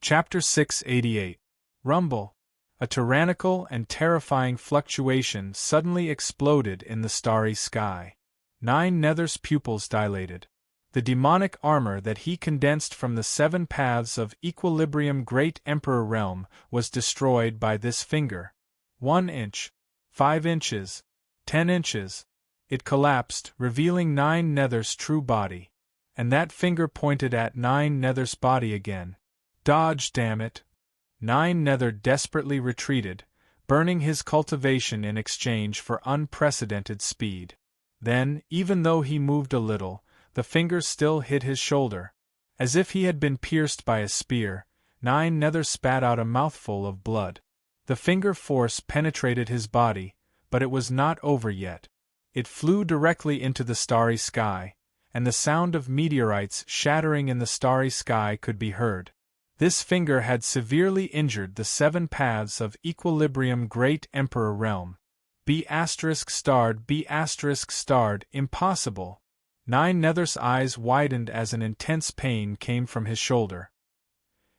Chapter 688. Rumble. A tyrannical and terrifying fluctuation suddenly exploded in the starry sky. Nine Nether's pupils dilated. The demonic armor that he condensed from the 7 paths of equilibrium Great Emperor Realm was destroyed by this finger. 1 inch. 5 inches. 10 inches. It collapsed, revealing Nine Nether's true body. And that finger pointed at Nine Nether's body again. Dodge, damn it! Nine Nether desperately retreated, burning his cultivation in exchange for unprecedented speed. Then, even though he moved a little, the finger still hit his shoulder. As if he had been pierced by a spear, Nine Nether spat out a mouthful of blood. The finger force penetrated his body, but it was not over yet. It flew directly into the starry sky, and the sound of meteorites shattering in the starry sky could be heard. This finger had severely injured the 7 paths of equilibrium Great Emperor Realm. B*****, impossible. Nine Nether's eyes widened as an intense pain came from his shoulder.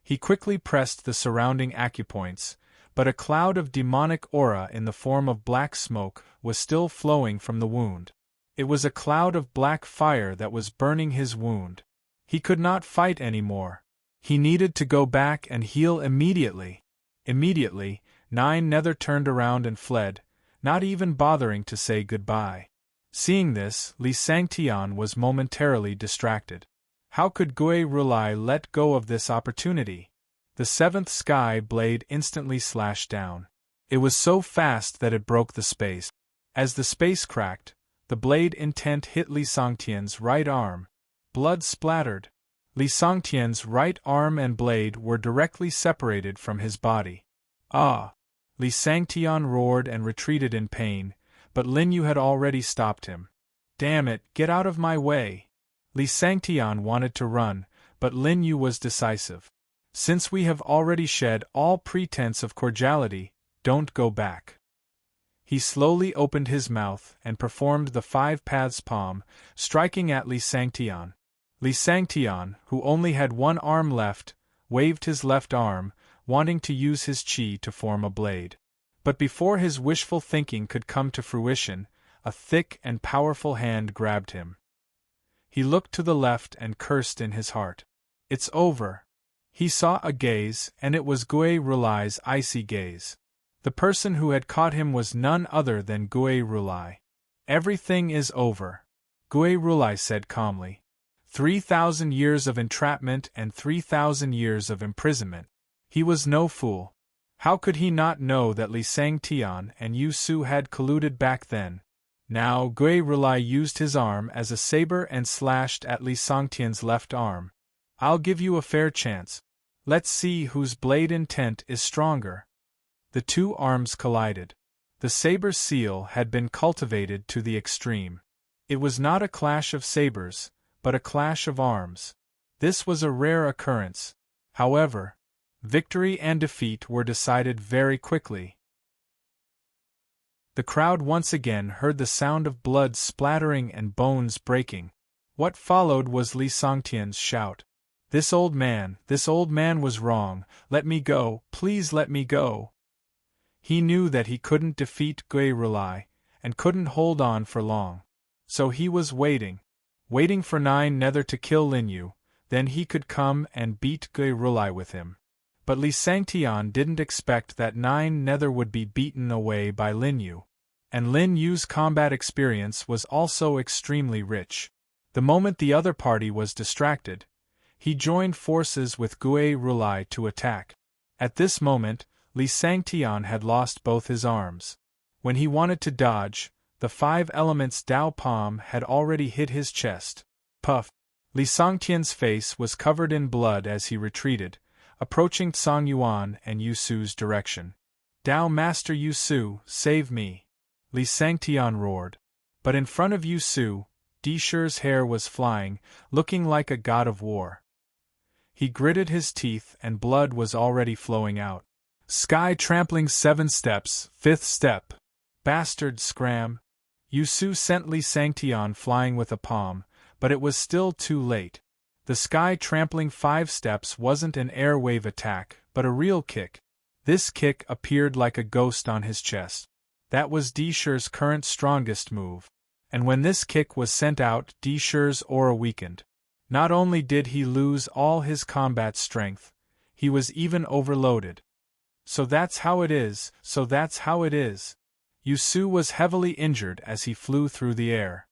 He quickly pressed the surrounding acupoints, but a cloud of demonic aura in the form of black smoke was still flowing from the wound. It was a cloud of black fire that was burning his wound. He could not fight anymore. He needed to go back and heal immediately. Immediately, Nine Nether turned around and fled, not even bothering to say goodbye. Seeing this, Li Sangtian was momentarily distracted. How could Gui Rulai let go of this opportunity? The 7th sky blade instantly slashed down. It was so fast that it broke the space. As the space cracked, the blade intent hit Li Sangtian's right arm. Blood splattered. Li Sangtian's right arm and blade were directly separated from his body. Ah! Li Sangtian roared and retreated in pain, but Lin Yu had already stopped him. Damn it, get out of my way! Li Sangtian wanted to run, but Lin Yu was decisive. Since we have already shed all pretense of cordiality, don't go back. He slowly opened his mouth and performed the 5 paths palm, striking at Li Sangtian. Li Sangtian, who only had 1 arm left, waved his left arm, wanting to use his chi to form a blade. But before his wishful thinking could come to fruition, a thick and powerful hand grabbed him. He looked to the left and cursed in his heart. It's over. He saw a gaze, and it was Gui Rulai's icy gaze. The person who had caught him was none other than Gui Rulai. Everything is over, Gui Rulai said calmly. 3,000 years of entrapment and 3,000 years of imprisonment. He was no fool. How could he not know that Li Sangtian and Yu Su had colluded back then? Now Gui Rulai used his arm as a saber and slashed at Li Sangtian's left arm. I'll give you a fair chance. Let's see whose blade intent is stronger. The 2 arms collided. The saber's seal had been cultivated to the extreme. It was not a clash of sabers, but a clash of arms. This was a rare occurrence. However, victory and defeat were decided very quickly. The crowd once again heard the sound of blood splattering and bones breaking. What followed was Li Sangtian's shout. This old man was wrong, let me go, please let me go. He knew that he couldn't defeat Gui Rulai, and couldn't hold on for long. So he was waiting for Nine Nether to kill Lin Yu, then he could come and beat Gui Rulai with him. But Li Sangtian didn't expect that Nine Nether would be beaten away by Lin Yu. And Lin Yu's combat experience was also extremely rich. The moment the other party was distracted, he joined forces with Gui Rulai to attack. At this moment, Li Sangtian had lost both his arms. When he wanted to dodge, the 5 elements Dao Palm had already hit his chest. Puff! Li Sangtian's face was covered in blood as he retreated, approaching Tsang Yuan and Yu Su's direction. Dao Master Yu Su, save me! Li Sangtian roared. But in front of Yu Su, Di Shi's hair was flying, looking like a god of war. He gritted his teeth and blood was already flowing out. Sky trampling 7 steps, 5th step. Bastard scram. Yu Su sent Li Sangtian flying with a palm, but it was still too late. The sky-trampling 5 steps wasn't an airwave attack, but a real kick. This kick appeared like a ghost on his chest. That was Disher's current strongest move. And when this kick was sent out, Disher's aura weakened. Not only did he lose all his combat strength, he was even overloaded. So that's how it is, Yusu was heavily injured as he flew through the air.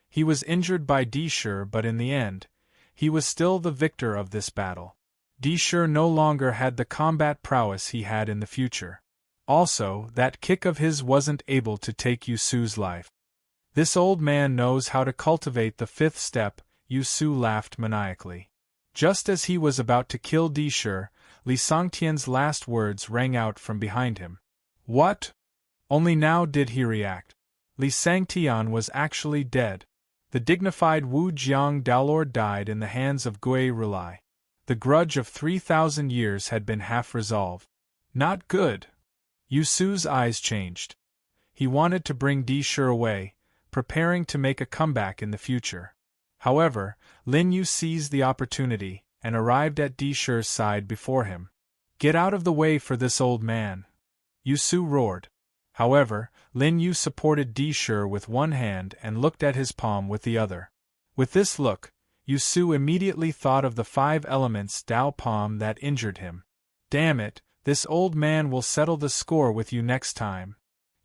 He was injured by Disher, but in the end, he was still the victor of this battle. Disher no longer had the combat prowess he had in the future. Also, that kick of his wasn't able to take Yusu's life. This old man knows how to cultivate the 5th step, Yusu laughed maniacally. Just as he was about to kill Disher, Li Sangtian's last words rang out from behind him. What? Only now did he react. Li Sangtian was actually dead. The dignified Wu Jiang Daolord died in the hands of Gui Rulai. The grudge of 3,000 years had been half resolved. Not good. Yusu's eyes changed. He wanted to bring Disher away, preparing to make a comeback in the future. However, Lin Yu seized the opportunity and arrived at Disher's side before him. Get out of the way for this old man! Yusu roared. However, Lin Yu supported Disher with one hand and looked at his palm with the other. With this look, Yusu immediately thought of the 5 elements Dao palm that injured him. Damn it, this old man will settle the score with you next time.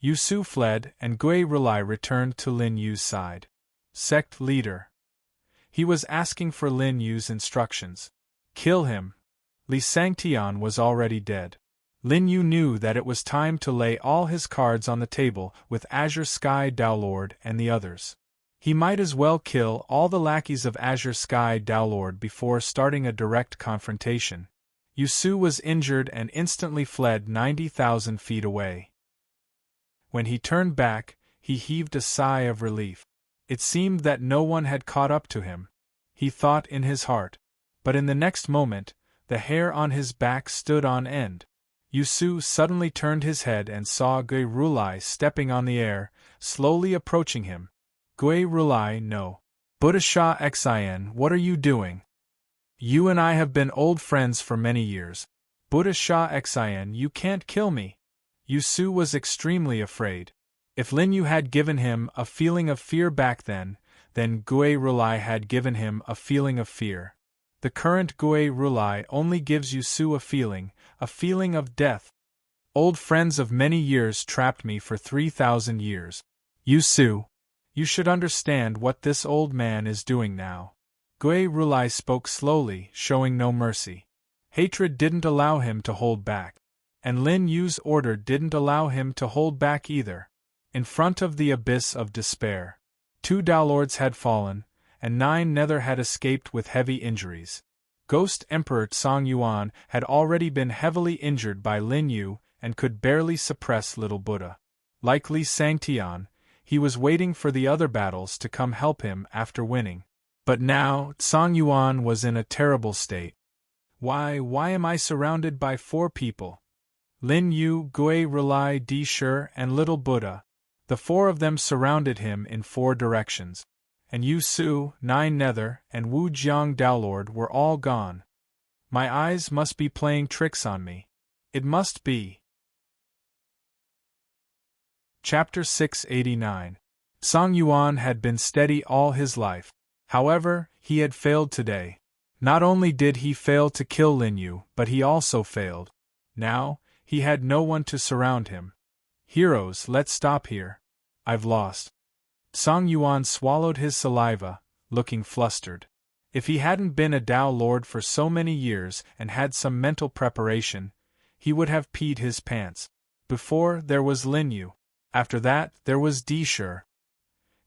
Yusu fled and Gui Rulai returned to Lin Yu's side. Sect leader. He was asking for Lin Yu's instructions. Kill him. Li Sangtian was already dead. Lin Yu knew that it was time to lay all his cards on the table with Azure Sky Daolord and the others. He might as well kill all the lackeys of Azure Sky Daolord before starting a direct confrontation. Yusu was injured and instantly fled 90,000 feet away. When he turned back, he heaved a sigh of relief. It seemed that no one had caught up to him. He thought in his heart. But in the next moment, the hair on his back stood on end. Yusu suddenly turned his head and saw Gui Rulai stepping on the air, slowly approaching him. Gui Rulai, no. Buddha Shah Xin, what are you doing? You and I have been old friends for many years. Buddha Shah Xin, you can't kill me. Yusu was extremely afraid. If Lin Yu had given him a feeling of fear back then Gui Rulai had given him a feeling of fear. The current Gui Rulai only gives Yusu a feeling of death. Old friends of many years trapped me for 3,000 years. Yusu, you should understand what this old man is doing now. Gui Rulai spoke slowly, showing no mercy. Hatred didn't allow him to hold back. And Lin Yu's order didn't allow him to hold back either. In front of the abyss of despair, 2 Daolords had fallen, and 9 Nether had escaped with heavy injuries. Ghost Emperor Tsang Yuan had already been heavily injured by Lin Yu and could barely suppress Little Buddha. Like Li Sangtian, he was waiting for the other battles to come help him after winning. But now, Tsang Yuan was in a terrible state. Why am I surrounded by 4 people? Lin Yu, Gui Rulai, Disher, and Little Buddha. The 4 of them surrounded him in 4 directions. And Yusu, 9 Nether, and Wu Jiang Daolord were all gone. My eyes must be playing tricks on me. It must be. Chapter 689. Tsang Yuan had been steady all his life. However, he had failed today. Not only did he fail to kill Lin Yu, but he also failed. Now, he had no one to surround him. Heroes, let's stop here. I've lost. Tsang Yuan swallowed his saliva, looking flustered. If he hadn't been a Dao Lord for so many years and had some mental preparation, he would have peed his pants. Before, there was Lin Yu. After that, there was Disher.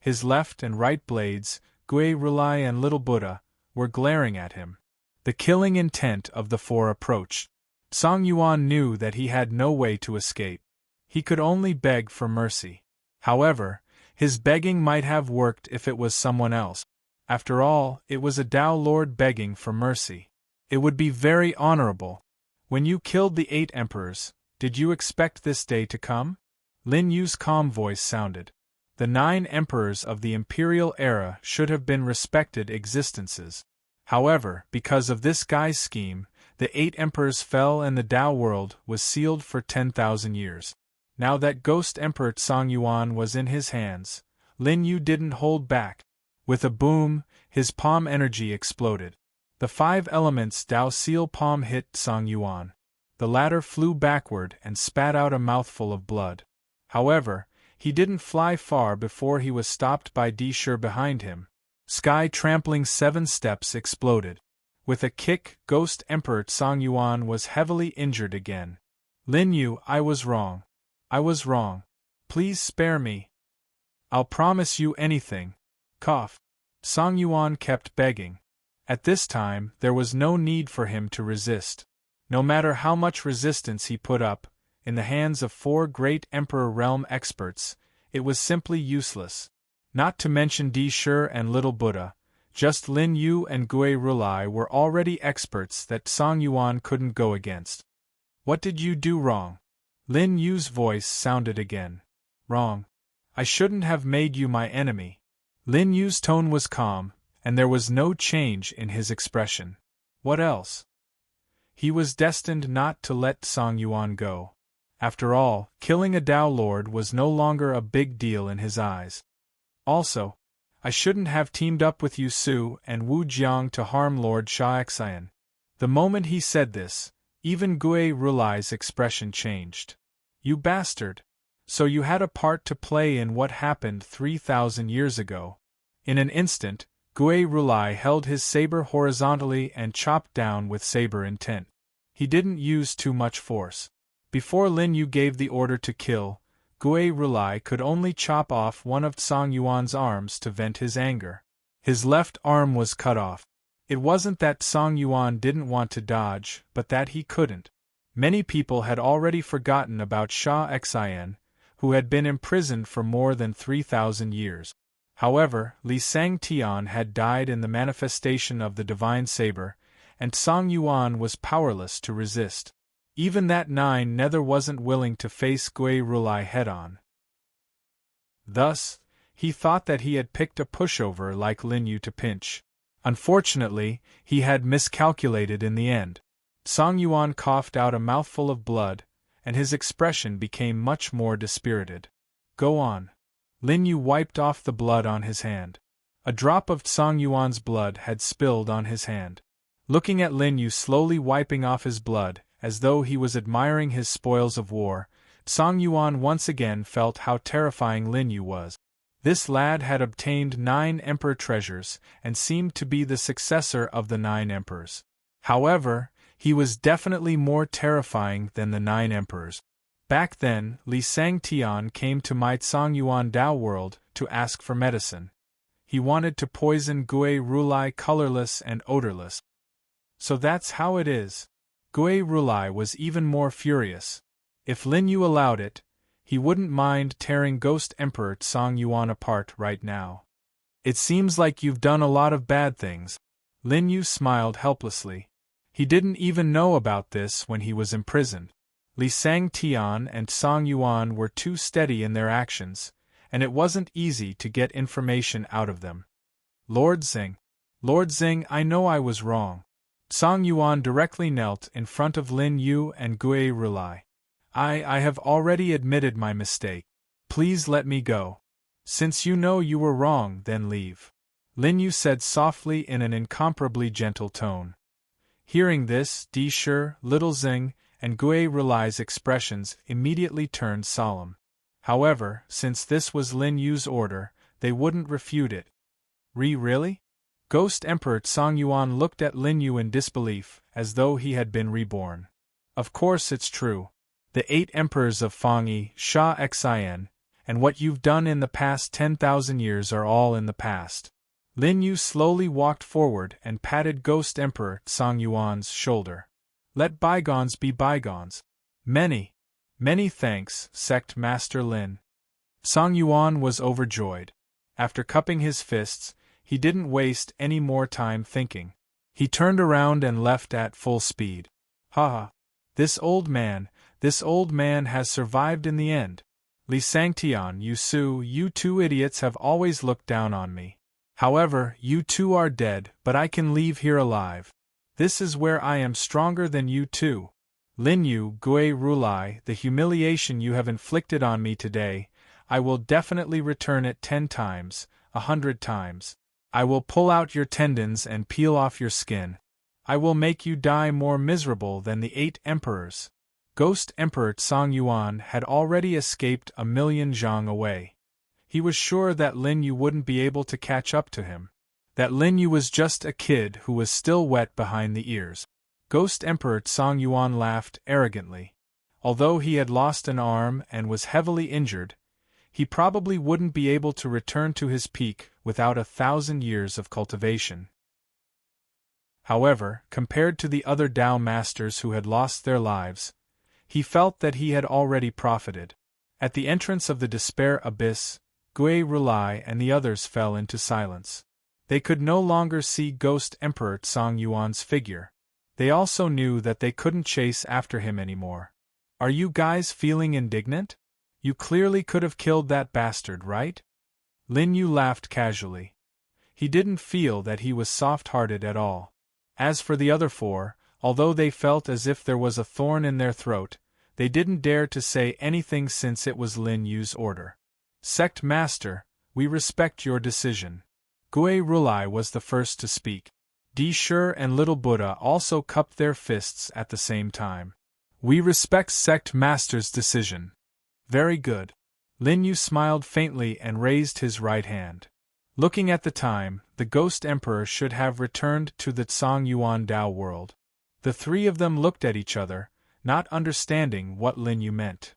His left and right blades, Gui Rulai and Little Buddha, were glaring at him. The killing intent of the 4 approached. Tsang Yuan knew that he had no way to escape. He could only beg for mercy. However, his begging might have worked if it was someone else. After all, it was a Dao Lord begging for mercy. It would be very honorable. When you killed the 8 emperors, did you expect this day to come? Lin Yu's calm voice sounded. The 9 emperors of the imperial era should have been respected existences. However, because of this guy's scheme, the 8 emperors fell and the Tao world was sealed for 10,000 years. Now that Ghost Emperor Tsongyuan was in his hands, Lin Yu didn't hold back. With a boom, his palm energy exploded. The 5 elements Tao seal palm hit Tsongyuan. The latter flew backward and spat out a mouthful of blood. However, he didn't fly far before he was stopped by Di Shi behind him. Sky trampling 7 steps exploded. With a kick, Ghost Emperor Tsongyuan was heavily injured again. Lin Yu, I was wrong. I was wrong. Please spare me. I'll promise you anything. Cough. Tsongyuan kept begging. At this time, there was no need for him to resist. No matter how much resistance he put up, in the hands of 4 great Emperor realm experts, it was simply useless. Not to mention Di Shi and Little Buddha, just Lin Yu and Gui Rulai were already experts that Tsongyuan couldn't go against. What did you do wrong? Lin Yu's voice sounded again. Wrong. I shouldn't have made you my enemy. Lin Yu's tone was calm, and there was no change in his expression. What else? He was destined not to let Tsongyuan go. After all, killing a Tao Lord was no longer a big deal in his eyes. Also, I shouldn't have teamed up with Yu Su and Wu Jiang to harm Lord Sha Xian. The moment he said this, even Gui Rulai's expression changed. You bastard! So you had a part to play in what happened 3,000 years ago. In an instant, Gui Rulai held his saber horizontally and chopped down with saber intent. He didn't use too much force. Before Lin Yu gave the order to kill, Gui Rulai could only chop off one of Tsongyuan's arms to vent his anger. His left arm was cut off. It wasn't that Tsongyuan didn't want to dodge, but that he couldn't. Many people had already forgotten about Sha Xian, who had been imprisoned for more than 3,000 years. However, Li Sangtian had died in the manifestation of the divine saber, and Tsongyuan was powerless to resist. Even that 9 nether wasn't willing to face Gui Rulai head-on. Thus, he thought that he had picked a pushover like Lin Yu to pinch. Unfortunately, he had miscalculated in the end. Tsongyuan coughed out a mouthful of blood, and his expression became much more dispirited. Go on. Lin Yu wiped off the blood on his hand. A drop of Tsongyuan's blood had spilled on his hand. Looking at Lin Yu slowly wiping off his blood, as though he was admiring his spoils of war, Tsongyuan once again felt how terrifying Lin Yu was. This lad had obtained 9 emperor treasures, and seemed to be the successor of the 9 emperors. However, he was definitely more terrifying than the 9 emperors. Back then, Li Sangtian came to my Tsongyuan Tao world to ask for medicine. He wanted to poison Gui Rulai colorless and odorless. So that's how it is. Gui Rulai was even more furious. If Lin Yu allowed it, he wouldn't mind tearing Ghost Emperor Tsongyuan apart right now. It seems like you've done a lot of bad things. Lin Yu smiled helplessly. He didn't even know about this when he was imprisoned. Li Sangtian and Tsongyuan were too steady in their actions, and it wasn't easy to get information out of them. Lord Xing, I know I was wrong. Tsongyuan directly knelt in front of Lin Yu and Gui Rulai. I have already admitted my mistake. Please let me go. Since you know you were wrong, then leave. Lin Yu said softly in an incomparably gentle tone. Hearing this, Di Shi, Little Xing, and Gui Rulai's expressions immediately turned solemn. However, since this was Lin Yu's order, they wouldn't refute it. Really? Ghost Emperor Tsongyuan looked at Lin Yu in disbelief, as though he had been reborn. Of course it's true. The 8 emperors of Fangyi, Sha Xian, and what you've done in the past 10,000 years are all in the past. Lin Yu slowly walked forward and patted Ghost Emperor Tsongyuan's shoulder. Let bygones be bygones. Many thanks, Sect Master Lin. Tsongyuan was overjoyed. After cupping his fists, he didn't waste any more time thinking. He turned around and left at full speed. Ha! This old man has survived in the end. Li Sangtian, Yu Su, you 2 idiots have always looked down on me. However, you two are dead, but I can leave here alive. This is where I am stronger than you two. Linyu Gui Rulai, the humiliation you have inflicted on me today, I will definitely return it 10 times, 100 times. I will pull out your tendons and peel off your skin. I will make you die more miserable than the 8 emperors. Ghost Emperor Tsang Yuan had already escaped 1,000,000 zhang away. He was sure that Lin Yu wouldn't be able to catch up to him. That Lin Yu was just a kid who was still wet behind the ears. Ghost Emperor Tsang Yuan laughed arrogantly. Although he had lost an arm and was heavily injured, he probably wouldn't be able to return to his peak without 1,000 years of cultivation. However, compared to the other Tao masters who had lost their lives, he felt that he had already profited. At the entrance of the despair abyss, Gui Rulai and the others fell into silence. They could no longer see Ghost Emperor Tsang Yuan's figure. They also knew that they couldn't chase after him anymore. Are you guys feeling indignant? You clearly could have killed that bastard, right? Lin Yu laughed casually. He didn't feel that he was soft-hearted at all. As for the other 4, although they felt as if there was a thorn in their throat, they didn't dare to say anything since it was Lin Yu's order. Sect Master, we respect your decision. Gui Rulai was the first to speak. Di Shi and Little Buddha also cupped their fists at the same time. We respect Sect Master's decision. Very good. Lin Yu smiled faintly and raised his right hand. Looking at the time, the Ghost Emperor should have returned to the Tsang Yuan Dao world. The 3 of them looked at each other, not understanding what Lin Yu meant.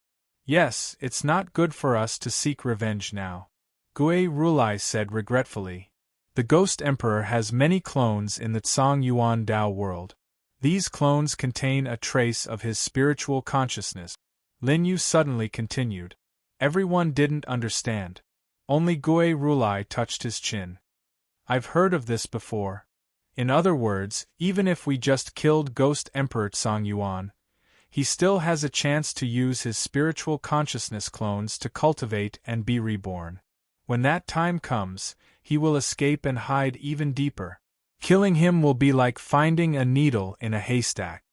Yes, it's not good for us to seek revenge now. Gui Rulai said regretfully. The Ghost Emperor has many clones in the Tsang Yuan Dao world. These clones contain a trace of his spiritual consciousness. Lin Yu suddenly continued. Everyone didn't understand. Only Gui Rulai touched his chin. I've heard of this before. In other words, even if we just killed Ghost Emperor Tsang Yuan, he still has a chance to use his spiritual consciousness clones to cultivate and be reborn. When that time comes, he will escape and hide even deeper. Killing him will be like finding a needle in a haystack.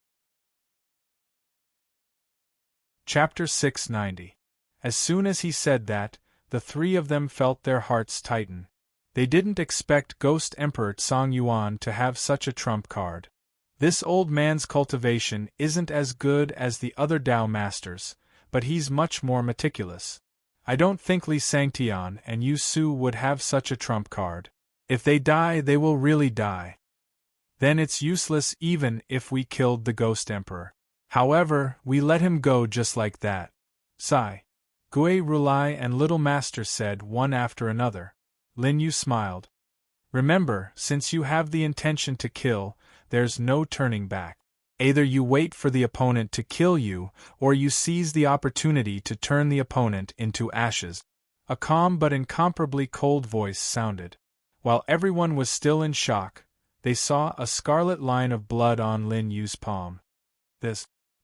Chapter 690. As soon as he said that, the 3 of them felt their hearts tighten. They didn't expect Ghost Emperor Tsang Yuan to have such a trump card. This old man's cultivation isn't as good as the other Tao masters, but he's much more meticulous. I don't think Li Sangtian and Yu Su would have such a trump card. If they die, they will really die. Then it's useless even if we killed the Ghost Emperor. However, we let him go just like that. Sigh. Gui Rulai and Little Master said one after another. Lin Yu smiled. Remember, since you have the intention to kill, there's no turning back. Either you wait for the opponent to kill you, or you seize the opportunity to turn the opponent into ashes. A calm but incomparably cold voice sounded. While everyone was still in shock, they saw a scarlet line of blood on Lin Yu's palm.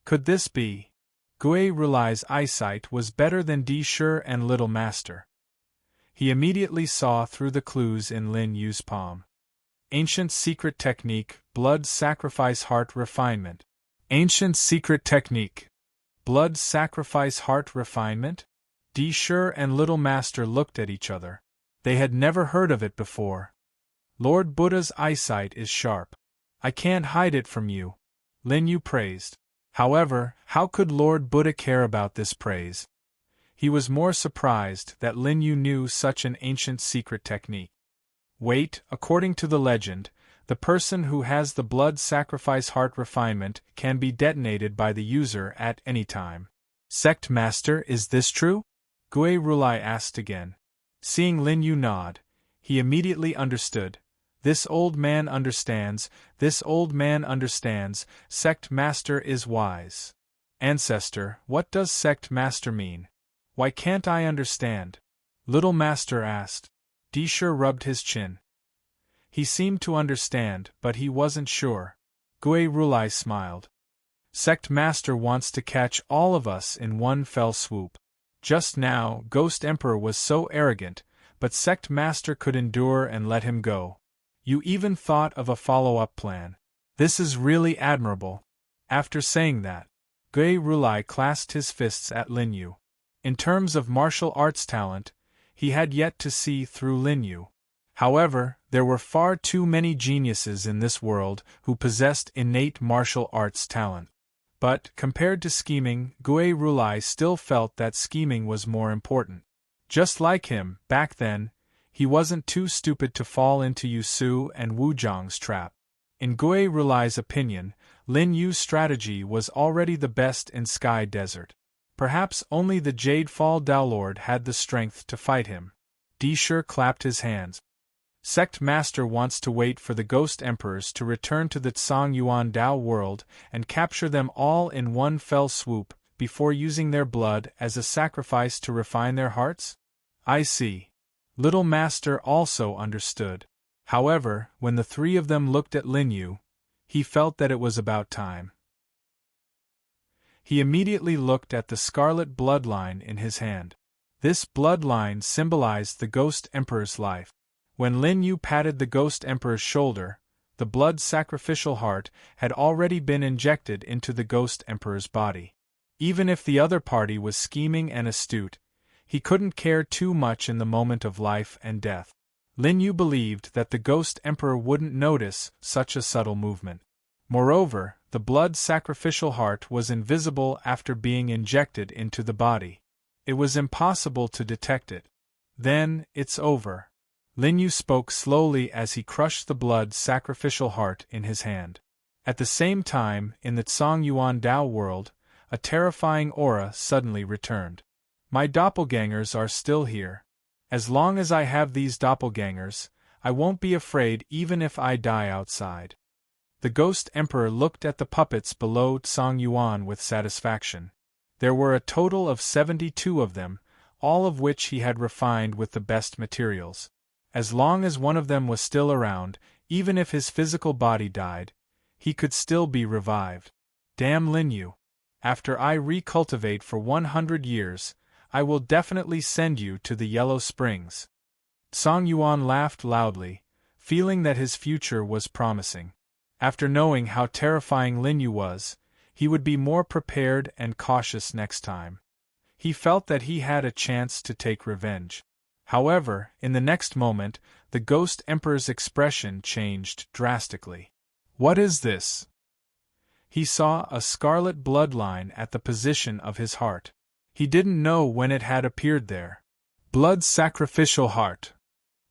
Could this be? Gui Rulai's eyesight was better than Di Shi and Little Master. He immediately saw through the clues in Lin Yu's palm. Ancient secret technique, blood sacrifice heart refinement. Ancient secret technique. Blood sacrifice heart refinement? Di Shi and Little Master looked at each other. They had never heard of it before. Lord Buddha's eyesight is sharp. I can't hide it from you. Lin Yu praised. However, how could Lord Buddha care about this praise? He was more surprised that Lin Yu knew such an ancient secret technique. Wait, according to the legend, the person who has the blood sacrifice heart refinement can be detonated by the user at any time. Sect Master, is this true? Gui Rulai asked again. Seeing Lin Yu nod, he immediately understood. This old man understands, Sect Master is wise. Ancestor, what does Sect Master mean? Why can't I understand? Little Master asked. Di Shi rubbed his chin. He seemed to understand, but he wasn't sure. Gui Rulai smiled. Sect Master wants to catch all of us in one fell swoop. Just now, Ghost Emperor was so arrogant, but Sect Master could endure and let him go. You even thought of a follow-up plan. This is really admirable. After saying that, Gui Rulai clasped his fists at Lin Yu. In terms of martial arts talent, he had yet to see through Lin Yu. However, there were far too many geniuses in this world who possessed innate martial arts talent. But, compared to scheming, Gui Rulai still felt that scheming was more important. Just like him, back then, he wasn't too stupid to fall into Yu Su and Wu Zhang's trap. In Gui Rulai's opinion, Lin Yu's strategy was already the best in Sky Desert. Perhaps only the Jade Fall Dao had the strength to fight him. Dishur clapped his hands. Sect Master wants to wait for the Ghost Emperors to return to the Tsang Yuan Dao world and capture them all in one fell swoop, before using their blood as a sacrifice to refine their hearts? I see. Little Master also understood. However, when the three of them looked at Lin Yu, he felt that it was about time. He immediately looked at the scarlet bloodline in his hand. This bloodline symbolized the Ghost Emperor's life. When Lin Yu patted the Ghost Emperor's shoulder, the blood sacrificial heart had already been injected into the Ghost Emperor's body. Even if the other party was scheming and astute, he couldn't care too much in the moment of life and death. Lin Yu believed that the Ghost Emperor wouldn't notice such a subtle movement. Moreover, the blood sacrificial heart was invisible after being injected into the body. It was impossible to detect it. Then, it's over. Lin Yu spoke slowly as he crushed the blood sacrificial heart in his hand. At the same time, in the Tsang Yuan Dao world, a terrifying aura suddenly returned. My doppelgangers are still here. As long as I have these doppelgangers, I won't be afraid even if I die outside. The Ghost Emperor looked at the puppets below Tsang Yuan with satisfaction. There were a total of 72 of them, all of which he had refined with the best materials. As long as one of them was still around, even if his physical body died, he could still be revived. Damn Lin Yu. After I recultivate for 100 years, I will definitely send you to the Yellow Springs. Tsang Yuan laughed loudly, feeling that his future was promising. After knowing how terrifying Lin Yu was, he would be more prepared and cautious next time. He felt that he had a chance to take revenge. However, in the next moment, the Ghost Emperor's expression changed drastically. What is this? He saw a scarlet bloodline at the position of his heart. He didn't know when it had appeared there. Blood sacrificial heart.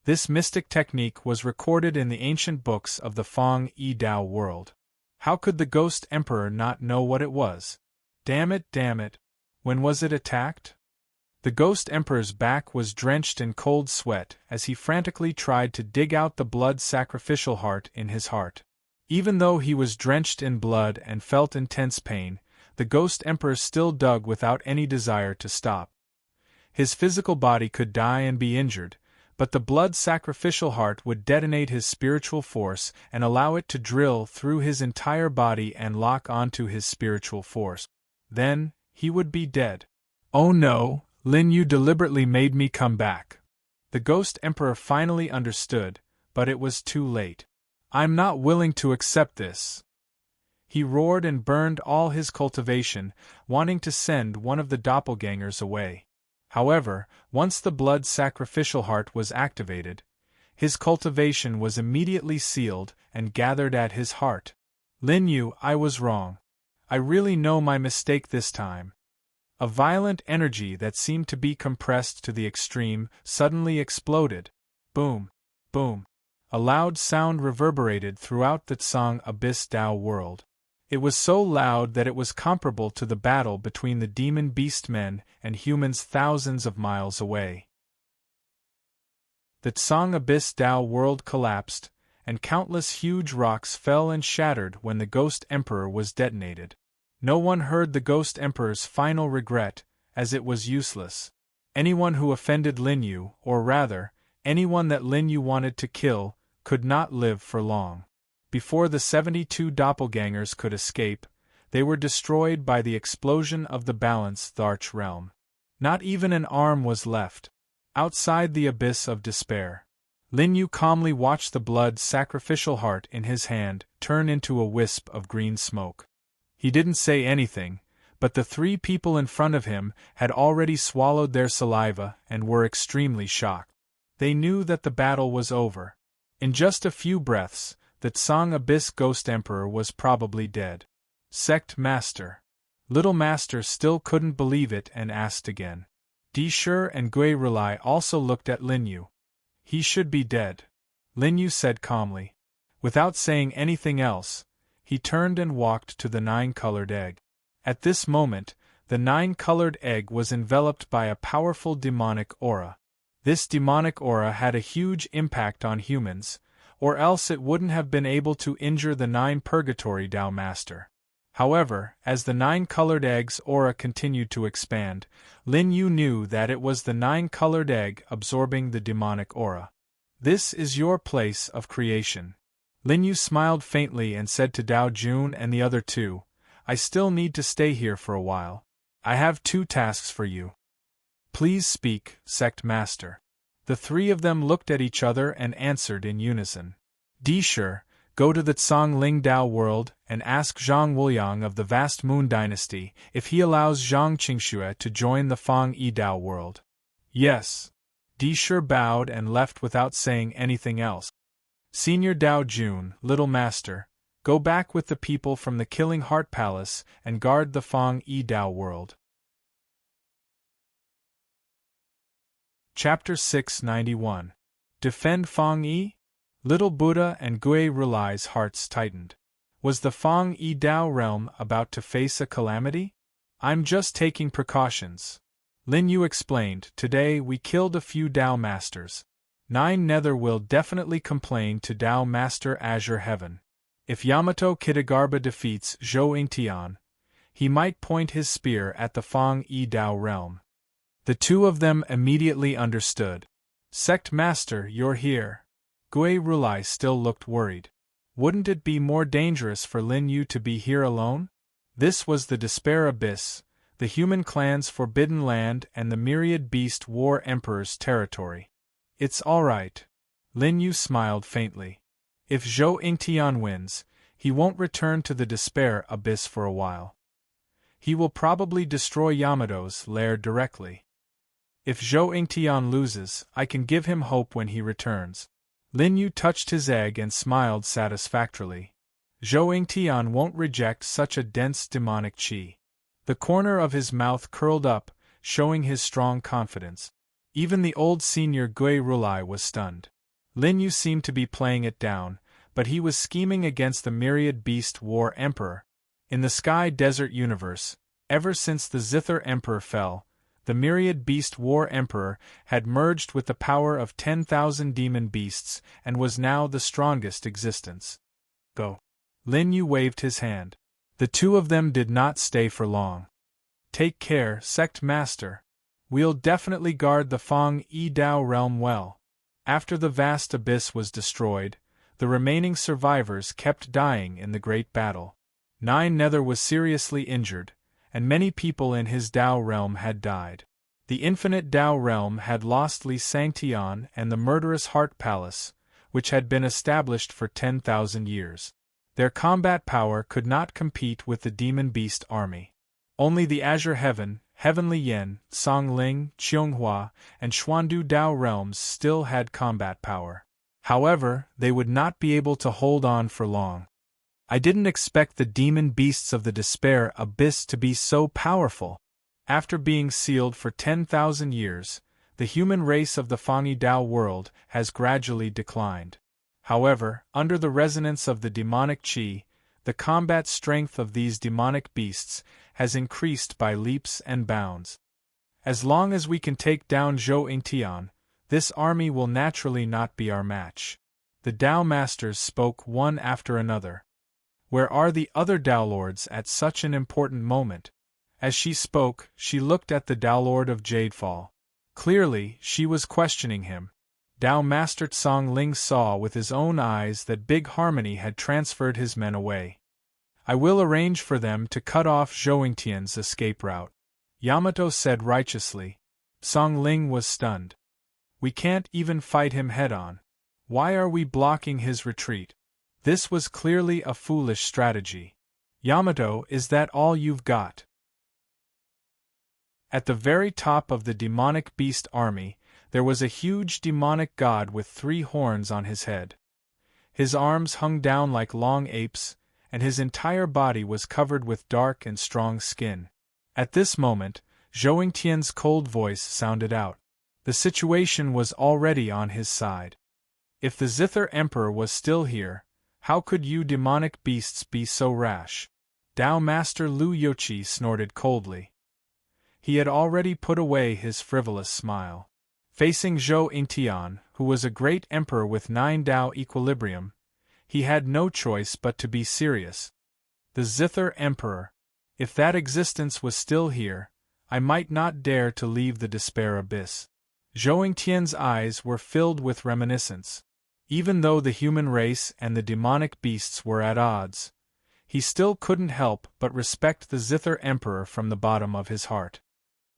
This mystic technique was recorded in the ancient books of the Feng Yi Dao world. How could the Ghost Emperor not know what it was? Damn it. When was it attacked? The Ghost Emperor's back was drenched in cold sweat as he frantically tried to dig out the blood sacrificial heart in his heart. Even though he was drenched in blood and felt intense pain, the Ghost Emperor still dug without any desire to stop. His physical body could die and be injured, but the blood sacrificial heart would detonate his spiritual force and allow it to drill through his entire body and lock onto his spiritual force. Then, he would be dead. Oh no, Lin Yu deliberately made me come back. The Ghost Emperor finally understood, but it was too late. I'm not willing to accept this. He roared and burned all his cultivation, wanting to send one of the doppelgangers away. However, once the blood sacrificial heart was activated, his cultivation was immediately sealed and gathered at his heart. Lin Yu, I was wrong. I really know my mistake this time. A violent energy that seemed to be compressed to the extreme suddenly exploded. Boom, boom. A loud sound reverberated throughout the Tsang Abyss Dao world. It was so loud that it was comparable to the battle between the demon beast men and humans thousands of miles away. The Tsang Abyss Dao world collapsed, and countless huge rocks fell and shattered when the Ghost Emperor was detonated. No one heard the Ghost Emperor's final regret, as it was useless. Anyone who offended Lin Yu, or rather, anyone that Lin Yu wanted to kill, could not live for long. Before the 72 doppelgangers could escape, they were destroyed by the explosion of the Balance Tharch realm. Not even an arm was left. Outside the abyss of despair, Lin Yu calmly watched the blood sacrificial heart in his hand turn into a wisp of green smoke. He didn't say anything, but the three people in front of him had already swallowed their saliva and were extremely shocked. They knew that the battle was over. In just a few breaths, the Tsang Abyss Ghost Emperor was probably dead. Sect Master. Little Master still couldn't believe it and asked again. Di Shi and Gui Rulai also looked at Lin Yu. He should be dead, Lin Yu said calmly. Without saying anything else, he turned and walked to the nine-colored egg. At this moment, the nine-colored egg was enveloped by a powerful demonic aura. This demonic aura had a huge impact on humans, or else it wouldn't have been able to injure the nine Purgatory Tao Master. However, as the nine-colored egg's aura continued to expand, Lin Yu knew that it was the nine-colored egg absorbing the demonic aura. This is your place of creation. Lin Yu smiled faintly and said to Dao Jun and the other two, I still need to stay here for a while. I have 2 tasks for you. Please speak, Sect Master. The three of them looked at each other and answered in unison. Di Shi, go to the Tsangling Dao world and ask Zhang Wuliang of the vast Moon Dynasty if he allows Zhang Qingxue to join the Fang Yi Dao world. Yes. Di Shi bowed and left without saying anything else. Senior Dao Jun, Little Master, go back with the people from the Killing Heart Palace and guard the Fang Yi Dao world. Chapter 691. Defend Fang Yi? Little Buddha and Gui Rulai's hearts tightened. Was the Fang Yi Dao realm about to face a calamity? I'm just taking precautions. Lin Yu explained, today we killed a few Dao Masters. 9 Nether will definitely complain to Dao Master Azure Heaven. If Yamato Kitagarbha defeats Zhou Yingtian, he might point his spear at the Fang Yi Dao realm. The two of them immediately understood. Sect Master, you're here. Gui Rulai still looked worried. Wouldn't it be more dangerous for Lin Yu to be here alone? This was the Despair Abyss, the human clan's forbidden land and the myriad beast war emperor's territory. It's all right. Lin Yu smiled faintly. If Zhou Yingtian wins, he won't return to the Despair Abyss for a while. He will probably destroy Yamato's lair directly. If Zhou Yingtian loses, I can give him hope when he returns. Lin Yu touched his egg and smiled satisfactorily. Zhou Yingtian won't reject such a dense demonic qi. The corner of his mouth curled up, showing his strong confidence. Even the old senior Gui Rulai was stunned. Lin Yu seemed to be playing it down, but he was scheming against the myriad beast war emperor. In the Sky Desert universe, ever since the Zither Emperor fell, the myriad beast war emperor had merged with the power of 10,000 demon beasts and was now the strongest existence. Go. Lin Yu waved his hand. The two of them did not stay for long. Take care, Sect Master. We'll definitely guard the Fang Yi Dao realm well. After the vast abyss was destroyed, the remaining survivors kept dying in the great battle. 9 Nether was seriously injured, and many people in his Dao realm had died. The infinite Dao realm had lost Li Sangtian and the murderous Heart Palace, which had been established for 10,000 years. Their combat power could not compete with the Demon Beast army. Only the Azure Heaven, Heavenly Yen, Songling, Qianghua, and Xuandu Dao realms still had combat power. However, they would not be able to hold on for long. I didn't expect the demon beasts of the Despair Abyss to be so powerful. After being sealed for 10,000 years, the human race of the Fang Yi Dao world has gradually declined. However, under the resonance of the demonic qi, the combat strength of these demonic beasts has increased by leaps and bounds. As long as we can take down Zhou Yingtian, this army will naturally not be our match. The Dao Masters spoke one after another. Where are the other Dao Lords at such an important moment? As she spoke, she looked at the Dao Lord of Jadefall. Clearly, she was questioning him. Dao Master Tsang Ling saw with his own eyes that Big Harmony had transferred his men away. I will arrange for them to cut off Zhou Yingtian's escape route, Yamato said righteously. Tsang Ling was stunned. We can't even fight him head-on. Why are we blocking his retreat? This was clearly a foolish strategy. Yamato, is that all you've got? At the very top of the demonic beast army, there was a huge demonic god with 3 horns on his head. His arms hung down like long apes, and his entire body was covered with dark and strong skin. At this moment, Zhou Yingtian's cold voice sounded out. The situation was already on his side. If the Zither Emperor was still here, how could you demonic beasts be so rash? Tao Master Lu Youqi snorted coldly. He had already put away his frivolous smile. Facing Zhou Yingtian, who was a great emperor with 9 Tao equilibrium, he had no choice but to be serious. The Zither Emperor. If that existence was still here, I might not dare to leave the despair abyss. Zhou Yingtian's eyes were filled with reminiscence. Even though the human race and the demonic beasts were at odds, he still couldn't help but respect the Zither Emperor from the bottom of his heart.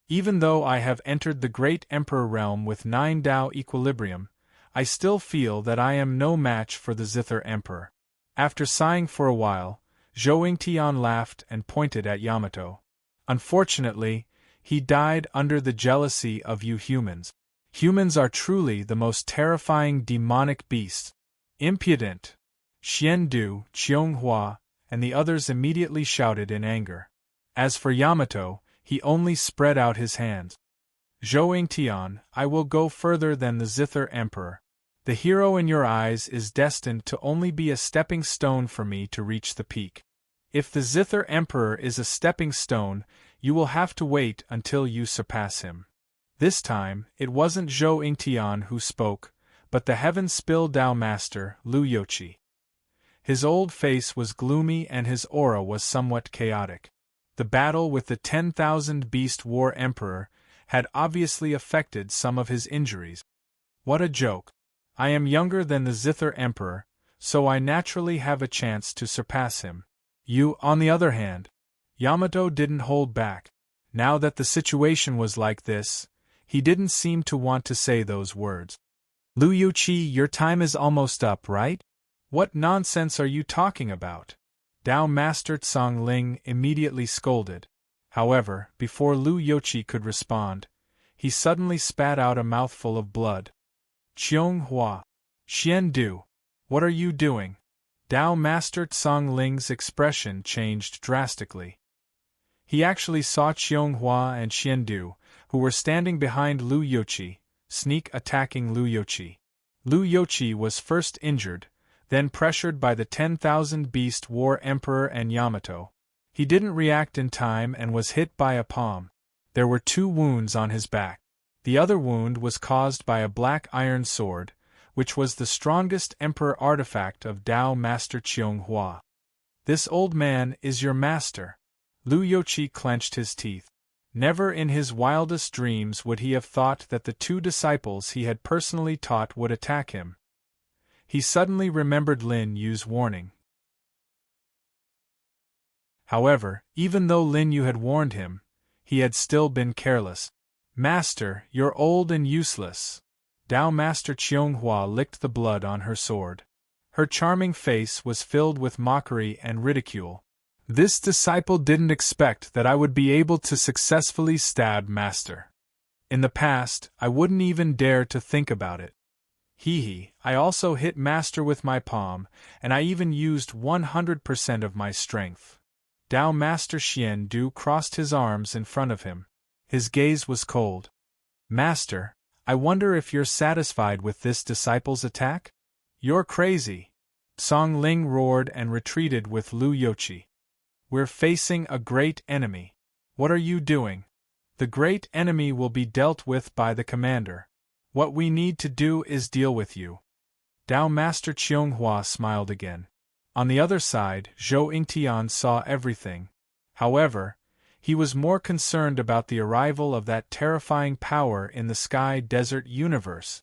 Even though I have entered the great Emperor realm with 9 Tao equilibrium, I still feel that I am no match for the Zither Emperor. After sighing for a while, Zhou Yingtian laughed and pointed at Yamato. Unfortunately, he died under the jealousy of you humans. Humans are truly the most terrifying demonic beasts. Impudent! Xian Du, Qianghua, and the others immediately shouted in anger. As for Yamato, he only spread out his hands. Zhou Yingtian, I will go further than the Zither Emperor. The hero in your eyes is destined to only be a stepping stone for me to reach the peak. If the Zither Emperor is a stepping stone, you will have to wait until you surpass him. This time, it wasn't Zhou Yingtian who spoke, but the Heaven-Spill Tao Master, Lu Youqi. His old face was gloomy and his aura was somewhat chaotic. The battle with the 10,000 Beast War Emperor had obviously affected some of his injuries. What a joke! I am younger than the Zither Emperor, so I naturally have a chance to surpass him. You, on the other hand. Yamato didn't hold back. Now that the situation was like this, he didn't seem to want to say those words. Lu Youqi, your time is almost up, right? What nonsense are you talking about? Tao Master Tsang Ling immediately scolded. However, before Lu Youqi could respond, he suddenly spat out a mouthful of blood. Qianghua! Xian Du! What are you doing? Tao Master Tsang Ling's expression changed drastically. He actually saw Qianghua and Xian Du, who were standing behind Lu Youqi, sneak attacking Lu Youqi. Lu Youqi was first injured, then pressured by the 10,000 Beast War Emperor and Yamato. He didn't react in time and was hit by a palm. There were 2 wounds on his back. The other wound was caused by a black iron sword, which was the strongest Emperor artifact of Tao Master Qianghua. This old man is your master. Lu Youqi clenched his teeth. Never in his wildest dreams would he have thought that the 2 disciples he had personally taught would attack him. He suddenly remembered Lin Yu's warning. However, even though Lin Yu had warned him, he had still been careless. Master, you're old and useless. Tao Master Qianghua licked the blood on her sword. Her charming face was filled with mockery and ridicule. This disciple didn't expect that I would be able to successfully stab Master. In the past, I wouldn't even dare to think about it. Hee, I also hit Master with my palm, and I even used 100% of my strength. Tao Master Xian Du crossed his arms in front of him. His gaze was cold. Master, I wonder if you're satisfied with this disciple's attack? You're crazy. Song Ling roared and retreated with Lu Youqi. We're facing a great enemy. What are you doing? The great enemy will be dealt with by the commander. What we need to do is deal with you. Tao Master Qianghua smiled again. On the other side, Zhou Yingtian saw everything. However, he was more concerned about the arrival of that terrifying power in the Sky Desert universe.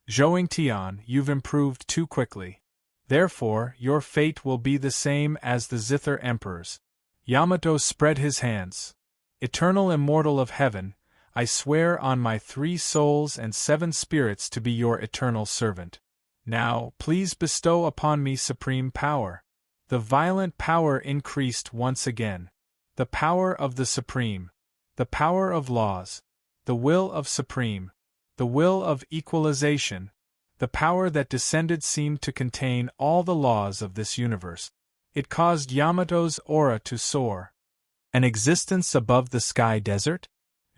Zhou Yingtian, you've improved too quickly. Therefore, your fate will be the same as the Zither Emperor's. Yamato spread his hands. Eternal Immortal of Heaven, I swear on my 3 souls and 7 spirits to be your eternal servant. Now, please bestow upon me supreme power. The violent power increased once again. The power of the supreme. The power of laws. The will of supreme. The will of equalization. The power that descended seemed to contain all the laws of this universe. It caused Yamato's aura to soar. An existence above the sky desert?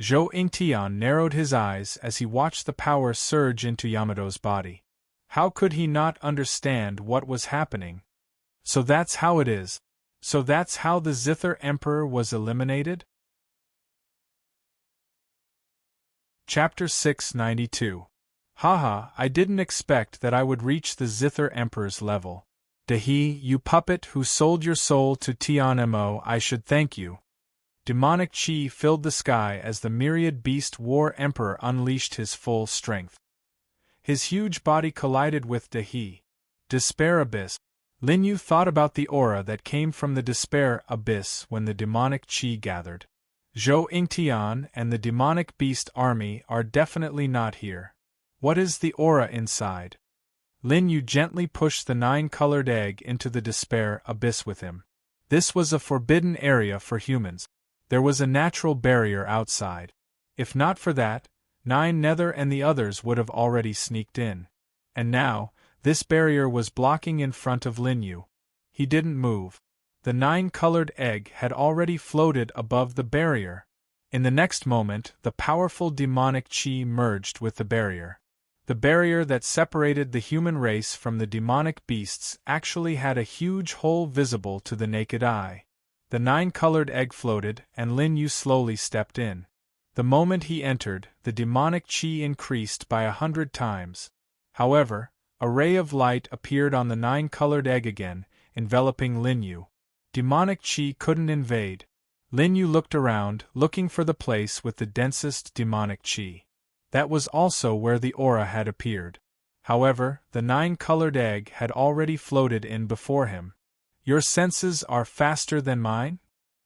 Zhou Yingtian narrowed his eyes as he watched the power surge into Yamato's body. How could he not understand what was happening? So that's how it is. So that's how the Zither Emperor was eliminated? Chapter 692. Haha, I didn't expect that I would reach the Zither Emperor's level. Dahi, you puppet who sold your soul to Tianmo, I should thank you. Demonic chi filled the sky as the myriad beast war emperor unleashed his full strength. His huge body collided with Dahi. Despair Abyss. Lin Yu thought about the aura that came from the Despair Abyss when the demonic chi gathered. Zhou Yingtian and the demonic beast army are definitely not here. What is the aura inside? Lin Yu gently pushed the 9-colored egg into the Despair Abyss with him. This was a forbidden area for humans. There was a natural barrier outside. If not for that, 9 Nether and the others would have already sneaked in. And now, this barrier was blocking in front of Lin Yu. He didn't move. The 9-colored egg had already floated above the barrier. In the next moment, the powerful demonic chi merged with the barrier. The barrier that separated the human race from the demonic beasts actually had a huge hole visible to the naked eye. The 9-colored egg floated, and Lin Yu slowly stepped in. The moment he entered, the demonic chi increased by 100 times. However, a ray of light appeared on the 9-colored egg again, enveloping Lin Yu. Demonic chi couldn't invade. Lin Yu looked around, looking for the place with the densest demonic chi. That was also where the aura had appeared. However, the 9-colored egg had already floated in before him. Your senses are faster than mine?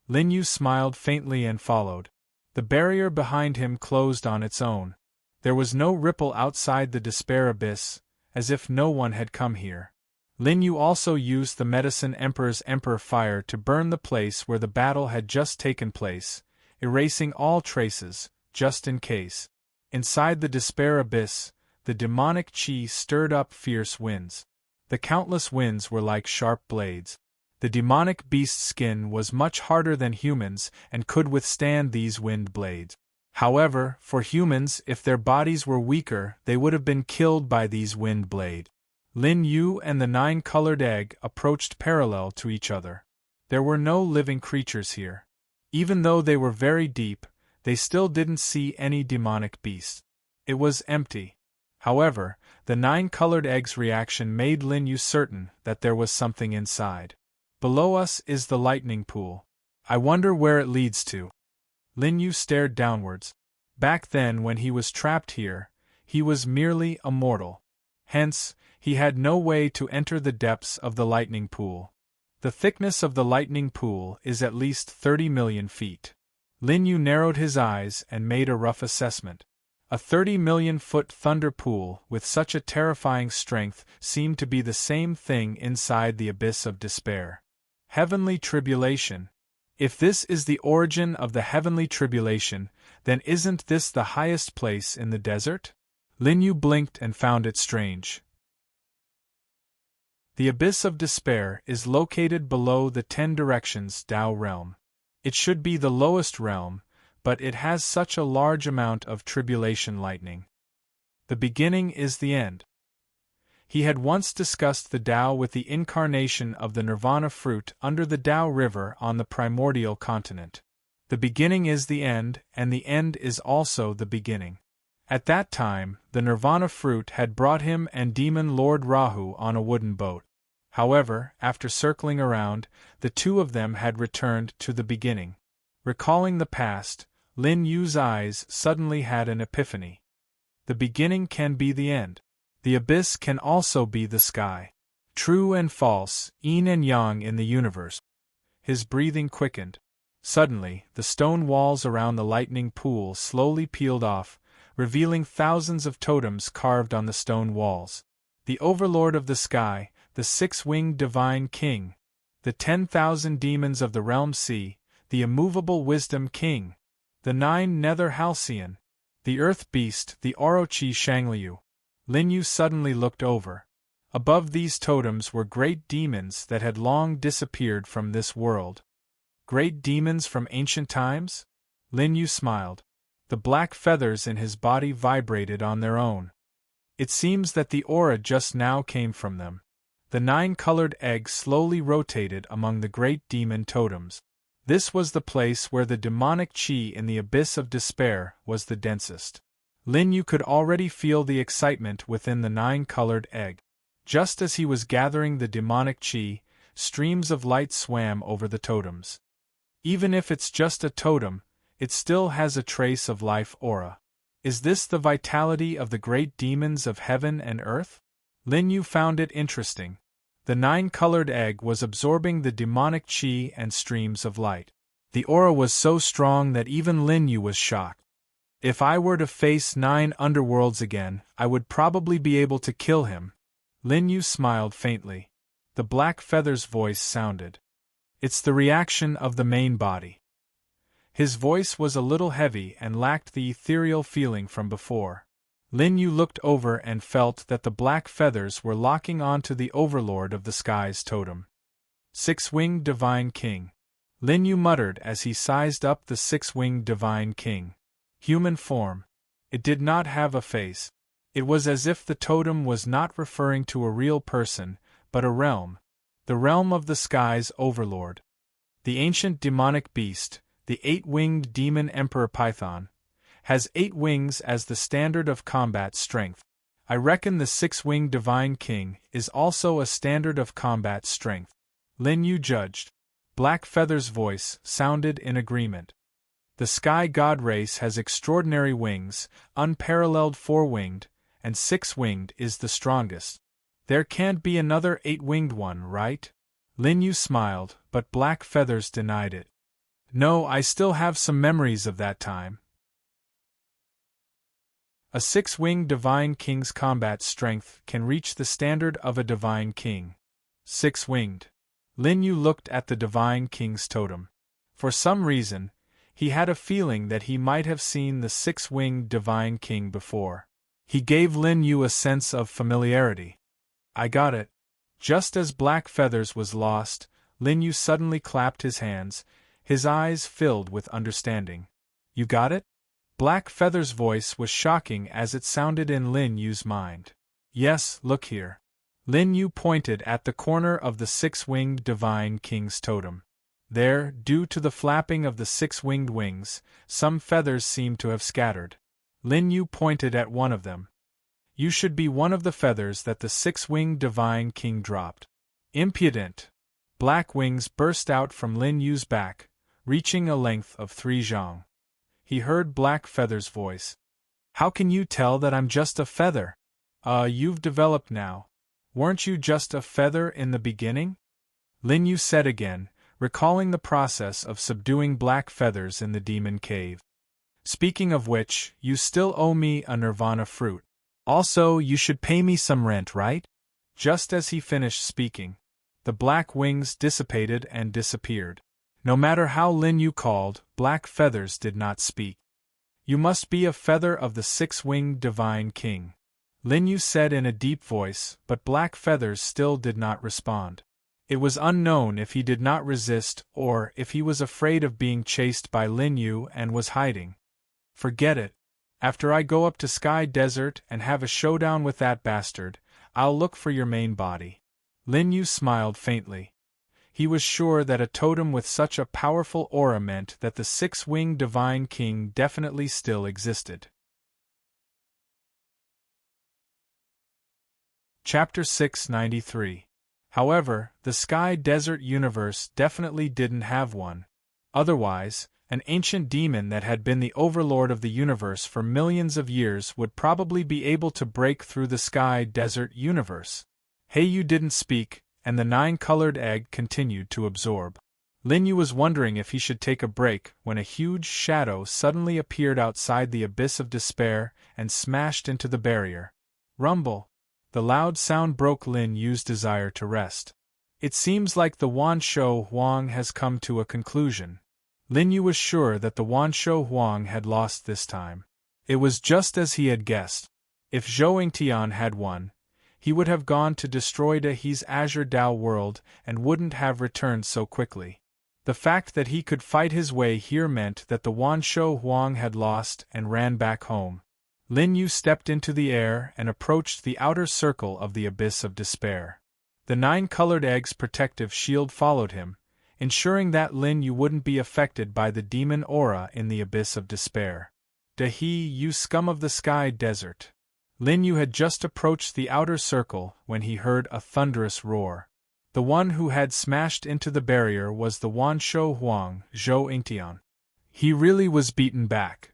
Lin Yu smiled faintly and followed. The barrier behind him closed on its own. There was no ripple outside the Despair Abyss, as if no one had come here. Lin Yu also used the Medicine Emperor's Emperor Fire to burn the place where the battle had just taken place, erasing all traces, just in case. Inside the Despair Abyss, the demonic chi stirred up fierce winds. The countless winds were like sharp blades. The demonic beast's skin was much harder than humans and could withstand these wind blades. However, for humans, if their bodies were weaker, they would have been killed by these wind blades. Lin Yu and the 9-colored egg approached parallel to each other. There were no living creatures here. Even though they were very deep, they still didn't see any demonic beasts. It was empty. However, the 9-colored egg's reaction made Lin Yu certain that there was something inside. Below us is the lightning pool. I wonder where it leads to. Lin Yu stared downwards. Back then, when he was trapped here, he was merely a mortal. Hence, he had no way to enter the depths of the lightning pool. The thickness of the lightning pool is at least 30 million feet. Lin Yu narrowed his eyes and made a rough assessment. A 30-million-foot thunder pool with such a terrifying strength seemed to be the same thing inside the abyss of despair. Heavenly tribulation. If this is the origin of the heavenly tribulation, then isn't this the highest place in the desert? Lin Yu blinked and found it strange. The abyss of despair is located below the 10 directions Tao realm. It should be the lowest realm, but it has such a large amount of tribulation lightning. The beginning is the end. He had once discussed the Tao with the incarnation of the Nirvana fruit under the Tao River on the primordial continent. The beginning is the end, and the end is also the beginning. At that time, the Nirvana fruit had brought him and Demon Lord Rahu on a wooden boat. However, after circling around, the two of them had returned to the beginning. Recalling the past, Lin Yu's eyes suddenly had an epiphany. The beginning can be the end. The abyss can also be the sky. True and false, yin and yang in the universe. His breathing quickened. Suddenly, the stone walls around the lightning pool slowly peeled off, revealing thousands of totems carved on the stone walls. The overlord of the sky, the six-winged divine king, the 10,000 demons of the realm sea, the immovable wisdom king, the 9 nether halcyon, the earth beast, the Orochi Shangliu. Linyu suddenly looked over. Above these totems were great demons that had long disappeared from this world. Great demons from ancient times? Linyu smiled. The black feathers in his body vibrated on their own. It seems that the aura just now came from them. The 9-colored egg slowly rotated among the great demon totems. This was the place where the demonic chi in the abyss of despair was the densest. Linyu could already feel the excitement within the 9-colored egg. Just as he was gathering the demonic chi, streams of light swam over the totems. Even if it's just a totem, it still has a trace of life aura. Is this the vitality of the great demons of heaven and earth? Linyu found it interesting. The 9-colored egg was absorbing the demonic chi and streams of light. The aura was so strong that even Linyu was shocked. If I were to face 9 underworlds again, I would probably be able to kill him. Linyu smiled faintly. The black feather's voice sounded. It's the reaction of the main body. His voice was a little heavy and lacked the ethereal feeling from before. Linyu looked over and felt that the black feathers were locking onto the overlord of the sky's totem. Six-winged divine king. Linyu muttered as he sized up the six-winged divine king. Human form. It did not have a face. It was as if the totem was not referring to a real person, but a realm. The realm of the sky's overlord. The ancient demonic beast, the 8-winged demon emperor Python, has 8 wings as the standard of combat strength. I reckon the 6-winged divine king is also a standard of combat strength. Linyu judged. Black Feather's voice sounded in agreement. The sky god race has extraordinary wings, unparalleled 4-winged, and 6-winged is the strongest. There can't be another 8-winged one, right? Linyu smiled, but Black Feathers denied it. No, I still have some memories of that time. A 6-winged divine king's combat strength can reach the standard of a divine king. 6-winged. Linyu looked at the divine king's totem. For some reason, he had a feeling that he might have seen the 6-winged divine king before. He gave Linyu a sense of familiarity. I got it. Just as Black Feathers was lost, Linyu suddenly clapped his hands, his eyes filled with understanding. You got it? Black Feather's voice was shocking as it sounded in Linyu's mind. Yes, look here. Linyu pointed at the corner of the 6-winged divine king's totem. There, due to the flapping of the 6-winged wings, some feathers seemed to have scattered. Linyu pointed at one of them. You should be one of the feathers that the 6-winged divine king dropped. Impudent! Black wings burst out from Linyu's back, reaching a length of 3 zhang. He heard Black Feather's voice. How can you tell that I'm just a feather? You've developed now. Weren't you just a feather in the beginning? Linyu said again, recalling the process of subduing black feathers in the demon cave. Speaking of which, you still owe me a nirvana fruit. Also, you should pay me some rent, right? Just as he finished speaking, the black wings dissipated and disappeared. No matter how Linyu called, Black Feathers did not speak. You must be a feather of the 6-winged divine king. Linyu said in a deep voice, but Black Feathers still did not respond. It was unknown if he did not resist or if he was afraid of being chased by Linyu and was hiding. Forget it. After I go up to Sky Desert and have a showdown with that bastard, I'll look for your main body. Linyu smiled faintly. He was sure that a totem with such a powerful aura meant that the 6-winged divine king definitely still existed. Chapter 693. However, the Sky Desert universe definitely didn't have one. Otherwise, an ancient demon that had been the overlord of the universe for millions of years would probably be able to break through the Sky Desert universe. Hey, you didn't speak, and the 9-colored egg continued to absorb. Lin Yu was wondering if he should take a break when a huge shadow suddenly appeared outside the abyss of despair and smashed into the barrier. Rumble! The loud sound broke Lin Yu's desire to rest. It seems like the Wanshou Huang has come to a conclusion. Lin Yu was sure that the Wanshou Huang had lost this time. It was just as he had guessed. If Zhou Yingtian had won, he would have gone to destroy De He's Azure Dao world and wouldn't have returned so quickly. The fact that he could fight his way here meant that the Wanshou Huang had lost and ran back home. Lin Yu stepped into the air and approached the outer circle of the abyss of despair. The 9-colored egg's protective shield followed him, ensuring that Lin Yu wouldn't be affected by the demon aura in the abyss of despair. De He, you scum of the sky desert! Lin Yu had just approached the outer circle when he heard a thunderous roar. The one who had smashed into the barrier was the Wanshou Huang, Zhou Yingtian. He really was beaten back.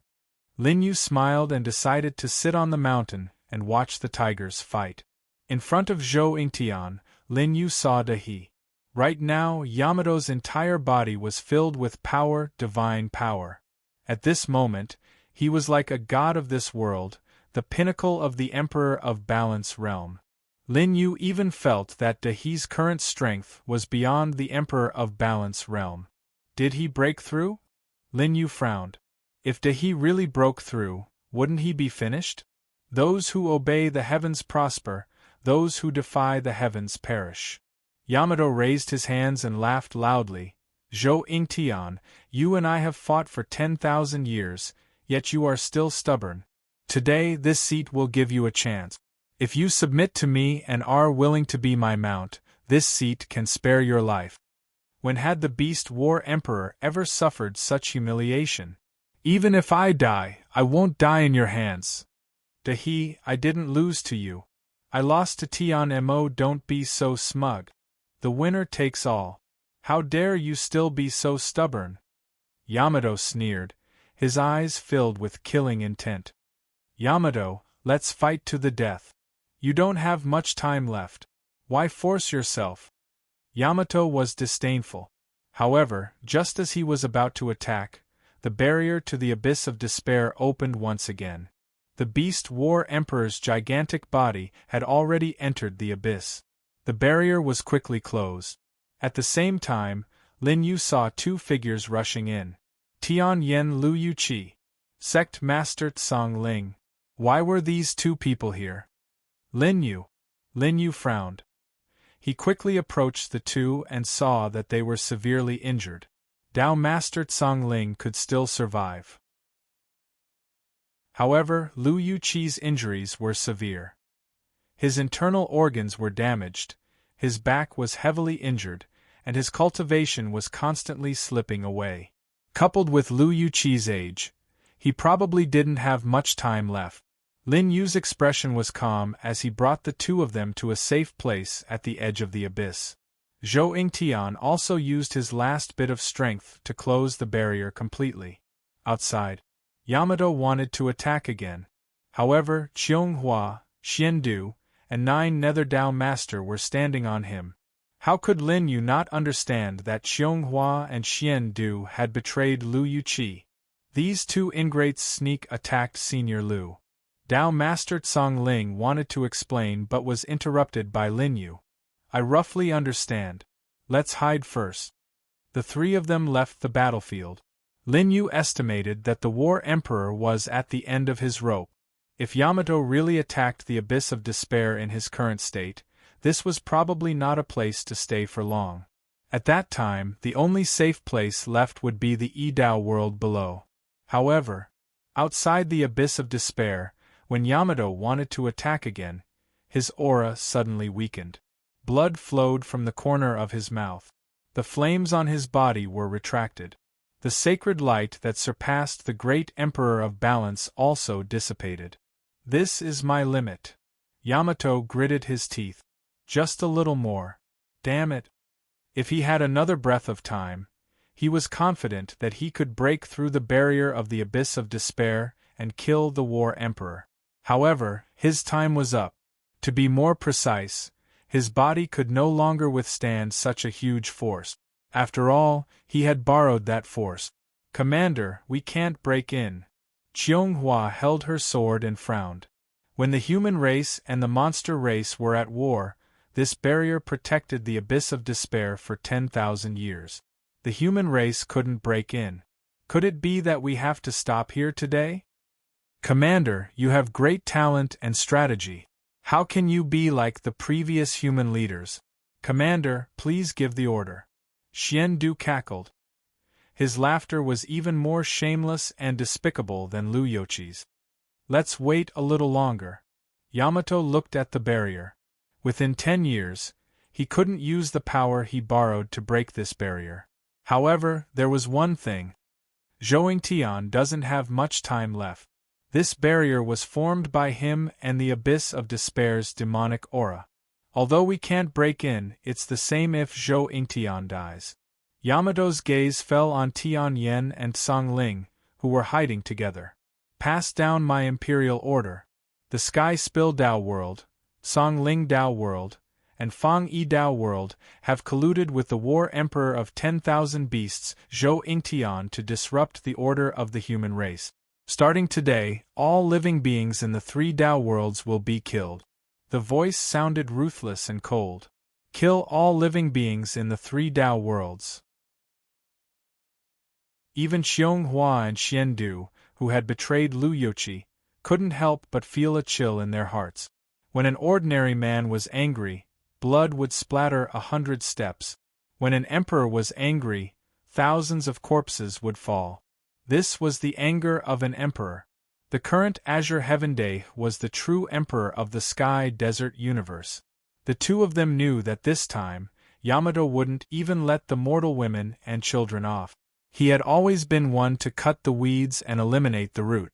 Lin Yu smiled and decided to sit on the mountain and watch the tigers fight. In front of Zhou Yingtian, Lin Yu saw De He. Right now, Yamato's entire body was filled with power, divine power. At this moment, he was like a god of this world, the pinnacle of the Emperor of Balance Realm. Lin Yu even felt that De He's current strength was beyond the Emperor of Balance Realm. Did he break through? Lin Yu frowned. If De He really broke through, wouldn't he be finished? Those who obey the heavens prosper, those who defy the heavens perish. Yamato raised his hands and laughed loudly. Zhou Yingtian, you and I have fought for 10,000 years, yet you are still stubborn. Today this seat will give you a chance. If you submit to me and are willing to be my mount, this seat can spare your life. When had the Beast War Emperor ever suffered such humiliation? Even if I die, I won't die in your hands. De He, I didn't lose to you. I lost to Tian Mo. Don't be so smug. The winner takes all. How dare you still be so stubborn? Yamato sneered, his eyes filled with killing intent. Yamato, let's fight to the death. You don't have much time left. Why force yourself? Yamato was disdainful. However, just as he was about to attack, the barrier to the abyss of despair opened once again. The Beast War Emperor's gigantic body had already entered the abyss. The barrier was quickly closed. At the same time, Lin Yu saw 2 figures rushing in. Tian Yen Lu Yuqi, Sect Master Tsang Ling. Why were these 2 people here? Lin Yu frowned. He quickly approached the 2 and saw that they were severely injured. Dao Master Tsang Ling could still survive. However, Lu Yuqi's injuries were severe. His internal organs were damaged, his back was heavily injured, and his cultivation was constantly slipping away. Coupled with Lu Yuqi's age, he probably didn't have much time left. Lin Yu's expression was calm as he brought the 2 of them to a safe place at the edge of the abyss. Zhou Yingtian also used his last bit of strength to close the barrier completely. Outside, Yamato wanted to attack again. However, Qianghua, Xiandu, and 9 Nether Dao Master were standing on him. How could Lin Yu not understand that Qianghua and Xiandu had betrayed Lu Yuqi? These 2 ingrates sneak attacked Senior Lu. Dao Master Tsang Ling wanted to explain but was interrupted by Lin Yu. I roughly understand. Let's hide first. The 3 of them left the battlefield. Lin Yu estimated that the War Emperor was at the end of his rope. If Yamato really attacked the abyss of despair in his current state, this was probably not a place to stay for long. At that time, the only safe place left would be the Yi-Dao world below. However, outside the abyss of despair, when Yamato wanted to attack again, his aura suddenly weakened. Blood flowed from the corner of his mouth. The flames on his body were retracted. The sacred light that surpassed the great Emperor of Balance also dissipated. This is my limit. Yamato gritted his teeth. Just a little more. Damn it. If he had another breath of time, he was confident that he could break through the barrier of the abyss of despair and kill the War Emperor. However, his time was up. To be more precise, his body could no longer withstand such a huge force. After all, he had borrowed that force. Commander, we can't break in. Qianghua held her sword and frowned. When the human race and the monster race were at war, this barrier protected the abyss of despair for 10,000 years. The human race couldn't break in. Could it be that we have to stop here today? Commander, you have great talent and strategy. How can you be like the previous human leaders? Commander, please give the order. Xian Du cackled. His laughter was even more shameless and despicable than Lu Youqi's. Let's wait a little longer. Yamato looked at the barrier. Within 10 years, he couldn't use the power he borrowed to break this barrier. However, there was one thing. Zhou Tian doesn't have much time left. This barrier was formed by him and the abyss of despair's demonic aura. Although we can't break in, it's the same if Zhou Tian dies. Yamato's gaze fell on Tian Yen and Song Ling, who were hiding together. Pass down my imperial order. The Sky Spill Dao World, Song Ling Dao World, and Fang Yi Dao World have colluded with the War Emperor of 10,000 Beasts, Zhou Tian, to disrupt the order of the human race. Starting today, all living beings in the 3 Dao worlds will be killed. The voice sounded ruthless and cold. Kill all living beings in the 3 Dao worlds. Even Xianghua and Xian Du, who had betrayed Lu Youqi, couldn't help but feel a chill in their hearts. When an ordinary man was angry, blood would splatter 100 steps. When an emperor was angry, thousands of corpses would fall. This was the anger of an emperor. The current Azure Heaven Day was the true emperor of the Sky Desert universe. The two of them knew that this time, Yamato wouldn't even let the mortal women and children off. He had always been one to cut the weeds and eliminate the root.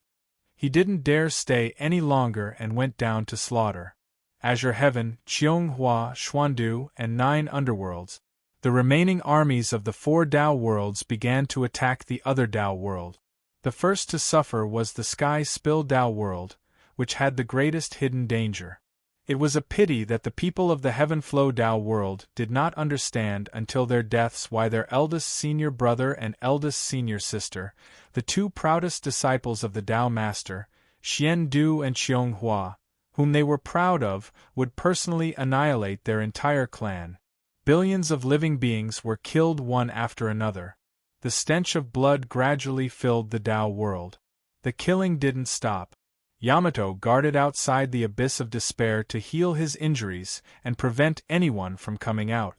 He didn't dare stay any longer and went down to slaughter. Azure Heaven, Qianghua, Xuandu, and 9 underworlds. The remaining armies of the 4 Dao worlds began to attack the other Dao world. The first to suffer was the Sky Spill Dao world, which had the greatest hidden danger. It was a pity that the people of the Heaven Flow Dao world did not understand until their deaths why their eldest senior brother and eldest senior sister, the 2 proudest disciples of the Dao Master, Xian Du and Qianghua, whom they were proud of, would personally annihilate their entire clan. Billions of living beings were killed one after another. The stench of blood gradually filled the Dao world. The killing didn't stop. Yamato guarded outside the abyss of despair to heal his injuries and prevent anyone from coming out.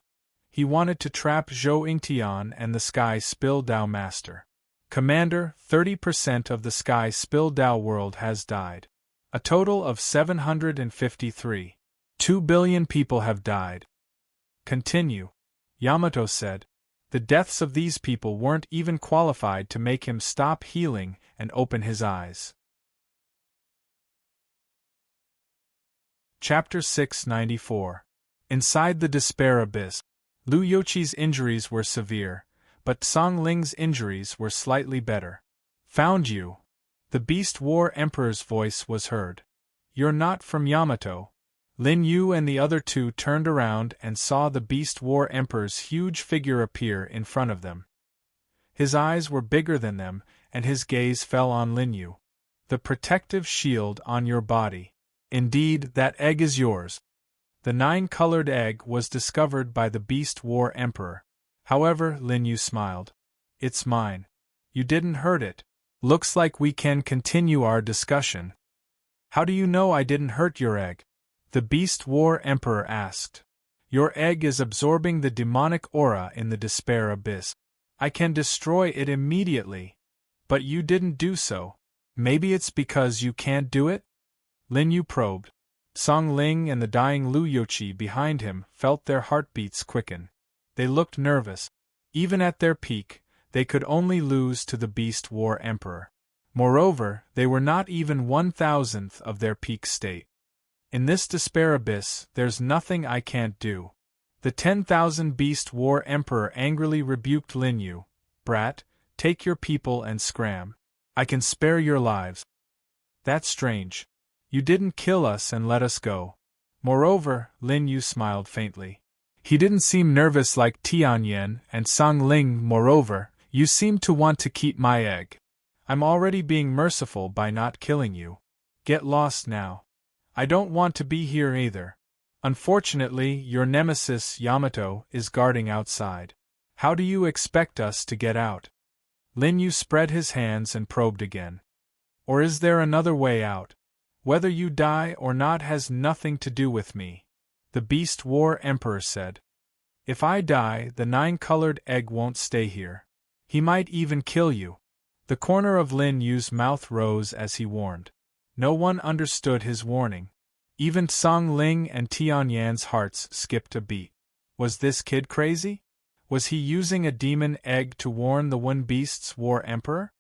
He wanted to trap Zhou Tian and the Sky Spill Dao Master. Commander, 30% of the Sky Spill Dao world has died. A total of 753. 2 billion people have died. Continue, Yamato said. The deaths of these people weren't even qualified to make him stop healing and open his eyes. Chapter 694. Inside the Despair Abyss. Lu Youqi's injuries were severe, but Song Ling's injuries were slightly better. Found you. The Beast War Emperor's voice was heard. You're not from Yamato. Lin Yu and the other 2 turned around and saw the Beast War Emperor's huge figure appear in front of them. His eyes were bigger than them, and his gaze fell on Lin Yu. The protective shield on your body. Indeed, that egg is yours. The 9-colored egg was discovered by the Beast War Emperor. However, Lin Yu smiled. It's mine. You didn't hurt it. Looks like we can continue our discussion. How do you know I didn't hurt your egg? The Beast War Emperor asked. Your egg is absorbing the demonic aura in the Despair Abyss. I can destroy it immediately. But you didn't do so. Maybe it's because you can't do it? Lin Yu probed. Song Ling and the dying Lu Youqi behind him felt their heartbeats quicken. They looked nervous. Even at their peak, they could only lose to the Beast War Emperor. Moreover, they were not even 1,000th of their peak state. In this Despair Abyss, there's nothing I can't do. The 10,000 Beast War Emperor angrily rebuked Lin Yu. Brat, take your people and scram. I can spare your lives. That's strange. You didn't kill us and let us go. Moreover, Lin Yu smiled faintly. He didn't seem nervous like Tianyan and Song Ling. Moreover, you seem to want to keep my egg. I'm already being merciful by not killing you. Get lost now. I don't want to be here either. Unfortunately, your nemesis Yamato is guarding outside. How do you expect us to get out? Lin Yu spread his hands and probed again. Or is there another way out? Whether you die or not has nothing to do with me, the Beast War Emperor said. If I die, the 9-colored egg won't stay here. He might even kill you. The corner of Lin Yu's mouth rose as he warned. No one understood his warning. Even Song Ling and Tianyan's hearts skipped a beat. Was this kid crazy? Was he using a demon egg to warn the One Beasts War Emperor?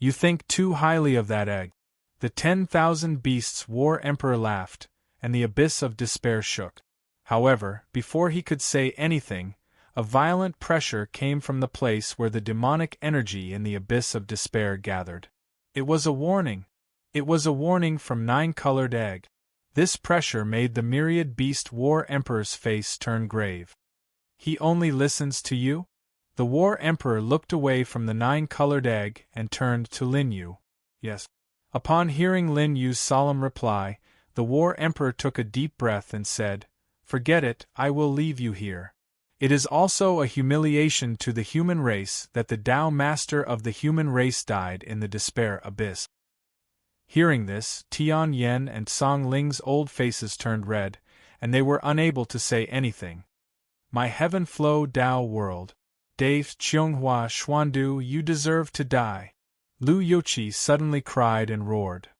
You think too highly of that egg. The 10,000 Beasts War Emperor laughed, and the abyss of despair shook. However, before he could say anything, a violent pressure came from the place where the demonic energy in the abyss of despair gathered. It was a warning. It was a warning from 9-colored egg. This pressure made the myriad Beast War Emperor's face turn grave. He only listens to you? The War Emperor looked away from the 9-colored egg and turned to Lin Yu. Yes. Upon hearing Lin Yu's solemn reply, the War Emperor took a deep breath and said, Forget it, I will leave you here. It is also a humiliation to the human race that the Tao Master of the human race died in the despair abyss. Hearing this, Tian Yen and Song Ling's old faces turned red, and they were unable to say anything. My heaven flow Tao world. Dave Cheonghua Xuandu, you deserve to die. Lu Youqi suddenly cried and roared.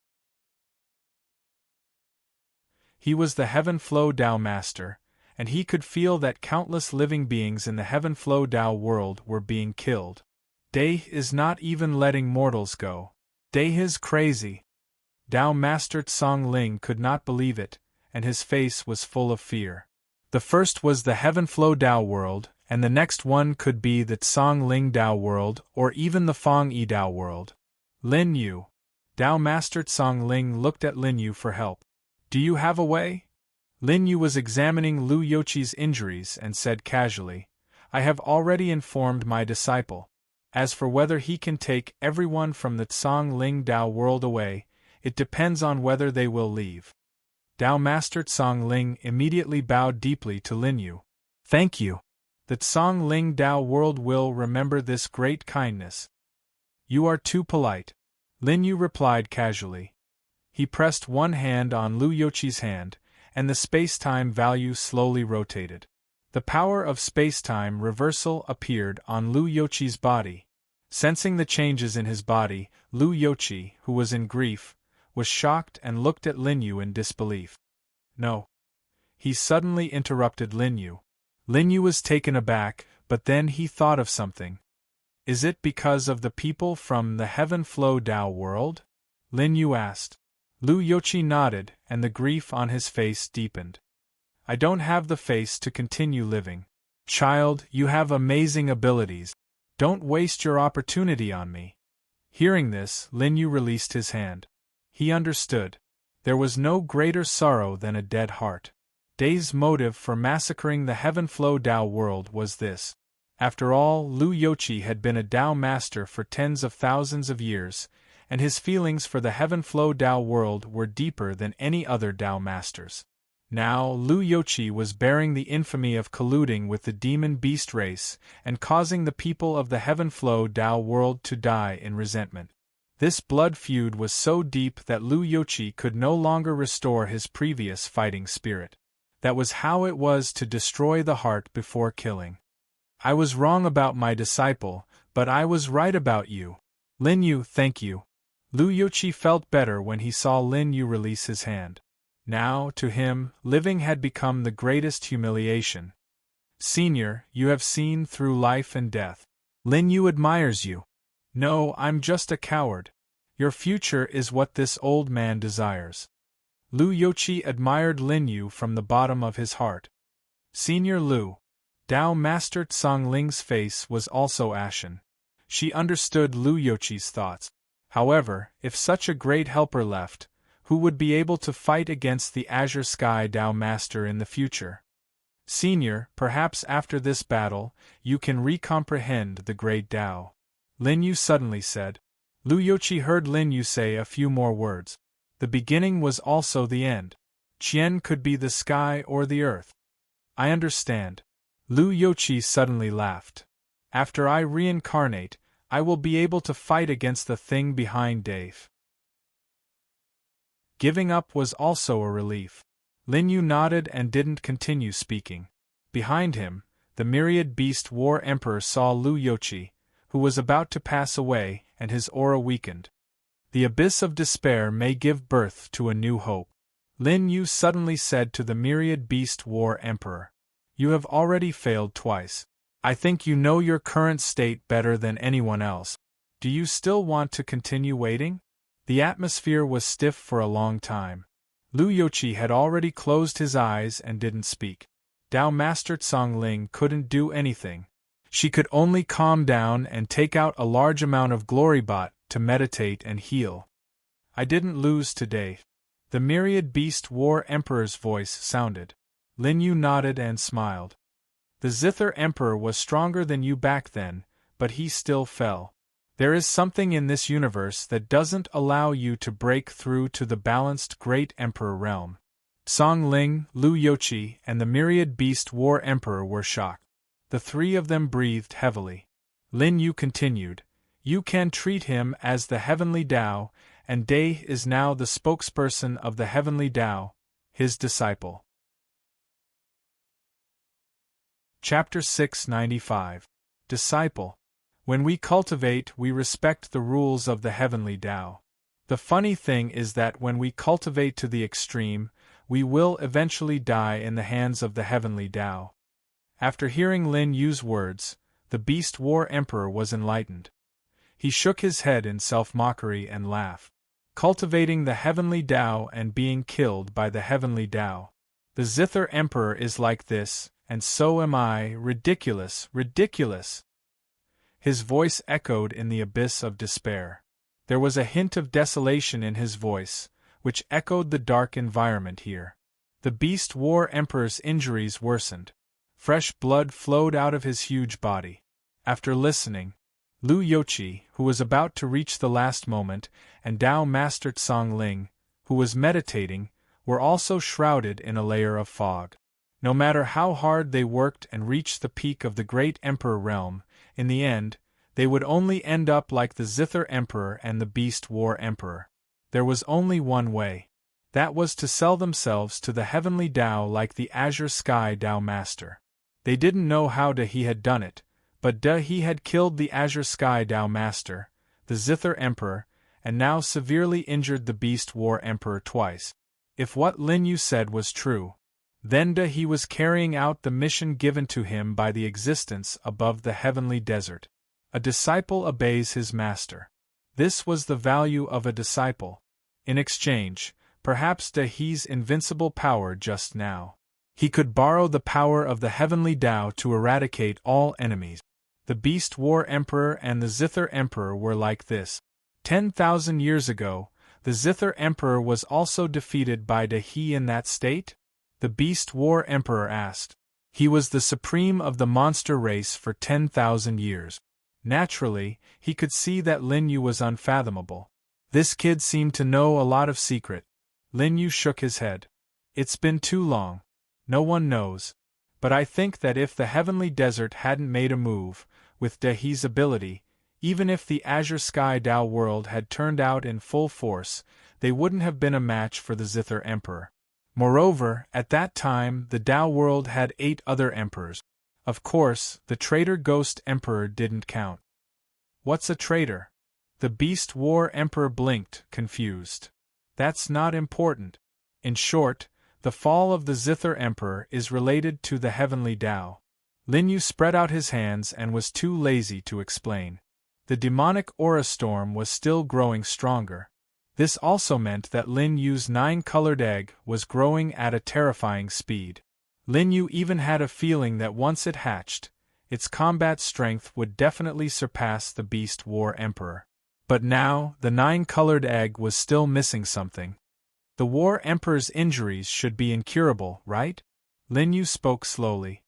He was the Heaven Flow Tao Master, and he could feel that countless living beings in the Heaven Flow Tao world were being killed. Dai is not even letting mortals go. Dai is crazy. Tao Master Tsong Ling could not believe it, and his face was full of fear. The first was the Heaven Flow Tao world, and the next one could be the Tsong Ling Tao world or even the Fong Yi Tao world. Lin Yu. Tao Master Tsong Ling looked at Lin Yu for help. Do you have a way? Lin Yu was examining Lu Youqi's injuries and said casually, I have already informed my disciple. As for whether he can take everyone from the Tsong Ling Tao world away, it depends on whether they will leave. Tao Master Tsong Ling immediately bowed deeply to Lin Yu. Thank you. The Tsong Ling Tao world will remember this great kindness. You are too polite. Lin Yu replied casually. He pressed one hand on Lu Youqi's hand, and the space-time value slowly rotated. The power of space-time reversal appeared on Lu Youqi's body. Sensing the changes in his body, Lu Youqi, who was in grief, was shocked and looked at Lin Yu in disbelief. No. He suddenly interrupted Lin Yu. Lin Yu was taken aback, but then he thought of something. Is it because of the people from the Heaven Flow Tao world? Lin Yu asked. Lu Youqi nodded, and the grief on his face deepened. I don't have the face to continue living. Child, you have amazing abilities. Don't waste your opportunity on me. Hearing this, Lin Yu released his hand. He understood. There was no greater sorrow than a dead heart. Dai's motive for massacring the Heaven Flow Tao world was this. After all, Lu Youqi had been a Tao master for tens of thousands of years, and his feelings for the Heaven Flow Tao world were deeper than any other Tao masters. Now, Lu Youqi was bearing the infamy of colluding with the demon beast race and causing the people of the Heaven Flow Tao world to die in resentment. This blood feud was so deep that Lu Youqi could no longer restore his previous fighting spirit. That was how it was to destroy the heart before killing. I was wrong about my disciple, but I was right about you. Lin Yu, thank you. Lu Youqi felt better when he saw Lin Yu release his hand. Now, to him, living had become the greatest humiliation. Senior, you have seen through life and death. Lin Yu admires you. No, I'm just a coward. Your future is what this old man desires. Lu Youqi admired Lin Yu from the bottom of his heart. Senior Lu. Tao Master Tsong Ling's face was also ashen. She understood Lu Youqi's thoughts. However, if such a great helper left, who would be able to fight against the Azure Sky Tao Master in the future? Senior, perhaps after this battle, you can recomprehend the great Tao. Lin Yu suddenly said. Lu Youqi heard Lin Yu say a few more words. The beginning was also the end. Qian could be the sky or the earth. I understand. Lu Youqi suddenly laughed. After I reincarnate, I will be able to fight against the thing behind Dave. Giving up was also a relief. Lin Yu nodded and didn't continue speaking. Behind him, the myriad beast war emperor saw Lu Youqi, who was about to pass away, and his aura weakened. The abyss of despair may give birth to a new hope. Lin Yu suddenly said to the myriad beast war emperor. You have already failed twice. I think you know your current state better than anyone else. Do you still want to continue waiting? The atmosphere was stiff for a long time. Lu Youqi had already closed his eyes and didn't speak. Tao Master Tsongling couldn't do anything. She could only calm down and take out a large amount of glory bot to meditate and heal. I didn't lose today. The myriad beast war emperor's voice sounded. Lin Yu nodded and smiled. The Zither Emperor was stronger than you back then, but he still fell. There is something in this universe that doesn't allow you to break through to the balanced Great Emperor realm. Tsongling, Lu Youqi, and the myriad beast war emperor were shocked. The three of them breathed heavily. Lin Yu continued, You can treat him as the Heavenly Tao, and Dai is now the spokesperson of the Heavenly Tao, his disciple. Chapter 695. Disciple. When we cultivate, we respect the rules of the Heavenly Tao. The funny thing is that when we cultivate to the extreme, we will eventually die in the hands of the Heavenly Tao. After hearing Lin Yu's words, the Beast War Emperor was enlightened. He shook his head in self-mockery and laughed. Cultivating the Heavenly Tao and being killed by the Heavenly Tao. The Zither Emperor is like this, and so am I. Ridiculous, ridiculous. His voice echoed in the abyss of despair. There was a hint of desolation in his voice, which echoed the dark environment here. The Beast War Emperor's injuries worsened. Fresh blood flowed out of his huge body. After listening, Lu Youqi, who was about to reach the last moment, and Tao Master Tsongling, who was meditating, were also shrouded in a layer of fog. No matter how hard they worked and reached the peak of the Great Emperor realm, in the end, they would only end up like the Zither Emperor and the Beast War Emperor. There was only one way. That was to sell themselves to the Heavenly Tao like the Azure Sky Tao Master. They didn't know how he had done it, but he had killed the Azure Sky Tao Master, the Zither Emperor, and now severely injured the Beast War Emperor twice. If what Lin Yu said was true, then he was carrying out the mission given to him by the existence above the heavenly desert. A disciple obeys his master. This was the value of a disciple. In exchange, perhaps he's invincible power just now. He could borrow the power of the Heavenly Tao to eradicate all enemies. The Beast War Emperor and the Zither Emperor were like this. 10,000 years ago, the Zither Emperor was also defeated by he in that state? The Beast War Emperor asked. He was the supreme of the monster race for 10,000 years. Naturally, he could see that Lin Yu was unfathomable. This kid seemed to know a lot of secret. Lin Yu shook his head. It's been too long. No one knows. But I think that if the Heavenly Desert hadn't made a move, with Dahi's ability, even if the Azure Sky Tao world had turned out in full force, they wouldn't have been a match for the Zither Emperor. Moreover, at that time the Tao world had 8 other emperors. Of course, the traitor Ghost Emperor didn't count. What's a traitor? The Beast War Emperor blinked, confused. That's not important. In short, the fall of the Zither Emperor is related to the Heavenly Tao. Lin Yu spread out his hands and was too lazy to explain. The demonic aura storm was still growing stronger. This also meant that Lin Yu's 9-colored egg was growing at a terrifying speed. Lin Yu even had a feeling that once it hatched, its combat strength would definitely surpass the Beast War Emperor. But now, the 9-colored egg was still missing something. The War Emperor's injuries should be incurable, right? Lin Yu spoke slowly.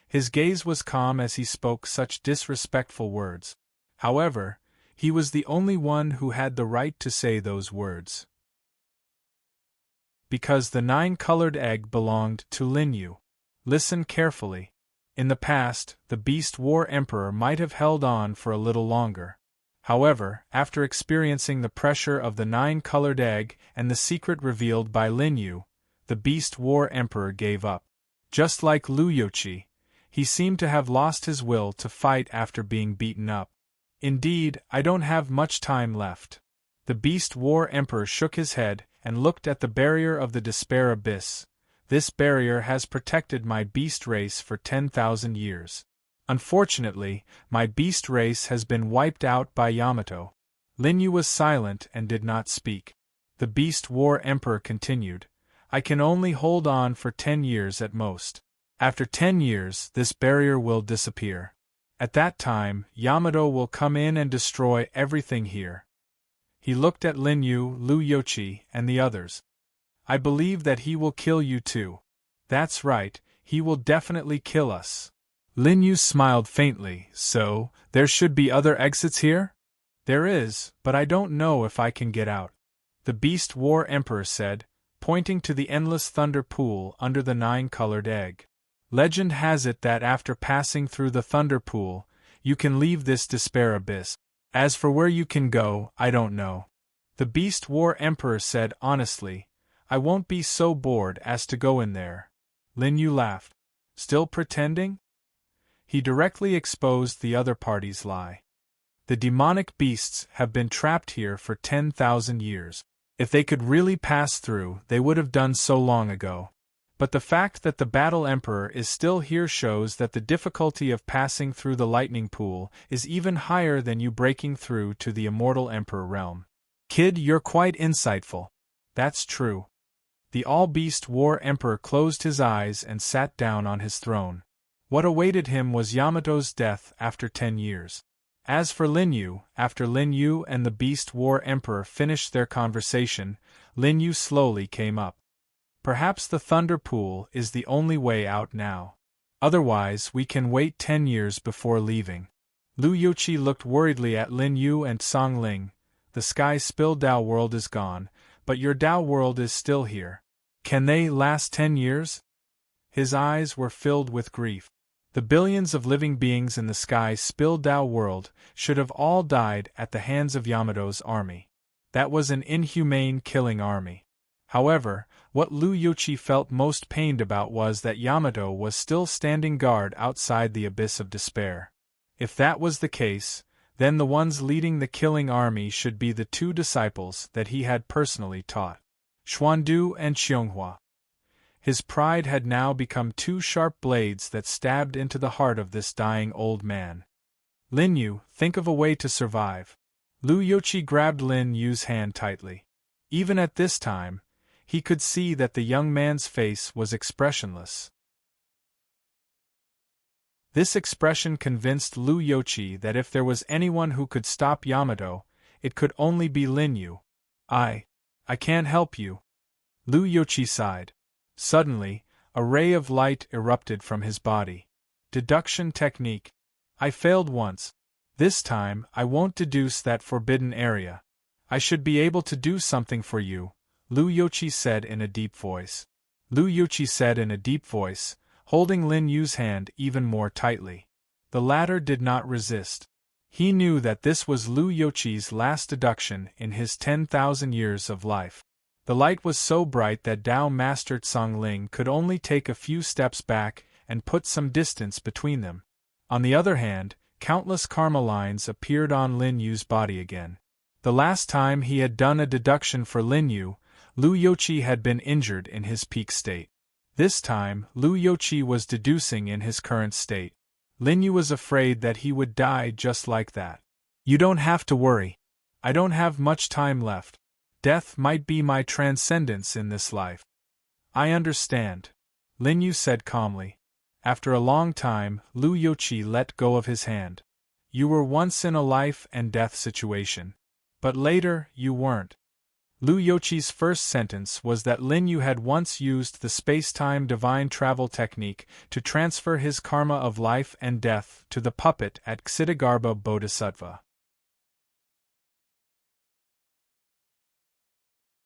His gaze was calm as he spoke such disrespectful words. However, he was the only one who had the right to say those words. Because the 9-colored egg belonged to Lin Yu. Listen carefully. In the past, the Beast War Emperor might have held on for a little longer. However, after experiencing the pressure of the 9-colored egg and the secret revealed by Lin Yu, the Beast War Emperor gave up. Just like Lu Youqi, he seemed to have lost his will to fight after being beaten up. Indeed, I don't have much time left. The Beast War Emperor shook his head and looked at the barrier of the Despair Abyss. This barrier has protected my beast race for 10,000 years. Unfortunately, my beast race has been wiped out by Yamato. Lin Yu was silent and did not speak. The Beast War Emperor continued, I can only hold on for 10 years at most. After 10 years, this barrier will disappear. At that time, Yamato will come in and destroy everything here. He looked at Lin Yu, Lu Youqi, and the others. I believe that he will kill you too. That's right, he will definitely kill us. Lin Yu smiled faintly. So, there should be other exits here? There is, but I don't know if I can get out. The Beast War Emperor said, pointing to the endless thunder pool under the 9-colored egg. Legend has it that after passing through the thunder pool, you can leave this despair abyss. As for where you can go, I don't know. The Beast War Emperor said honestly, I won't be so bored as to go in there. Lin Yu laughed. Still pretending? He directly exposed the other party's lie. The demonic beasts have been trapped here for 10,000 years. If they could really pass through, they would have done so long ago. But the fact that the Battle Emperor is still here shows that the difficulty of passing through the lightning pool is even higher than you breaking through to the Immortal Emperor realm. Kid, you're quite insightful. That's true. The All-Beast War Emperor closed his eyes and sat down on his throne. What awaited him was Yamato's death after 10 years. As for Lin Yu, after Lin Yu and the Beast War Emperor finished their conversation, Lin Yu slowly came up. Perhaps the Thunder Pool is the only way out now. Otherwise, we can wait 10 years before leaving. Lu Youqi looked worriedly at Lin Yu and Song Ling. The Sky Spill Dao world is gone, but your Dao world is still here. Can they last 10 years? His eyes were filled with grief. The billions of living beings in the Sky Spill Dao world should have all died at the hands of Yamato's army. That was an inhumane killing army. However, what Lu Youqi felt most pained about was that Yamato was still standing guard outside the Abyss of Despair. If that was the case, then the ones leading the killing army should be the 2 disciples that he had personally taught, Xuandu and Xianghua. His pride had now become 2 sharp blades that stabbed into the heart of this dying old man. Lin Yu, think of a way to survive. Lu Youqi grabbed Lin Yu's hand tightly. Even at this time, he could see that the young man's face was expressionless. This expression convinced Lu Youqi that if there was anyone who could stop Yamato, it could only be Lin Yu. I can't help you. Lu Youqi sighed. Suddenly, a ray of light erupted from his body. Deduction technique. I failed once. This time, I won't deduce that forbidden area. I should be able to do something for you, Lu Youqi said in a deep voice. Lu Youqi said in a deep voice, holding Lin Yu's hand even more tightly. The latter did not resist. He knew that this was Lu Youqi's last deduction in his 10,000 years of life. The light was so bright that Dao Master Tsongling could only take a few steps back and put some distance between them. On the other hand, countless karma lines appeared on Lin Yu's body again. The last time he had done a deduction for Lin Yu, Lu Youqi had been injured in his peak state. This time, Lu Youqi was deducing in his current state. Lin Yu was afraid that he would die just like that. You don't have to worry. I don't have much time left. Death might be my transcendence in this life. I understand, Lin Yu said calmly. After a long time, Lu Youqi let go of his hand. You were once in a life and death situation. But later, you weren't. Lu Youqi's first sentence was that Lin Yu had once used the space-time divine travel technique to transfer his karma of life and death to the puppet at Ksitigarbha Bodhisattva.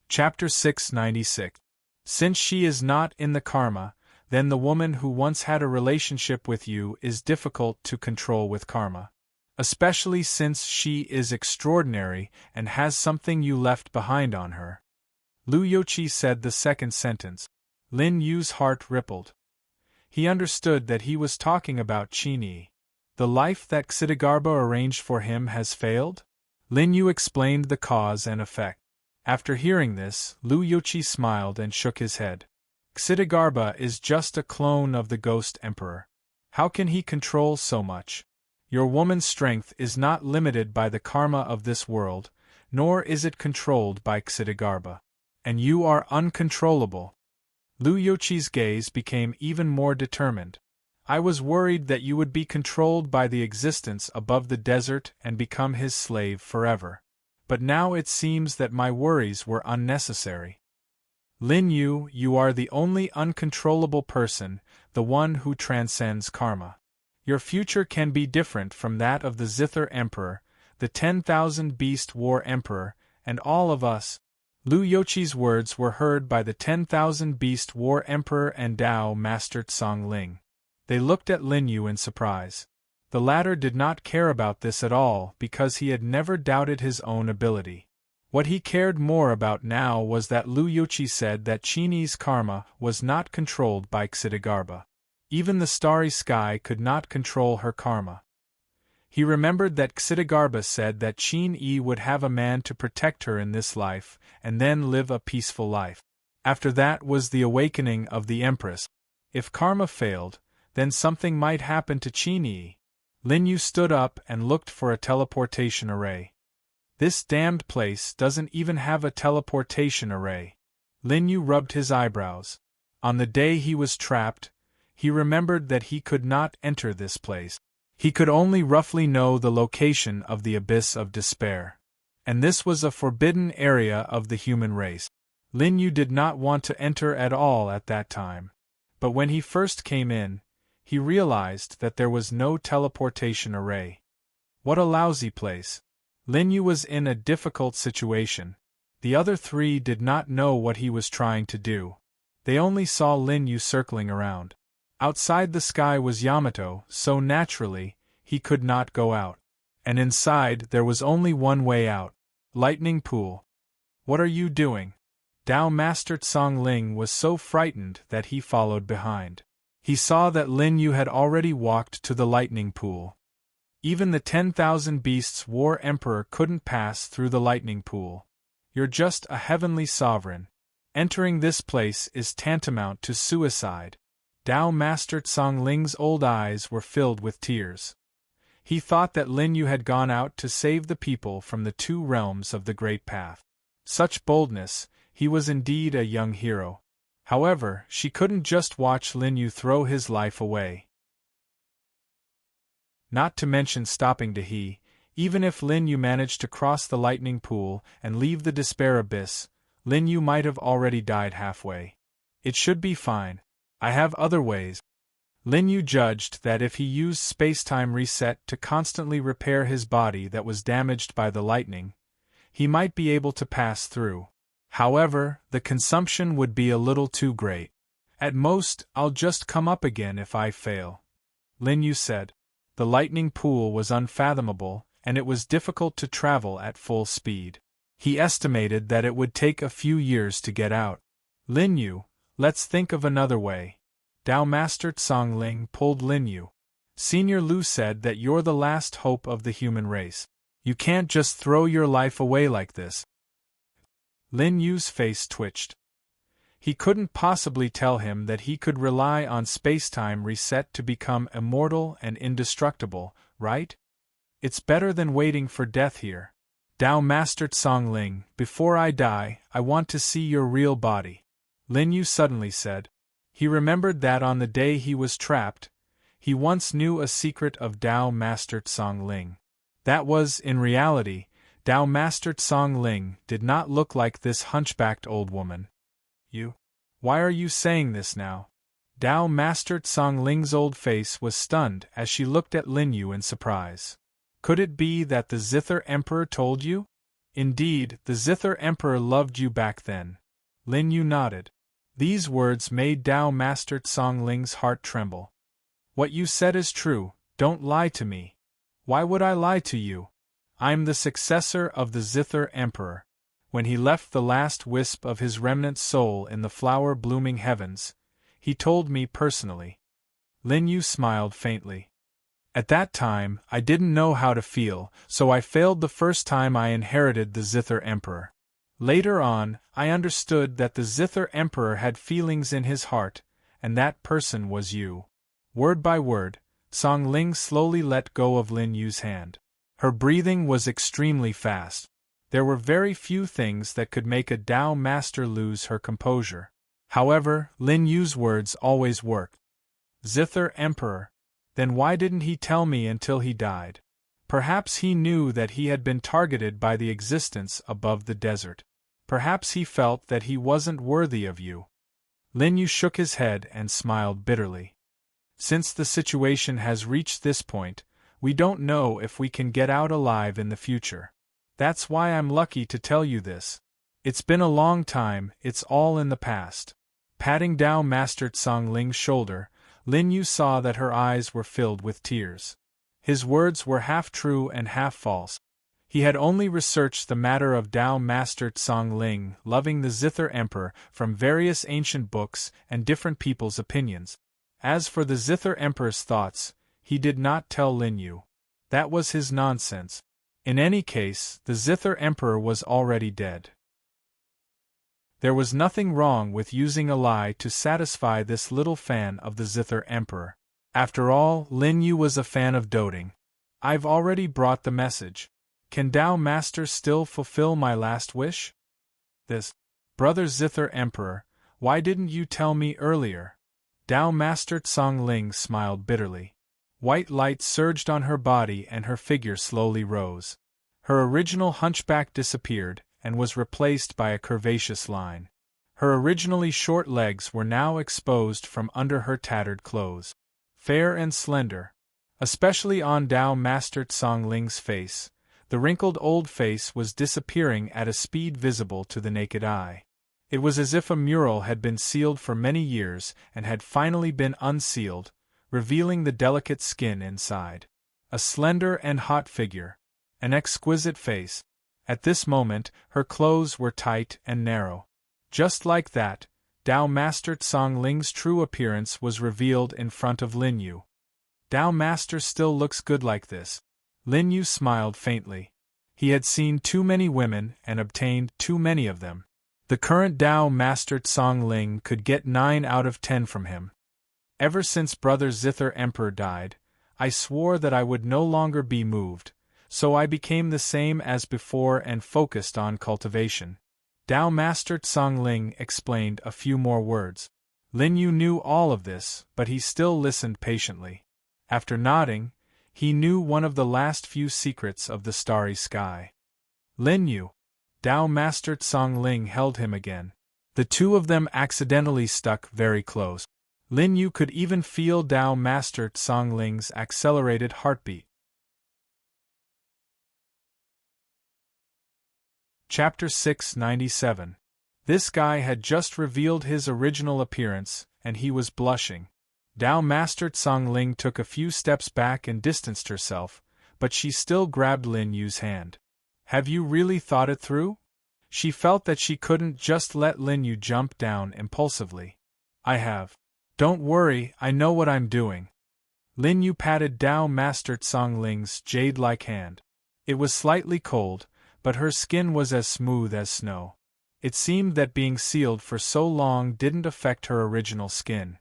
Chapter 696. Since she is not in the karma, then the woman who once had a relationship with you is difficult to control with karma. Especially since she is extraordinary and has something you left behind on her. Lu Youqi said the second sentence. Lin Yu's heart rippled. He understood that he was talking about Qinyi. The life that Ksitigarbha arranged for him has failed? Lin Yu explained the cause and effect. After hearing this, Lu Youqi smiled and shook his head. Ksitigarbha is just a clone of the Ghost Emperor. How can he control so much? Your woman's strength is not limited by the karma of this world, nor is it controlled by Ksitigarbha. And you are uncontrollable. Lu Youqi's gaze became even more determined. I was worried that you would be controlled by the existence above the desert and become his slave forever. But now it seems that my worries were unnecessary. Lin Yu, you are the only uncontrollable person, the one who transcends karma. Your future can be different from that of the Zither Emperor, the 10,000 Beast War Emperor, and all of us. Lu Youqi's words were heard by the 10,000 Beast War Emperor and Tao Master Tsang Ling. They looked at Lin Yu in surprise. The latter did not care about this at all because he had never doubted his own ability. What he cared more about now was that Lu Youqi said that Qinyi's karma was not controlled by Ksitigarbha. Even the starry sky could not control her karma. He remembered that Ksitigarbha said that Qinyi would have a man to protect her in this life, and then live a peaceful life. After that was the awakening of the Empress. If karma failed, then something might happen to Qinyi. Lin Yu stood up and looked for a teleportation array. This damned place doesn't even have a teleportation array. Lin Yu rubbed his eyebrows. On the day he was trapped, he remembered that he could not enter this place. He could only roughly know the location of the Abyss of Despair. And this was a forbidden area of the human race. Lin Yu did not want to enter at all at that time. But when he first came in, he realized that there was no teleportation array. What a lousy place. Lin Yu was in a difficult situation. The other three did not know what he was trying to do. They only saw Lin Yu circling around. Outside the sky was Yamato, so naturally, he could not go out. And inside there was only one way out. Lightning pool. What are you doing? Tao Master Tsang Ling was so frightened that he followed behind. He saw that Lin Yu had already walked to the lightning pool. Even the 10,000 Beasts War Emperor couldn't pass through the lightning pool. You're just a heavenly sovereign. Entering this place is tantamount to suicide. Tao Master Tsang Ling's old eyes were filled with tears. He thought that Lin Yu had gone out to save the people from the two realms of the Great Path. Such boldness, he was indeed a young hero. However, she couldn't just watch Lin Yu throw his life away. Not to mention stopping Dahe, even if Lin Yu managed to cross the lightning pool and leave the despair abyss, Lin Yu might have already died halfway. It should be fine. I have other ways. Lin Yu judged that if he used space-time reset to constantly repair his body that was damaged by the lightning, he might be able to pass through. However, the consumption would be a little too great. At most, I'll just come up again if I fail. Lin Yu said. The lightning pool was unfathomable, and it was difficult to travel at full speed. He estimated that it would take a few years to get out. Lin Yu, let's think of another way. Tao Master Tsang Ling pulled Lin Yu. Senior Lu said that you're the last hope of the human race. You can't just throw your life away like this. Lin Yu's face twitched. He couldn't possibly tell him that he could rely on space-time reset to become immortal and indestructible, right? It's better than waiting for death here. Tao Master Tsang Ling, before I die, I want to see your real body. Lin Yu suddenly said. He remembered that on the day he was trapped, he once knew a secret of Tao Master Tsang Ling. That was, in reality, Tao Master Tsong Ling did not look like this hunchbacked old woman. You? Why are you saying this now? Tao Master Tsong Ling's old face was stunned as she looked at Lin Yu in surprise. Could it be that the Zither Emperor told you? Indeed, the Zither Emperor loved you back then. Lin Yu nodded. These words made Tao Master Tsong Ling's heart tremble. What you said is true, don't lie to me. Why would I lie to you? I'm the successor of the Zither Emperor. When he left the last wisp of his remnant soul in the flower-blooming heavens, he told me personally. Lin Yu smiled faintly. At that time, I didn't know how to feel, so I failed the first time I inherited the Zither Emperor. Later on, I understood that the Zither Emperor had feelings in his heart, and that person was you. Word by word, Tsong Ling slowly let go of Lin Yu's hand. Her breathing was extremely fast. There were very few things that could make a Tao master lose her composure. However, Lin Yu's words always worked. Zither Emperor. Then why didn't he tell me until he died? Perhaps he knew that he had been targeted by the existence above the desert. Perhaps he felt that he wasn't worthy of you. Lin Yu shook his head and smiled bitterly. Since the situation has reached this point, we don't know if we can get out alive in the future. That's why I'm lucky to tell you this. It's been a long time, it's all in the past. Patting Tao Master Tsong Ling's shoulder, Lin Yu saw that her eyes were filled with tears. His words were half true and half false. He had only researched the matter of Tao Master Tsong Ling loving the Zither Emperor from various ancient books and different people's opinions. As for the Zither Emperor's thoughts, he did not tell Lin Yu. That was his nonsense. In any case, the Zither Emperor was already dead. There was nothing wrong with using a lie to satisfy this little fan of the Zither Emperor. After all, Lin Yu was a fan of doting. I've already brought the message. Can Tao Master still fulfill my last wish? This. Brother Zither Emperor, why didn't you tell me earlier? Tao Master Tsong Ling smiled bitterly. White light surged on her body and her figure slowly rose. Her original hunchback disappeared and was replaced by a curvaceous line. Her originally short legs were now exposed from under her tattered clothes. Fair and slender, especially on Tao Master Tsong Ling's face, the wrinkled old face was disappearing at a speed visible to the naked eye. It was as if a mural had been sealed for many years and had finally been unsealed, revealing the delicate skin inside. A slender and hot figure. An exquisite face. At this moment, her clothes were tight and narrow. Just like that, Tao Master Tsong Ling's true appearance was revealed in front of Lin Yu. Tao Master still looks good like this. Lin Yu smiled faintly. He had seen too many women and obtained too many of them. The current Tao Master Tsong Ling could get 9 out of 10 from him. Ever since Brother Zither Emperor died, I swore that I would no longer be moved, so I became the same as before and focused on cultivation. Tao Master Tsong Ling explained a few more words. Lin Yu knew all of this, but he still listened patiently. After nodding, he knew one of the last few secrets of the starry sky. Lin Yu. Tao Master Tsong Ling held him again. The two of them accidentally stuck very close. Lin Yu could even feel Tao Master Tsong Ling's accelerated heartbeat. Chapter 697. This guy had just revealed his original appearance, and he was blushing. Tao Master Tsong Ling took a few steps back and distanced herself, but she still grabbed Lin Yu's hand. Have you really thought it through? She felt that she couldn't just let Lin Yu jump down impulsively. I have. Don't worry, I know what I'm doing. Lin Yu patted Tao Master Tsong Ling's jade-like hand. It was slightly cold, but her skin was as smooth as snow. It seemed that being sealed for so long didn't affect her original skin.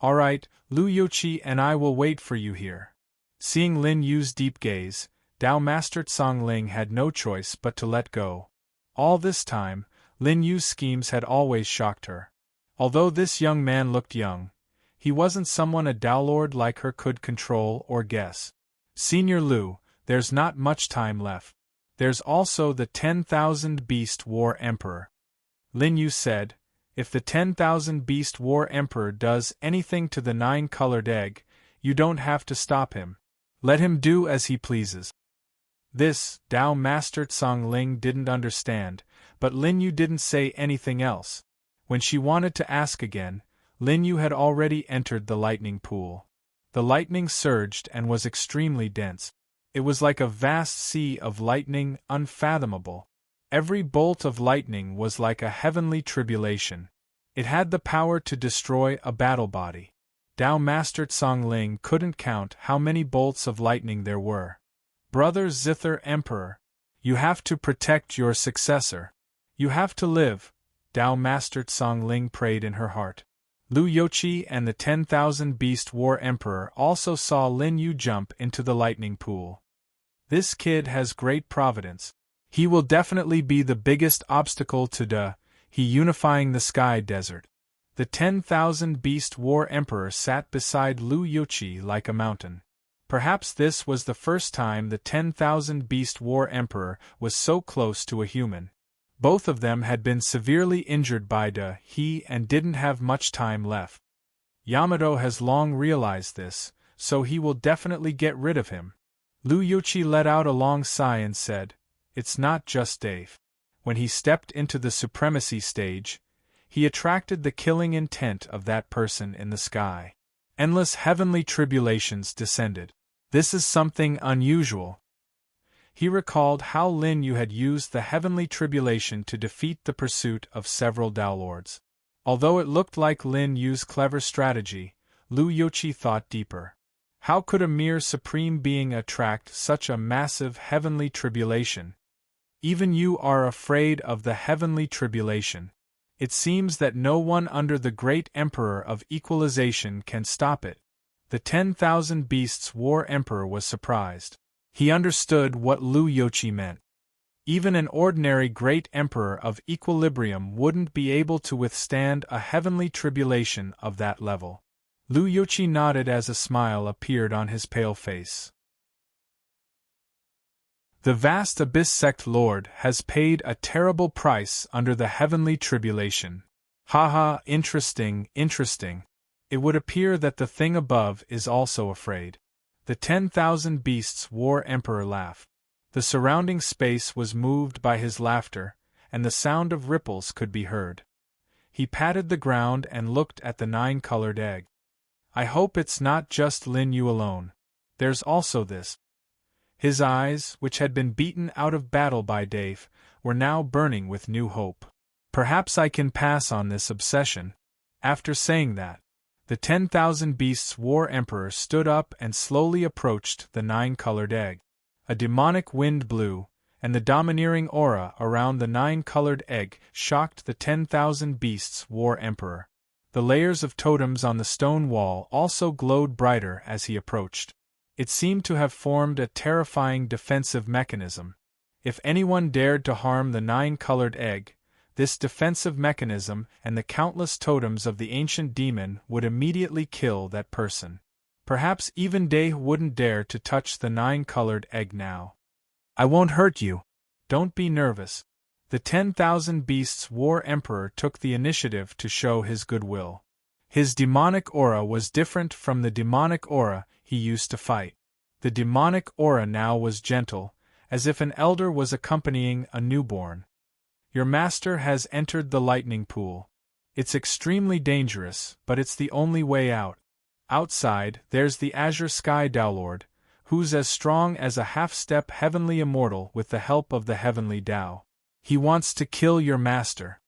All right, Lu Youqi and I will wait for you here. Seeing Lin Yu's deep gaze, Tao Master Tsong Ling had no choice but to let go. All this time, Lin Yu's schemes had always shocked her. Although this young man looked young, he wasn't someone a Tao Lord like her could control or guess. Senior Lu, there's not much time left. There's also the 10,000 Beast War Emperor. Lin Yu said, if the 10,000 Beast War Emperor does anything to the 9-colored egg, you don't have to stop him. Let him do as he pleases. This, Tao Master Tsang Ling didn't understand, but Lin Yu didn't say anything else. When she wanted to ask again, Lin Yu had already entered the lightning pool. The lightning surged and was extremely dense. It was like a vast sea of lightning, unfathomable. Every bolt of lightning was like a heavenly tribulation. It had the power to destroy a battle body. Tao Master Tsang Ling couldn't count how many bolts of lightning there were. Brother Zither Emperor, you have to protect your successor. You have to live, Tao Master Tsang Ling prayed in her heart. Lu Youqi and the 10,000 Beast War Emperor also saw Lin Yu jump into the lightning pool. This kid has great providence. He will definitely be the biggest obstacle to he unifying the sky desert. The 10,000 Beast War Emperor sat beside Lu Youqi like a mountain. Perhaps this was the first time the 10,000 Beast War Emperor was so close to a human. Both of them had been severely injured by he and didn't have much time left. Yamato has long realized this, so he will definitely get rid of him. Lu Youqi let out a long sigh and said, it's not just Dave. When he stepped into the supremacy stage, he attracted the killing intent of that person in the sky. Endless heavenly tribulations descended. This is something unusual. He recalled how Lin Yu had used the heavenly tribulation to defeat the pursuit of several Tao Lords. Although it looked like Lin Yu's clever strategy, Lu Youqi thought deeper. How could a mere supreme being attract such a massive heavenly tribulation? Even you are afraid of the heavenly tribulation. It seems that no one under the great Emperor of Equalization can stop it. The 10,000 Beasts War Emperor was surprised. He understood what Lu Youqi meant. Even an ordinary great Emperor of Equilibrium wouldn't be able to withstand a heavenly tribulation of that level. Lu Youqi nodded as a smile appeared on his pale face. The vast Abyss Sect Lord has paid a terrible price under the heavenly tribulation. Haha, interesting. It would appear that the thing above is also afraid. The 10,000 Beasts War Emperor laughed. The surrounding space was moved by his laughter, and the sound of ripples could be heard. He patted the ground and looked at the 9-colored egg. I hope it's not just Lin Yu alone. There's also this. His eyes, which had been beaten out of battle by Dave, were now burning with new hope. Perhaps I can pass on this obsession. After saying that, the 10,000 Beasts War Emperor stood up and slowly approached the 9-colored egg. A demonic wind blew, and the domineering aura around the 9-colored egg shocked the 10,000 Beasts War Emperor. The layers of totems on the stone wall also glowed brighter as he approached. It seemed to have formed a terrifying defensive mechanism. If anyone dared to harm the 9-colored egg, this defensive mechanism and the countless totems of the ancient demon would immediately kill that person. Perhaps even Dave wouldn't dare to touch the 9-colored egg now. I won't hurt you. Don't be nervous. The 10,000 Beasts War Emperor took the initiative to show his goodwill. His demonic aura was different from the demonic aura he used to fight. The demonic aura now was gentle, as if an elder was accompanying a newborn. Your master has entered the lightning pool. It's extremely dangerous, but it's the only way out. Outside, there's the Azure Sky Tao Lord, who's as strong as a half-step heavenly immortal with the help of the heavenly Tao. He wants to kill your master.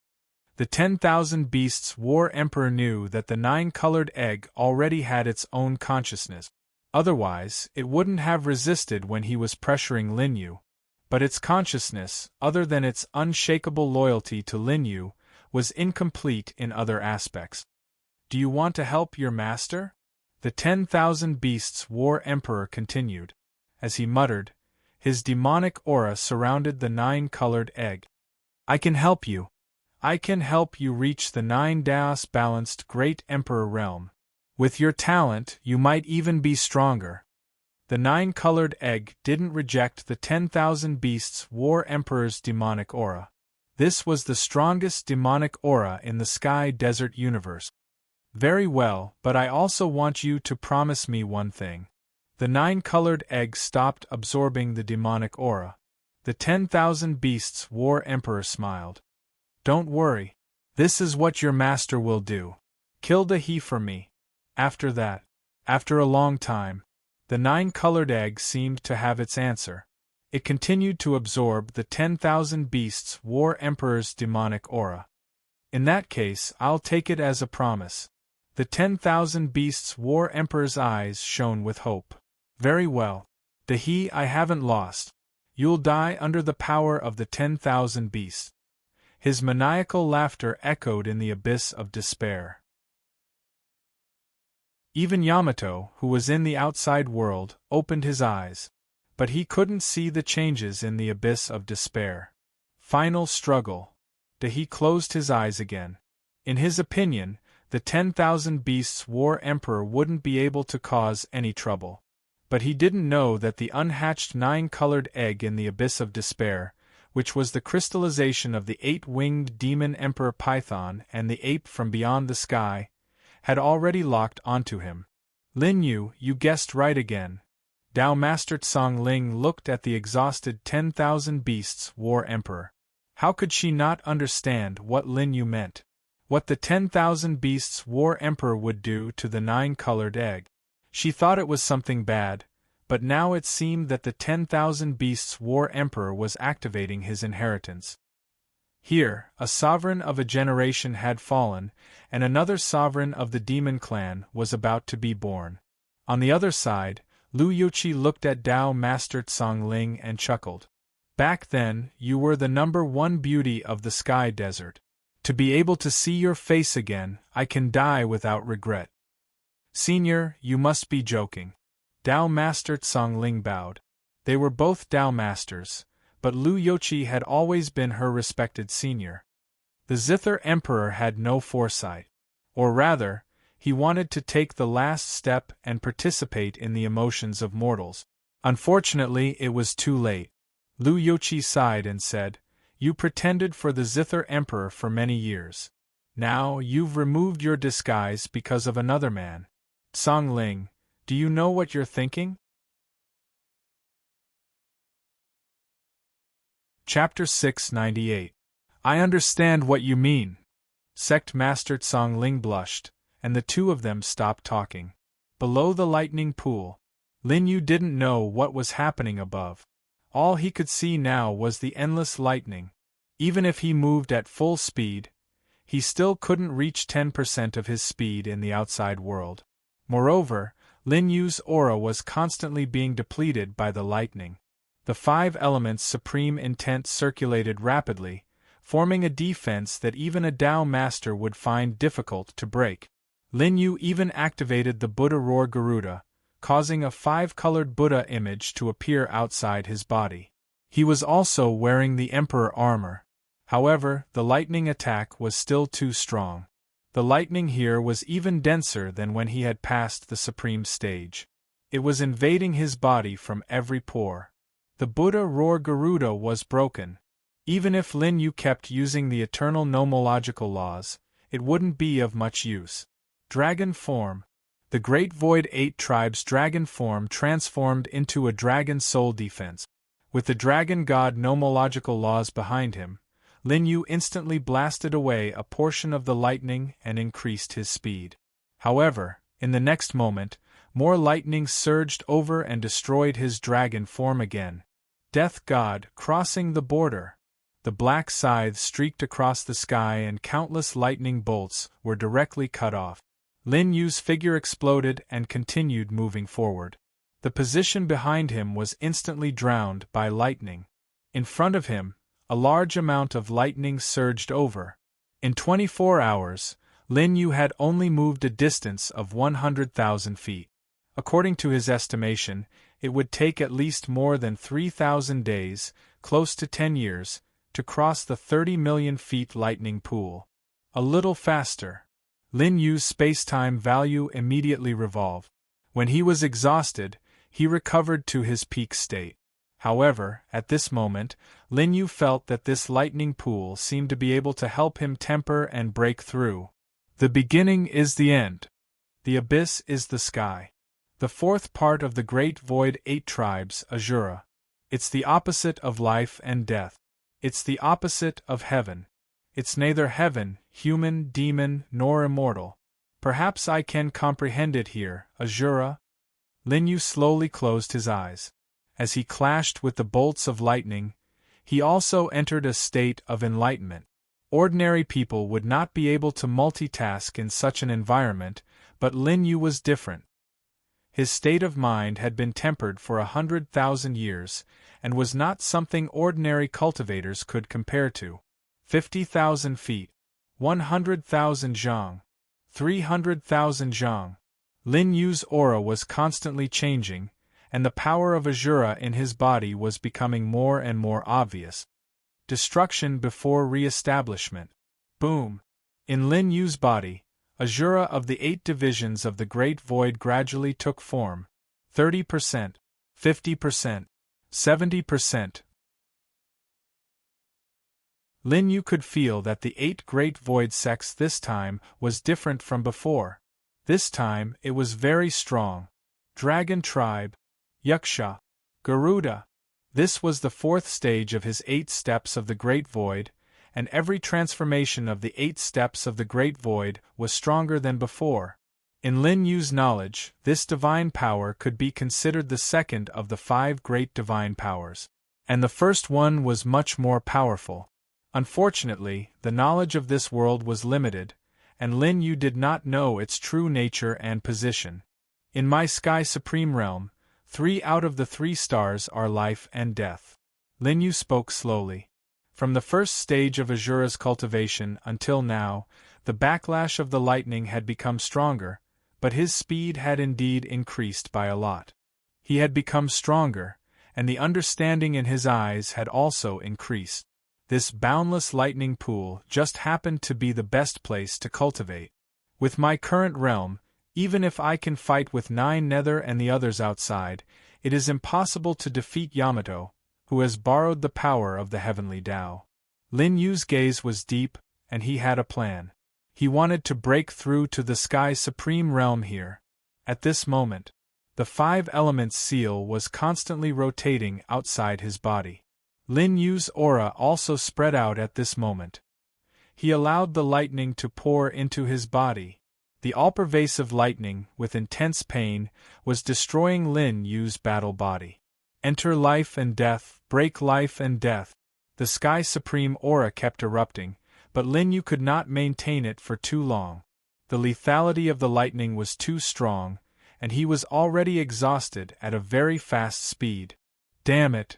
The 10,000 Beasts War Emperor knew that the 9-colored egg already had its own consciousness. Otherwise, it wouldn't have resisted when he was pressuring Lin Yu. But its consciousness, other than its unshakable loyalty to Lin Yu, was incomplete in other aspects. Do you want to help your master? The 10,000 Beasts War Emperor continued. As he muttered, his demonic aura surrounded the 9-colored egg. I can help you. I can help you reach the 9-Daos-balanced Great Emperor realm. With your talent, you might even be stronger. The 9-colored egg didn't reject the 10,000 Beasts War Emperor's demonic aura. This was the strongest demonic aura in the Sky Desert universe. Very well, but I also want you to promise me one thing. The 9-colored egg stopped absorbing the demonic aura. The 10,000 Beasts War Emperor smiled. Don't worry. This is what your master will do. Kill the he for me. After that, after a long time, the 9-colored egg seemed to have its answer. It continued to absorb the 10,000 Beasts War Emperor's demonic aura. In that case, I'll take it as a promise. The 10,000 Beasts War Emperor's eyes shone with hope. Very well. The he I haven't lost. You'll die under the power of the 10,000 beasts. His maniacal laughter echoed in the abyss of despair. Even Yamato, who was in the outside world, opened his eyes. But he couldn't see the changes in the abyss of despair. Final struggle. He closed his eyes again. In his opinion, the 10,000 Beasts War Emperor wouldn't be able to cause any trouble. But he didn't know that the unhatched 9-colored egg in the abyss of despair, which was the crystallization of the 8-winged demon Emperor Python and the ape from beyond the sky, had already locked onto him. Lin Yu, you guessed right again. Tao Master Tsang Ling looked at the exhausted 10,000 Beasts War Emperor. How could she not understand what Lin Yu meant? What the 10,000 Beasts War Emperor would do to the 9-colored egg? She thought it was something bad, but now it seemed that the 10,000 Beasts War Emperor was activating his inheritance. Here, a sovereign of a generation had fallen, and another sovereign of the demon clan was about to be born. On the other side, Lu Yuqi looked at Tao Master Tsang Ling and chuckled. Back then, you were the #1 beauty of the Sky Desert. To be able to see your face again, I can die without regret. Senior, you must be joking. Tao Master Tsang Ling bowed. They were both Tao Masters, but Lu Yuqi had always been her respected senior. The Zither Emperor had no foresight. Or rather, he wanted to take the last step and participate in the emotions of mortals. Unfortunately, it was too late. Lu Yuqi sighed and said, You pretended for the Zither Emperor for many years. Now you've removed your disguise because of another man. Tsang Ling, do you know what you're thinking? Chapter 698. I understand what you mean. Sect Master Tsang Ling blushed, and the two of them stopped talking. Below the lightning pool, Lin Yu didn't know what was happening above. All he could see now was the endless lightning. Even if he moved at full speed, he still couldn't reach 10% of his speed in the outside world. Moreover, Lin Yu's aura was constantly being depleted by the lightning. The 5 elements' supreme intent circulated rapidly, forming a defense that even a Tao master would find difficult to break. Lin Yu even activated the Buddha Roar Garuda, causing a 5-colored Buddha image to appear outside his body. He was also wearing the Emperor armor. However, the lightning attack was still too strong. The lightning here was even denser than when he had passed the supreme stage. It was invading his body from every pore. The Buddha Roar Garuda was broken. Even if Lin Yu kept using the eternal nomological laws, it wouldn't be of much use. Dragon form. The Great Void 8 Tribes' dragon form transformed into a dragon soul defense. With the dragon god nomological laws behind him, Lin Yu instantly blasted away a portion of the lightning and increased his speed. However, in the next moment, more lightning surged over and destroyed his dragon form again. Death God crossing the border. The black scythe streaked across the sky and countless lightning bolts were directly cut off. Lin Yu's figure exploded and continued moving forward. The position behind him was instantly drowned by lightning. In front of him, a large amount of lightning surged over. In 24 hours, Lin Yu had only moved a distance of 100,000 feet. According to his estimation, it would take at least more than 3,000 days, close to 10 years, to cross the 30 million feet lightning pool. A little faster. Lin Yu's space-time value immediately revolved. When he was exhausted, he recovered to his peak state. However, at this moment, Lin Yu felt that this lightning pool seemed to be able to help him temper and break through. The beginning is the end. The abyss is the sky. The fourth part of the great void, 8 tribes, Azura. It's the opposite of life and death. It's the opposite of heaven. It's neither heaven, human, demon, nor immortal. Perhaps I can comprehend it here, Azura. Lin Yu slowly closed his eyes. As he clashed with the bolts of lightning, he also entered a state of enlightenment. Ordinary people would not be able to multitask in such an environment, but Lin Yu was different. His state of mind had been tempered for 100,000 years, and was not something ordinary cultivators could compare to. 50,000 feet, 100,000 zhang, 300,000 zhang. Lin Yu's aura was constantly changing, and the power of Azura in his body was becoming more and more obvious. Destruction before re-establishment. Boom! In Lin Yu's body, Azura of the 8 divisions of the Great Void gradually took form. 30%, 50%, 70%. Lin Yu could feel that the 8 Great Void sects this time was different from before. This time it was very strong. Dragon Tribe, Yaksha, Garuda. This was the 4th stage of his 8 steps of the Great Void, and every transformation of the 8 steps of the Great Void was stronger than before. In Lin Yu's knowledge, this divine power could be considered the second of the 5 great divine powers, and the first one was much more powerful. Unfortunately, the knowledge of this world was limited, and Lin Yu did not know its true nature and position. In my Sky Supreme realm, 3 out of the 3 stars are life and death. Lin Yu spoke slowly. From the first stage of Azura's cultivation until now, the backlash of the lightning had become stronger, but his speed had indeed increased by a lot. He had become stronger, and the understanding in his eyes had also increased. This boundless lightning pool just happened to be the best place to cultivate. With my current realm, even if I can fight with 9 Nether and the others outside, it is impossible to defeat Yamato, who has borrowed the power of the heavenly Tao. Lin Yu's gaze was deep, and he had a plan. He wanted to break through to the Sky Supreme realm here. At this moment, the 5 elements seal was constantly rotating outside his body. Lin Yu's aura also spread out at this moment. He allowed the lightning to pour into his body. The all-pervasive lightning, with intense pain, was destroying Lin Yu's battle body. Enter life and death, break life and death. The Sky Supreme aura kept erupting, but Lin Yu could not maintain it for too long. The lethality of the lightning was too strong, and he was already exhausted at a very fast speed. Damn it!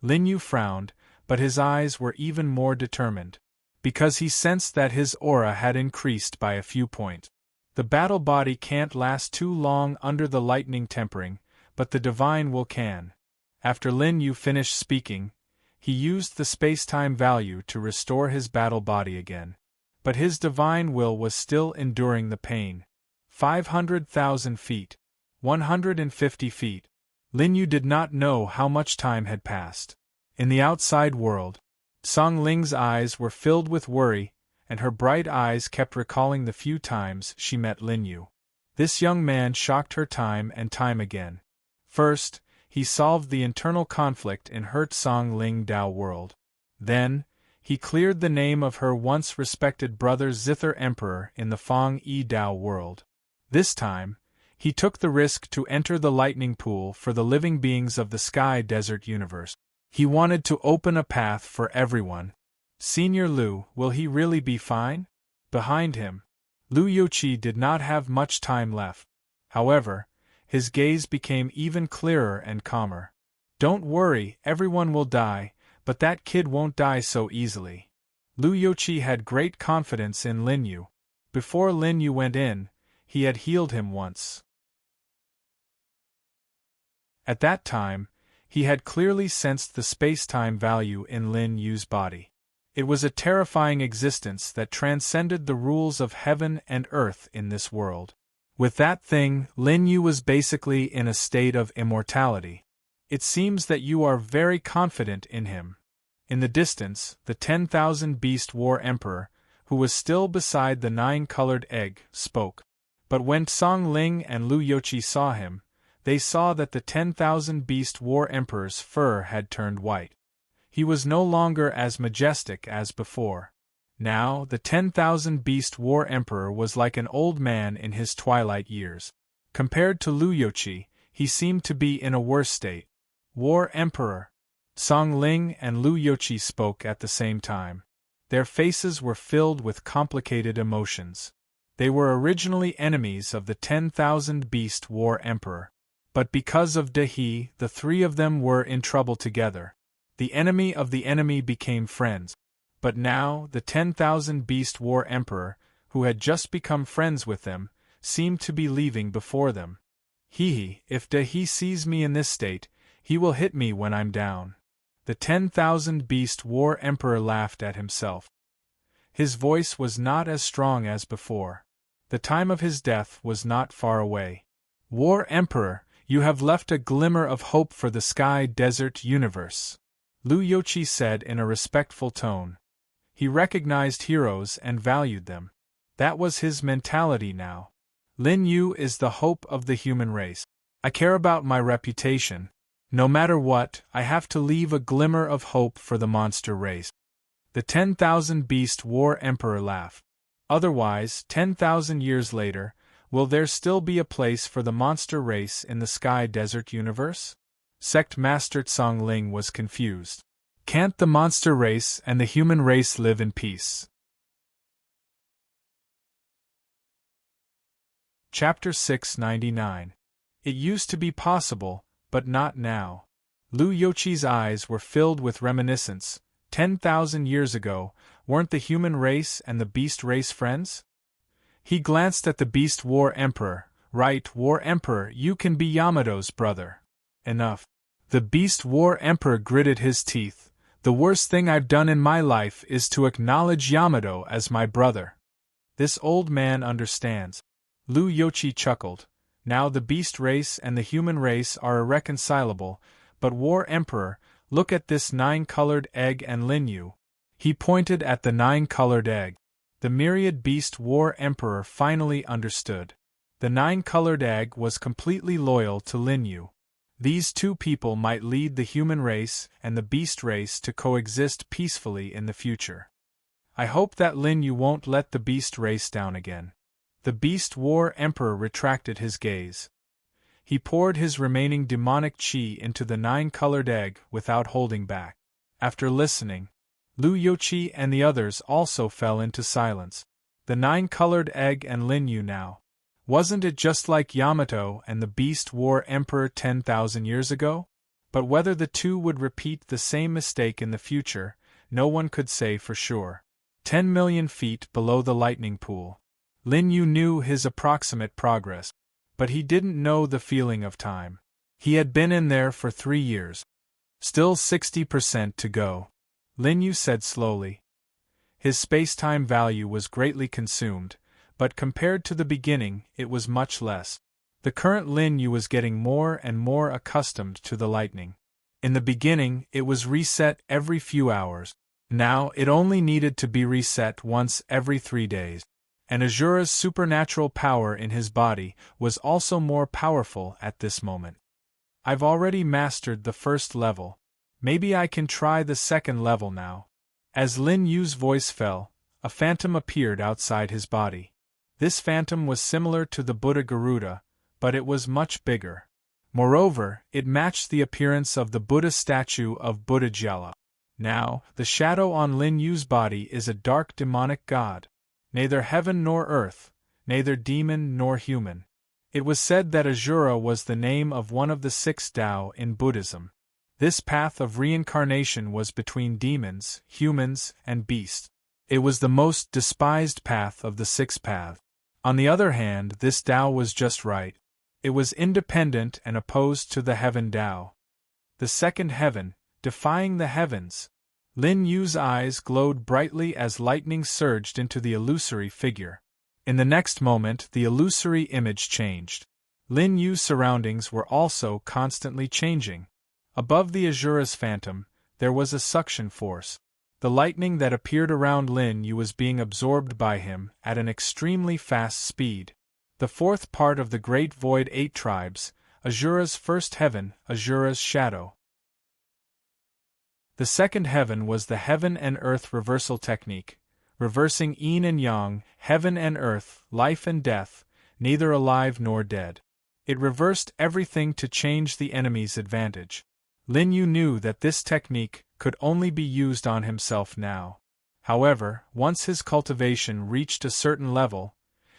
Lin Yu frowned, but his eyes were even more determined, because he sensed that his aura had increased by a few points. The battle body can't last too long under the lightning tempering, but the divine will can. After Lin Yu finished speaking, he used the space-time value to restore his battle body again. But his divine will was still enduring the pain. 500,000 feet. 150 feet. Lin Yu did not know how much time had passed. In the outside world, Song Ling's eyes were filled with worry, and her bright eyes kept recalling the few times she met Lin Yu. This young man shocked her time and time again. First, he solved the internal conflict in Hurt Song Ling Dao world. Then, he cleared the name of her once respected brother Zither Emperor in the Fong Yi Dao world. This time, he took the risk to enter the lightning pool for the living beings of the Sky Desert universe. He wanted to open a path for everyone. Senior Liu, will he really be fine? Behind him, Liu Youqi did not have much time left. However, his gaze became even clearer and calmer. Don't worry, everyone will die, but that kid won't die so easily. Liu Youqi had great confidence in Lin Yu. Before Lin Yu went in, he had healed him once. At that time, he had clearly sensed the space-time value in Lin Yu's body. It was a terrifying existence that transcended the rules of heaven and earth in this world. With that thing, Lin Yu was basically in a state of immortality. It seems that you are very confident in him. In the distance, the 10,000 Beast War Emperor, who was still beside the 9-colored egg, spoke. But when Song Ling and Lu Youqi saw him, they saw that the 10,000 Beast War Emperor's fur had turned white. He was no longer as majestic as before. Now, the 10,000 Beast War Emperor was like an old man in his twilight years. Compared to Lu Youqi, he seemed to be in a worse state. War Emperor. Song Ling and Lu Youqi spoke at the same time. Their faces were filled with complicated emotions. They were originally enemies of the 10,000 Beast War Emperor. But because of De He, the three of them were in trouble together. The enemy of the enemy became friends. But now, the 10,000 Beast War Emperor, who had just become friends with them, seemed to be leaving before them. If De He sees me in this state, he will hit me when I'm down. The 10,000 Beast War Emperor laughed at himself. His voice was not as strong as before. The time of his death was not far away. War Emperor, you have left a glimmer of hope for the sky desert universe, Lu Youqi said in a respectful tone. He recognized heroes and valued them. That was his mentality now. Lin Yu is the hope of the human race. I care about my reputation. No matter what, I have to leave a glimmer of hope for the monster race. The 10,000 Beast War Emperor laughed. Otherwise, 10,000 years later, will there still be a place for the monster race in the sky desert universe? Sect Master Song Ling was confused. Can't the monster race and the human race live in peace? Chapter 699. It used to be possible, but not now. Lu Youqi's eyes were filled with reminiscence. 10,000 years ago, weren't the human race and the beast race friends? He glanced at the Beast War Emperor. Right, War Emperor, you can be Yamato's brother. Enough. The Beast War Emperor gritted his teeth. The worst thing I've done in my life is to acknowledge Yamato as my brother. This old man understands. Lu Youqi chuckled. Now the beast race and the human race are irreconcilable, but War Emperor, look at this 9-colored egg and Lin Yu. He pointed at the 9-colored egg. The myriad Beast War Emperor finally understood. The 9-colored egg was completely loyal to Lin Yu. These two people might lead the human race and the beast race to coexist peacefully in the future. I hope that Lin Yu won't let the beast race down again. The Beast War Emperor retracted his gaze. He poured his remaining demonic chi into the 9-colored egg without holding back. After listening, Lu Youqi and the others also fell into silence. The 9-colored egg and Lin Yu now. Wasn't it just like Yamato and the Beast War Emperor 10,000 years ago? But whether the two would repeat the same mistake in the future, no one could say for sure. 10 million feet below the lightning pool. Lin Yu knew his approximate progress, but he didn't know the feeling of time. He had been in there for 3 years. Still 60% to go. Lin Yu said slowly. His space-time value was greatly consumed, but compared to the beginning, it was much less. The current Lin Yu was getting more and more accustomed to the lightning. In the beginning, it was reset every few hours. Now, it only needed to be reset once every 3 days. And Azura's supernatural power in his body was also more powerful at this moment. I've already mastered the first level. Maybe I can try the second level now. As Lin Yu's voice fell, a phantom appeared outside his body. This phantom was similar to the Buddha Garuda, but it was much bigger. Moreover, it matched the appearance of the Buddha statue of Buddha Jala. Now, the shadow on Lin Yu's body is a dark demonic god. Neither heaven nor earth, neither demon nor human. It was said that Azura was the name of one of the 6 Tao in Buddhism. This path of reincarnation was between demons, humans, and beasts. It was the most despised path of the 6 paths. On the other hand, this Tao was just right. It was independent and opposed to the heaven Tao. The second heaven, defying the heavens. Lin Yu's eyes glowed brightly as lightning surged into the illusory figure. In the next moment, the illusory image changed. Lin Yu's surroundings were also constantly changing. Above the Azura's phantom, there was a suction force. The lightning that appeared around Lin Yu was being absorbed by him at an extremely fast speed. The fourth part of the Great Void 8 tribes, Azura's first heaven, Azura's shadow. The second heaven was the heaven and earth reversal technique, reversing yin and yang, heaven and earth, life and death, neither alive nor dead. It reversed everything to change the enemy's advantage. Lin Yu knew that this technique could only be used on himself now. However, once his cultivation reached a certain level,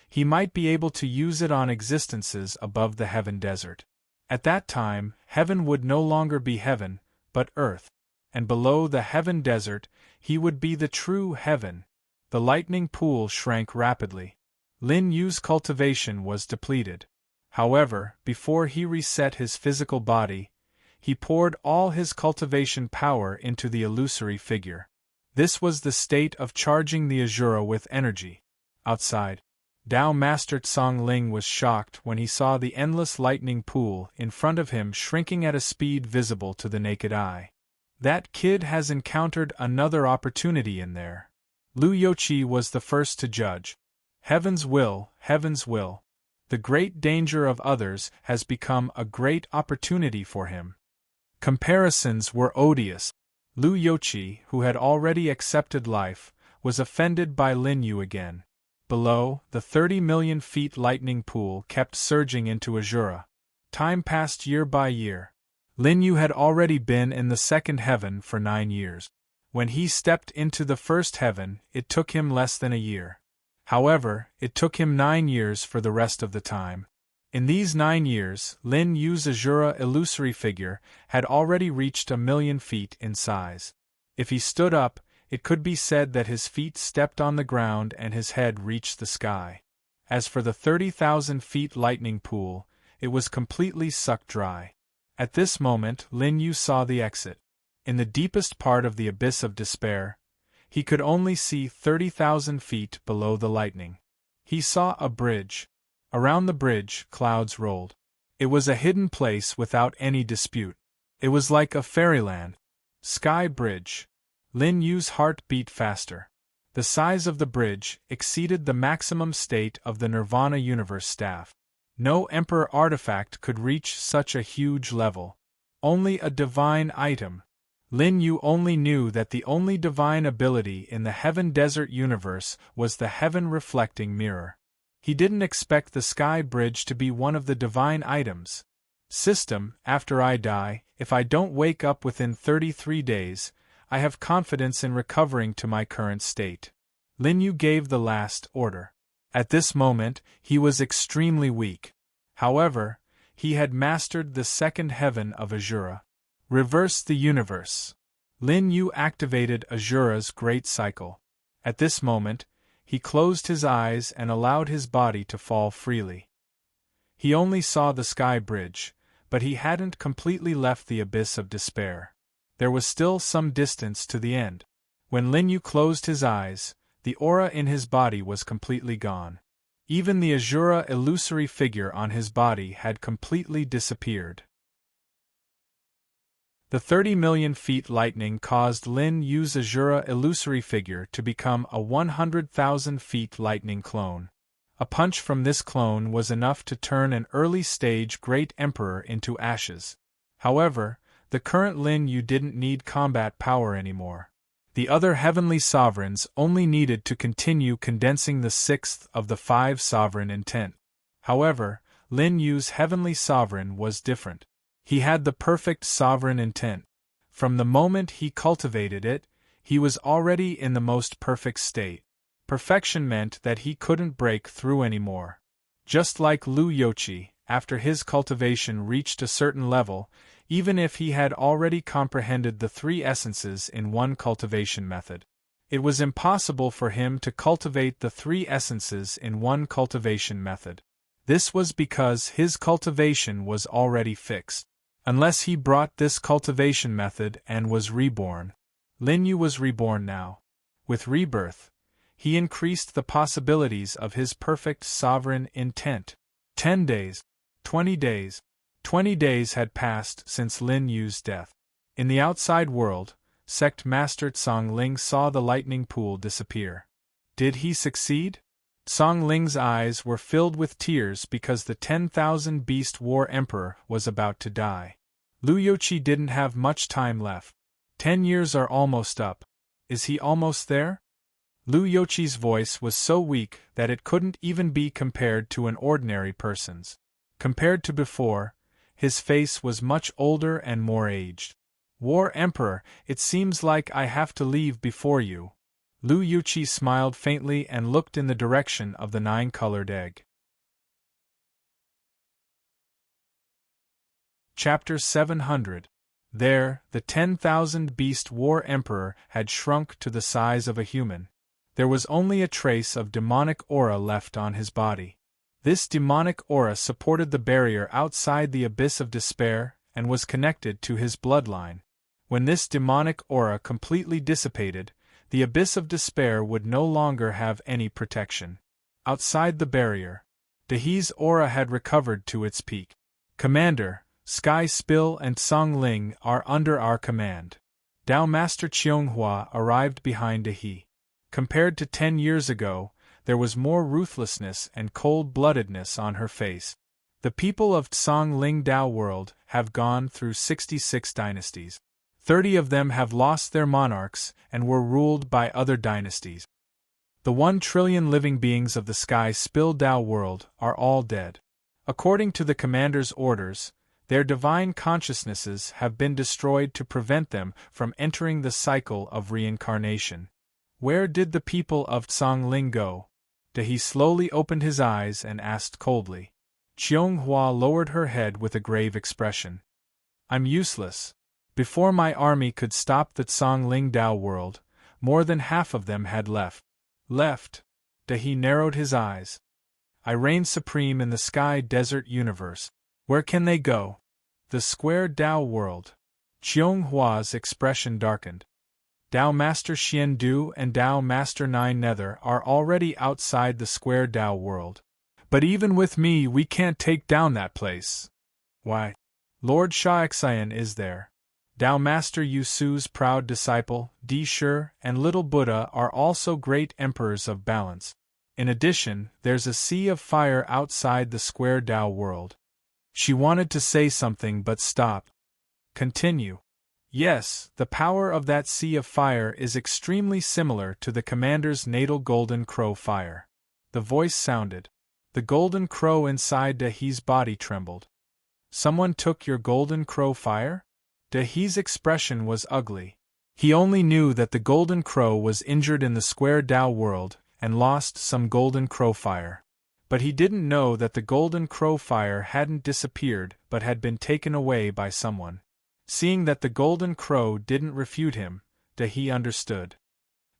he might be able to use it on existences above the heaven desert. At that time, heaven would no longer be heaven, but earth. And below the heaven desert, he would be the true heaven. The lightning pool shrank rapidly. Lin Yu's cultivation was depleted. However, before he reset his physical body, he poured all his cultivation power into the illusory figure. This was the state of charging the Azura with energy. Outside, Dao Master Tsong Ling was shocked when he saw the endless lightning pool in front of him shrinking at a speed visible to the naked eye. That kid has encountered another opportunity in there. Lu Youqi was the first to judge. Heaven's will, heaven's will. The great danger of others has become a great opportunity for him. Comparisons were odious. Lu Youqi, who had already accepted life, was offended by Lin Yu again. Below, the 30 million feet lightning pool kept surging into Azura. Time passed year by year. Lin Yu had already been in the second heaven for 9 years. When he stepped into the first heaven, it took him less than a year. However, it took him 9 years for the rest of the time. In these 9 years, Lin Yu's Azura illusory figure had already reached 1,000,000 feet in size. If he stood up, it could be said that his feet stepped on the ground and his head reached the sky. As for the 30,000 feet lightning pool, it was completely sucked dry. At this moment, Lin Yu saw the exit. In the deepest part of the abyss of despair, he could only see 30,000 feet below the lightning. He saw a bridge. Around the bridge, clouds rolled. It was a hidden place without any dispute. It was like a fairyland. Sky Bridge. Lin Yu's heart beat faster. The size of the bridge exceeded the maximum state of the Nirvana Universe staff. No Emperor artifact could reach such a huge level. Only a divine item. Lin Yu only knew that the only divine ability in the Heaven Desert universe was the Heaven Reflecting Mirror. He didn't expect the Sky Bridge to be one of the divine items. System, after I die, if I don't wake up within 33 days, I have confidence in recovering to my current state. Lin Yu gave the last order. At this moment, he was extremely weak. However, he had mastered the second heaven of Azura. Reverse the universe. Lin Yu activated Azura's great cycle. At this moment, he closed his eyes and allowed his body to fall freely. He only saw the Sky Bridge, but he hadn't completely left the abyss of despair. There was still some distance to the end. When Lin Yu closed his eyes, the aura in his body was completely gone. Even the Azura illusory figure on his body had completely disappeared. The 30 million feet lightning caused Lin Yu's Azura illusory figure to become a 100,000 feet lightning clone. A punch from this clone was enough to turn an early-stage Great Emperor into ashes. However, the current Lin Yu didn't need combat power anymore. The other heavenly sovereigns only needed to continue condensing the sixth of the 5 sovereign intent. However, Lin Yu's heavenly sovereign was different. He had the perfect sovereign intent. From the moment he cultivated it, he was already in the most perfect state. Perfection meant that he couldn't break through anymore. Just like Lu Youqi, after his cultivation reached a certain level, even if he had already comprehended the 3 essences in one cultivation method, it was impossible for him to cultivate the 3 essences in one cultivation method. This was because his cultivation was already fixed. Unless he brought this cultivation method and was reborn. Lin Yu was reborn now. With rebirth, he increased the possibilities of his perfect sovereign intent. 10 days. 20 days. 20 days had passed since Lin Yu's death. In the outside world, Sect Master Tsang Ling saw the lightning pool disappear. Did he succeed? Tsang Ling's eyes were filled with tears because the 10,000 Beast War Emperor was about to die. Lu Youqi didn't have much time left. 10 years are almost up. Is he almost there? Lu Youqi's voice was so weak that it couldn't even be compared to an ordinary person's. Compared to before, his face was much older and more aged. War Emperor, it seems like I have to leave before you. Lu Youqi smiled faintly and looked in the direction of the 9-colored egg. Chapter 700. There, the 10,000 Beast War Emperor had shrunk to the size of a human. There was only a trace of demonic aura left on his body. This demonic aura supported the barrier outside the abyss of despair and was connected to his bloodline. When this demonic aura completely dissipated, the abyss of despair would no longer have any protection. Outside the barrier, Dahe's aura had recovered to its peak. Commander, Sky Spill and Tsang Ling are under our command. Dao Master Qianghua arrived behind Dahe. Compared to 10 years ago, there was more ruthlessness and cold-bloodedness on her face. The people of Tsang Ling Dao world have gone through 66 dynasties. 30 of them have lost their monarchs and were ruled by other dynasties. The 1 trillion living beings of the Sky Spill Dao world are all dead. According to the commander's orders, their divine consciousnesses have been destroyed to prevent them from entering the cycle of reincarnation. Where did the people of Tsang Ling go? Dahe slowly opened his eyes and asked coldly. Qianghua lowered her head with a grave expression. I'm useless. Before my army could stop the Tsang Ling Dao world, more than half of them had left. Left? Dahe narrowed his eyes. I reign supreme in the sky desert universe. Where can they go? The square Dao world. Qianghua's expression darkened. Dao Master Xian Du and Dao Master Nine Nether are already outside the square Dao world. But even with me we can't take down that place. Why? Lord Shaoxian is there. Dao Master Yusu's proud disciple, Di Shi, and Little Buddha are also great emperors of balance. In addition, there's a sea of fire outside the square Dao world. She wanted to say something but stopped. Continue. Yes, the power of that sea of fire is extremely similar to the commander's natal golden crow fire. The voice sounded. The golden crow inside Dahe's body trembled. Someone took your golden crow fire? Dahe's expression was ugly. He only knew that the golden crow was injured in the square Dao world and lost some golden crow fire. But he didn't know that the golden crow fire hadn't disappeared but had been taken away by someone. Seeing that the golden crow didn't refute him, Dahe understood.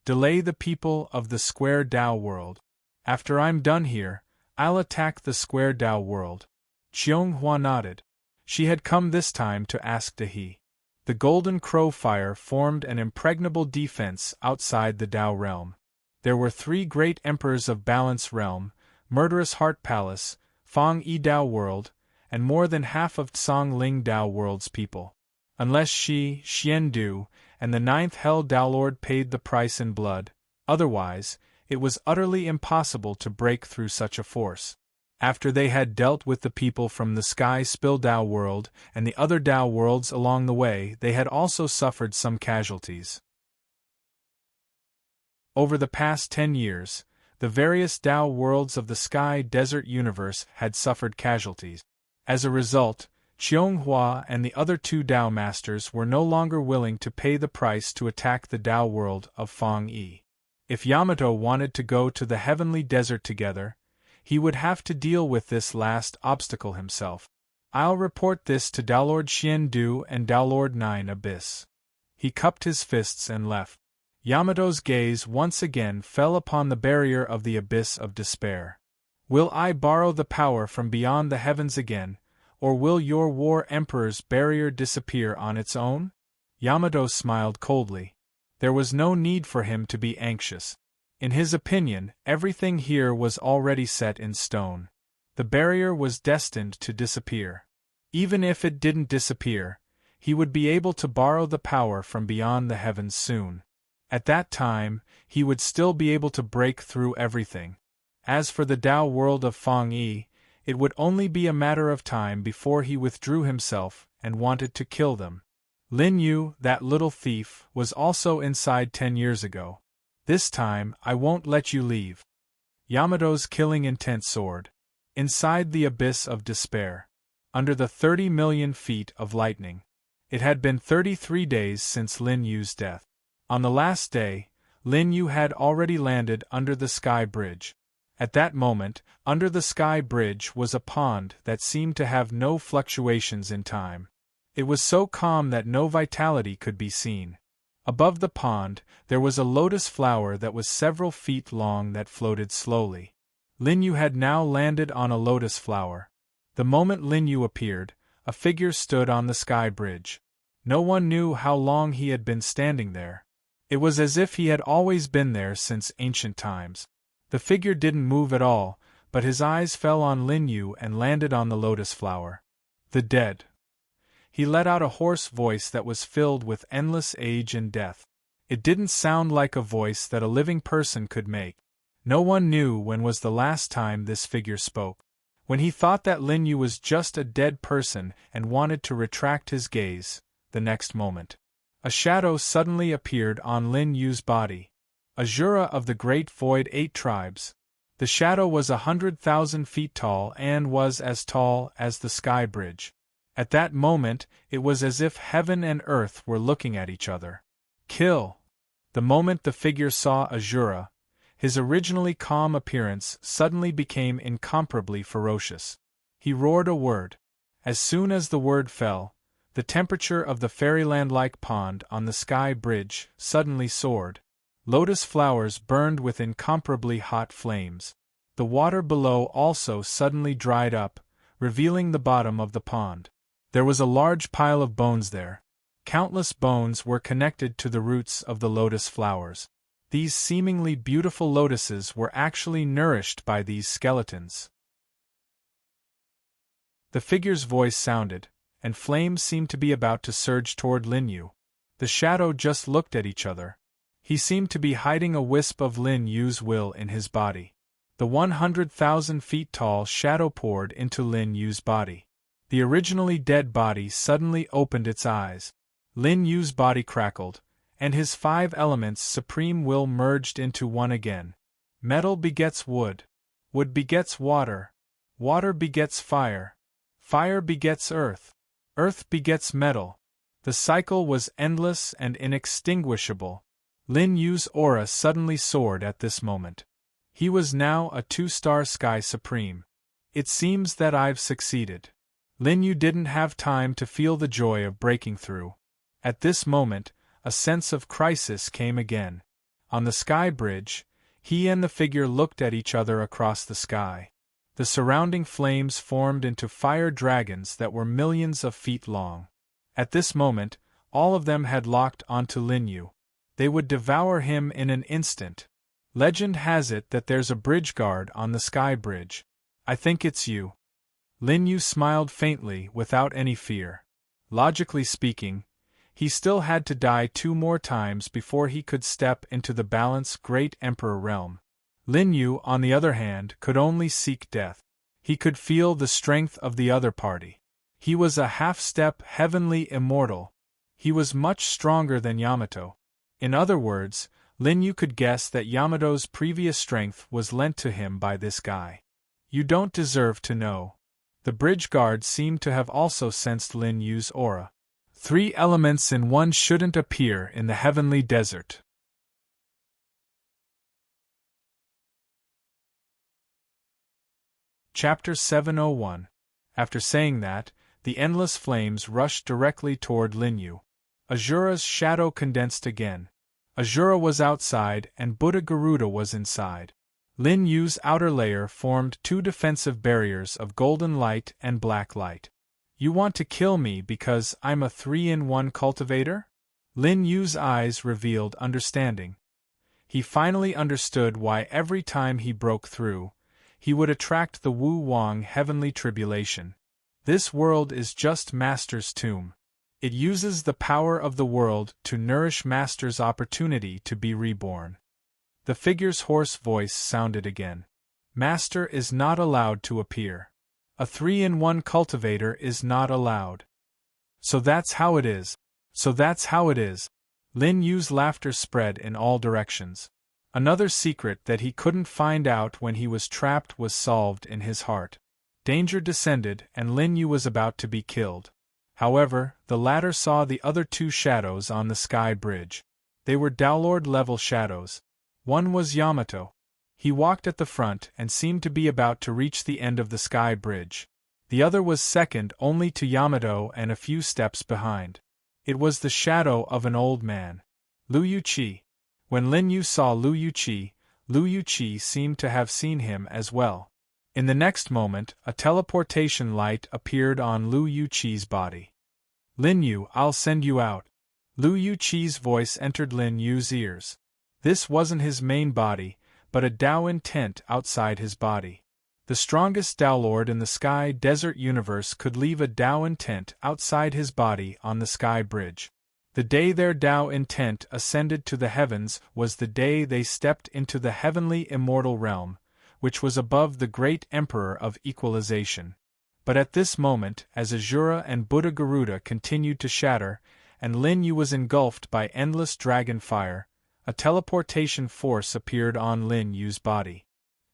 Delay the people of the square Dao world. After I'm done here, I'll attack the square Dao world. Qianghua nodded. She had come this time to ask Dahe. The golden crow fire formed an impregnable defense outside the Dao realm. There were 3 great emperors of Balance Realm, Murderous Heart Palace, Fang Yi Dao world, and more than half of Tsang Ling Dao world's people. Unless she, Xian Du, and the 9th Hell Dao Lord paid the price in blood, otherwise, it was utterly impossible to break through such a force. After they had dealt with the people from the Sky Spill Dao world and the other Dao worlds along the way, they had also suffered some casualties. Over the past 10 years, the various Dao worlds of the Sky Desert universe had suffered casualties. As a result, Qianghua and the other 2 Dao Masters were no longer willing to pay the price to attack the Dao world of Fang Yi. If Yamato wanted to go to the Heavenly Desert together, he would have to deal with this last obstacle himself. I'll report this to Dao Lord Xian Du and Dao Lord Nine Abyss. He cupped his fists and left. Yamato's gaze once again fell upon the barrier of the abyss of despair. Will I borrow the power from beyond the heavens again, or will your War Emperor's barrier disappear on its own? Yamato smiled coldly. There was no need for him to be anxious. In his opinion, everything here was already set in stone. The barrier was destined to disappear. Even if it didn't disappear, he would be able to borrow the power from beyond the heavens soon. At that time, he would still be able to break through everything. As for the Tao world of Feng Yi, it would only be a matter of time before he withdrew himself and wanted to kill them. Lin Yu, that little thief, was also inside 10 years ago. This time, I won't let you leave. Yamato's killing intent soared. Inside the abyss of despair. Under the 30 million feet of lightning. It had been 33 days since Lin Yu's death. On the last day, Lin Yu had already landed under the sky bridge. At that moment, under the sky bridge was a pond that seemed to have no fluctuations in time. It was so calm that no vitality could be seen. Above the pond, there was a lotus flower that was several feet long that floated slowly. Lin Yu had now landed on a lotus flower. The moment Lin Yu appeared, a figure stood on the sky bridge. No one knew how long he had been standing there. It was as if he had always been there since ancient times. The figure didn't move at all, but his eyes fell on Lin Yu and landed on the lotus flower. The dead. He let out a hoarse voice that was filled with endless age and death. It didn't sound like a voice that a living person could make. No one knew when was the last time this figure spoke. When he thought that Lin Yu was just a dead person and wanted to retract his gaze, the next moment, a shadow suddenly appeared on Lin Yu's body. Azura of the Great Void 8 Tribes. The shadow was 100,000 feet tall and was as tall as the sky bridge. At that moment, it was as if heaven and earth were looking at each other. Kill! The moment the figure saw Azura, his originally calm appearance suddenly became incomparably ferocious. He roared a word. As soon as the word fell, the temperature of the fairyland-like pond on the sky bridge suddenly soared. Lotus flowers burned with incomparably hot flames. The water below also suddenly dried up, revealing the bottom of the pond. There was a large pile of bones there. Countless bones were connected to the roots of the lotus flowers. These seemingly beautiful lotuses were actually nourished by these skeletons. The figure's voice sounded, and flames seemed to be about to surge toward Lin Yu. The shadow just looked at each other. He seemed to be hiding a wisp of Lin Yu's will in his body. The 100,000 feet tall shadow poured into Lin Yu's body. The originally dead body suddenly opened its eyes. Lin Yu's body crackled, and his 5 elements supreme will merged into one again. Metal begets wood. Wood begets water. Water begets fire. Fire begets earth. Earth begets metal. The cycle was endless and inextinguishable. Lin Yu's aura suddenly soared at this moment. He was now a 2-star sky supreme. It seems that I've succeeded. Lin Yu didn't have time to feel the joy of breaking through. At this moment, a sense of crisis came again. On the sky bridge, he and the figure looked at each other across the sky. The surrounding flames formed into fire dragons that were millions of feet long. At this moment, all of them had locked onto Lin Yu. They would devour him in an instant. Legend has it that there's a bridge guard on the sky bridge. I think it's you. Lin Yu smiled faintly without any fear. Logically speaking, he still had to die 2 more times before he could step into the balanced Great Emperor realm. Lin Yu, on the other hand, could only seek death. He could feel the strength of the other party. He was a half-step heavenly immortal. He was much stronger than Yamato. In other words, Lin Yu could guess that Yamato's previous strength was lent to him by this guy. You don't deserve to know. The bridge guard seemed to have also sensed Lin Yu's aura. 3 elements in one shouldn't appear in the heavenly desert. Chapter 701. After saying that, the endless flames rushed directly toward Lin Yu. Azura's shadow condensed again. Azura was outside and Buddha Garuda was inside. Lin Yu's outer layer formed 2 defensive barriers of golden light and black light. You want to kill me because I'm a 3-in-1 cultivator? Lin Yu's eyes revealed understanding. He finally understood why every time he broke through, he would attract the Wu Wang heavenly tribulation. This world is just Master's tomb. It uses the power of the world to nourish Master's opportunity to be reborn. The figure's hoarse voice sounded again. Master is not allowed to appear. A 3-in-1 cultivator is not allowed. So that's how it is. So that's how it is. Lin Yu's laughter spread in all directions. Another secret that he couldn't find out when he was trapped was solved in his heart. Danger descended and Lin Yu was about to be killed. However, the latter saw the other two shadows on the sky bridge. They were Daolord-level shadows. One was Yamato. He walked at the front and seemed to be about to reach the end of the sky bridge. The other was second only to Yamato and a few steps behind. It was the shadow of an old man. Liu Yuqi. When Lin Yu saw Liu Yuqi seemed to have seen him as well. In the next moment, a teleportation light appeared on Liu Yuqi's body. Lin Yu, I'll send you out. Liu Yuqi's voice entered Lin Yu's ears. This wasn't his main body, but a Dao intent outside his body. The strongest Dao Lord in the Sky Desert universe could leave a Dao intent outside his body on the Sky Bridge. The day their Dao intent ascended to the heavens was the day they stepped into the heavenly immortal realm, which was above the great Emperor of Equalization. But at this moment, as Azura and Buddha Garuda continued to shatter, and Lin Yu was engulfed by endless dragon fire, a teleportation force appeared on Lin Yu's body.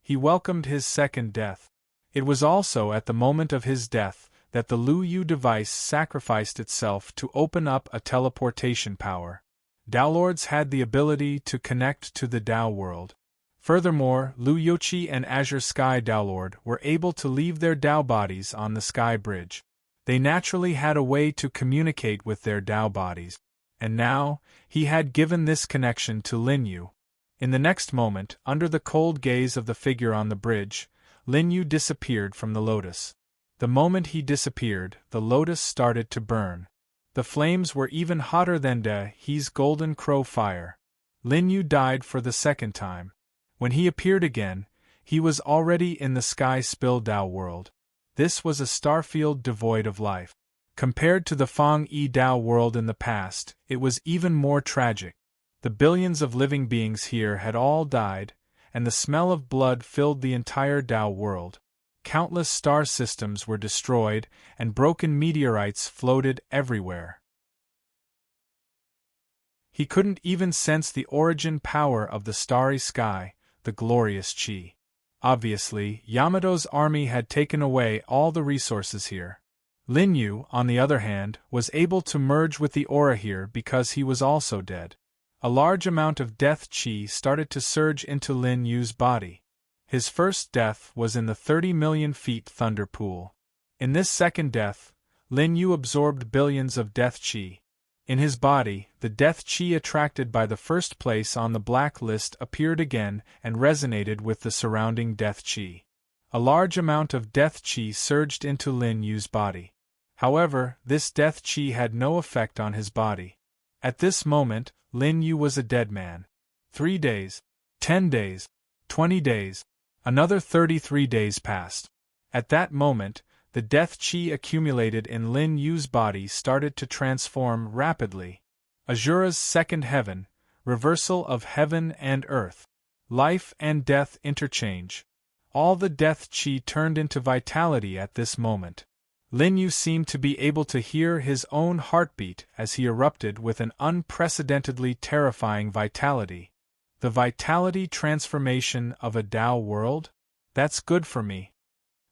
He welcomed his second death. It was also at the moment of his death that the Liu Yu device sacrificed itself to open up a teleportation power. Dao Lords had the ability to connect to the Dao world. Furthermore, Liu Yuqi and Azure Sky Dao Lord were able to leave their Dao bodies on the Sky Bridge. They naturally had a way to communicate with their Dao bodies. And now, he had given this connection to Lin Yu. In the next moment, under the cold gaze of the figure on the bridge, Lin Yu disappeared from the lotus. The moment he disappeared, the lotus started to burn. The flames were even hotter than He's golden crow fire. Lin Yu died for the second time. When he appeared again, he was already in the Sky Spill Dao world. This was a starfield devoid of life. Compared to the Fang Yi Dao world in the past, it was even more tragic. The billions of living beings here had all died, and the smell of blood filled the entire Dao world. Countless star systems were destroyed, and broken meteorites floated everywhere. He couldn't even sense the origin power of the starry sky, the glorious Qi. Obviously, Yamato's army had taken away all the resources here. Lin Yu, on the other hand, was able to merge with the aura here because he was also dead. A large amount of death Qi started to surge into Lin Yu's body. His first death was in the 30 million feet thunder pool. In this second death, Lin Yu absorbed billions of death Qi. In his body, the death Qi attracted by the first place on the black list appeared again and resonated with the surrounding death Qi. A large amount of death Qi surged into Lin Yu's body. However, this death Qi had no effect on his body. At this moment, Lin Yu was a dead man. 3 days, 10 days, 20 days, another 33 days passed. At that moment, the death Qi accumulated in Lin Yu's body started to transform rapidly. Azura's second heaven, reversal of heaven and earth. Life and death interchange. All the death Qi turned into vitality at this moment. Lin Yu seemed to be able to hear his own heartbeat as he erupted with an unprecedentedly terrifying vitality. The vitality transformation of a Dao world? That's good for me.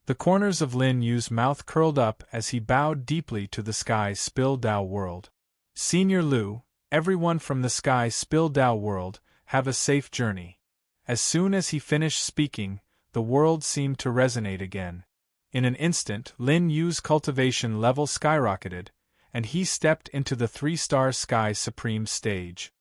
The corners of Lin Yu's mouth curled up as he bowed deeply to the Sky Spill Dao world. Senior Liu, everyone from the Sky Spill Dao world, have a safe journey. As soon as he finished speaking, the world seemed to resonate again. In an instant, Lin Yu's cultivation level skyrocketed, and he stepped into the 3-star Sky Supreme stage.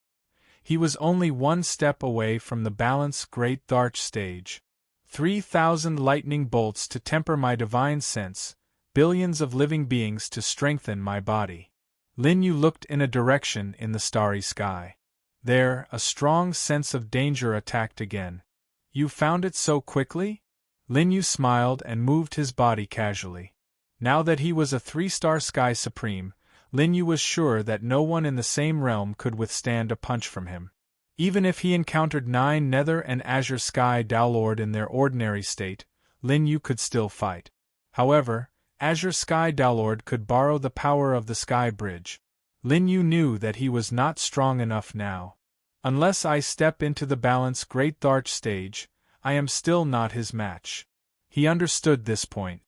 He was only 1 step away from the Balance Great Darch stage. 3,000 lightning bolts to temper my divine sense, billions of living beings to strengthen my body. Lin Yu looked in a direction in the starry sky. There, a strong sense of danger attacked again. You found it so quickly? Lin Yu smiled and moved his body casually. Now that he was a 3-star Sky Supreme, Lin Yu was sure that no one in the same realm could withstand a punch from him. Even if he encountered 9 Nether and Azure Sky Dowlord in their ordinary state, Lin Yu could still fight. However, Azure Sky Dowlord could borrow the power of the Sky Bridge. Lin Yu knew that he was not strong enough now. Unless I step into the Balance Great Tharch stage, I am still not his match. He understood this point.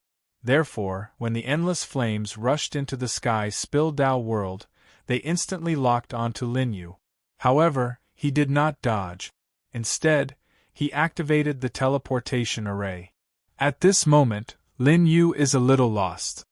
Therefore, when the endless flames rushed into the Sky Spill Dao world, they instantly locked onto Lin Yu. However, he did not dodge. Instead, he activated the teleportation array. At this moment, Lin Yu is a little lost.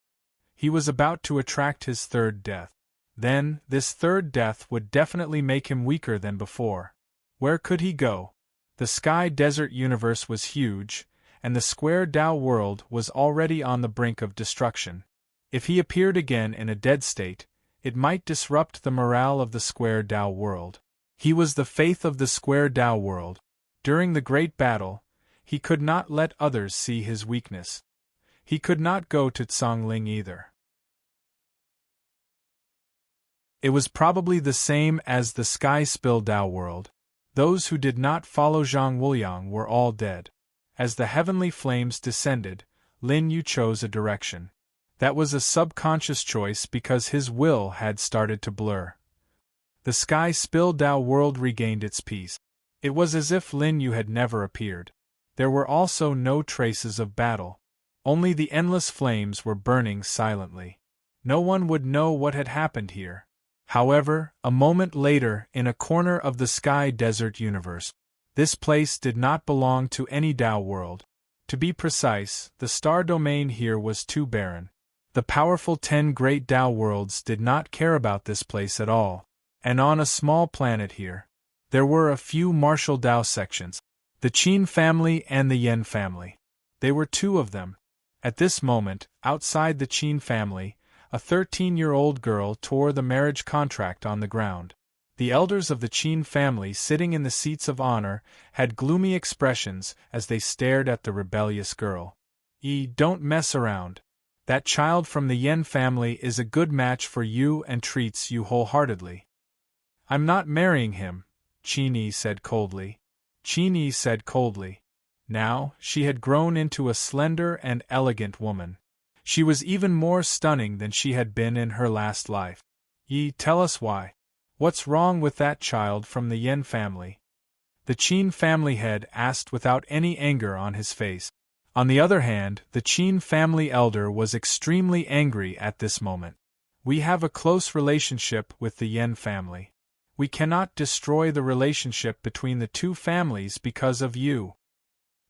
He was about to attract his 3rd death. Then, this 3rd death would definitely make him weaker than before. Where could he go? The Sky Desert universe was huge, and the Square Dao world was already on the brink of destruction. If he appeared again in a dead state, it might disrupt the morale of the Square Dao world. He was the faith of the Square Dao world. During the great battle, he could not let others see his weakness. He could not go to Tsongling either. It was probably the same as the Sky Spill Dao world. Those who did not follow Zhang Wuliang were all dead. As the heavenly flames descended, Lin Yu chose a direction. That was a subconscious choice because his will had started to blur. The Sky Spill Dao world regained its peace. It was as if Lin Yu had never appeared. There were also no traces of battle. Only the endless flames were burning silently. No one would know what had happened here. However, a moment later, in a corner of the Sky Desert universe, this place did not belong to any Dao world. To be precise, the star domain here was too barren. The powerful 10 great Dao worlds did not care about this place at all. And on a small planet here, there were a few martial Dao sections, the Qin family and the Yen family. They were 2 of them. At this moment, outside the Qin family, a 13-year-old girl tore the marriage contract on the ground. The elders of the Qin family sitting in the seats of honor had gloomy expressions as they stared at the rebellious girl. Don't mess around. That child from the Yen family is a good match for you and treats you wholeheartedly. I'm not marrying him, Qin said coldly. Qin said coldly. Now, she had grown into a slender and elegant woman. She was even more stunning than she had been in her last life. Tell us why. What's wrong with that child from the Yen family? The Qin family head asked without any anger on his face. On the other hand, the Qin family elder was extremely angry at this moment. We have a close relationship with the Yen family. We cannot destroy the relationship between the 2 families because of you.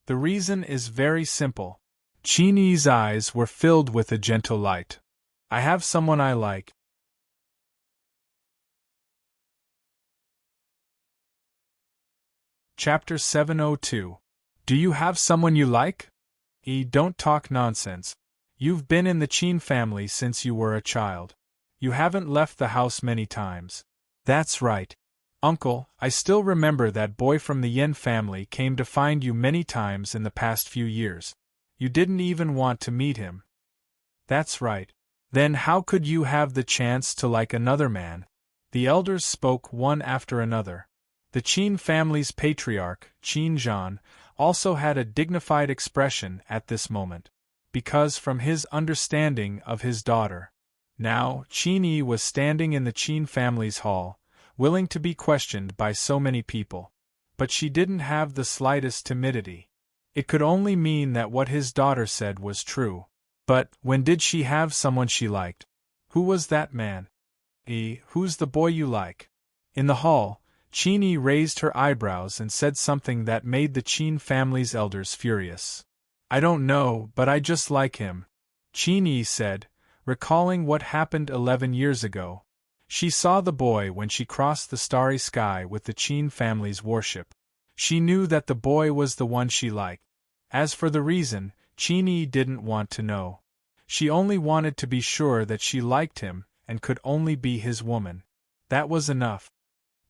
The reason is very simple. Qin's eyes were filled with a gentle light. I have someone I like. Chapter 702. Do you have someone you like? Don't talk nonsense. You've been in the Qin family since you were a child. You haven't left the house many times. That's right. Uncle, I still remember that boy from the Yen family came to find you many times in the past few years. You didn't even want to meet him. That's right. Then how could you have the chance to like another man? The elders spoke one after another. The Qin family's patriarch, Qin Zhan, also had a dignified expression at this moment, because from his understanding of his daughter. Now, Qin Yi was standing in the Qin family's hall, willing to be questioned by so many people. But she didn't have the slightest timidity. It could only mean that what his daughter said was true. But, when did she have someone she liked? Who was that man? Who's the boy you like? In the hall, Qin Yi raised her eyebrows and said something that made the Qin family's elders furious. I don't know, but I just like him, Qin Yi said, recalling what happened 11 years ago. She saw the boy when she crossed the starry sky with the Qin family's warship. She knew that the boy was the one she liked. As for the reason, Qin Yi didn't want to know. She only wanted to be sure that she liked him and could only be his woman. That was enough.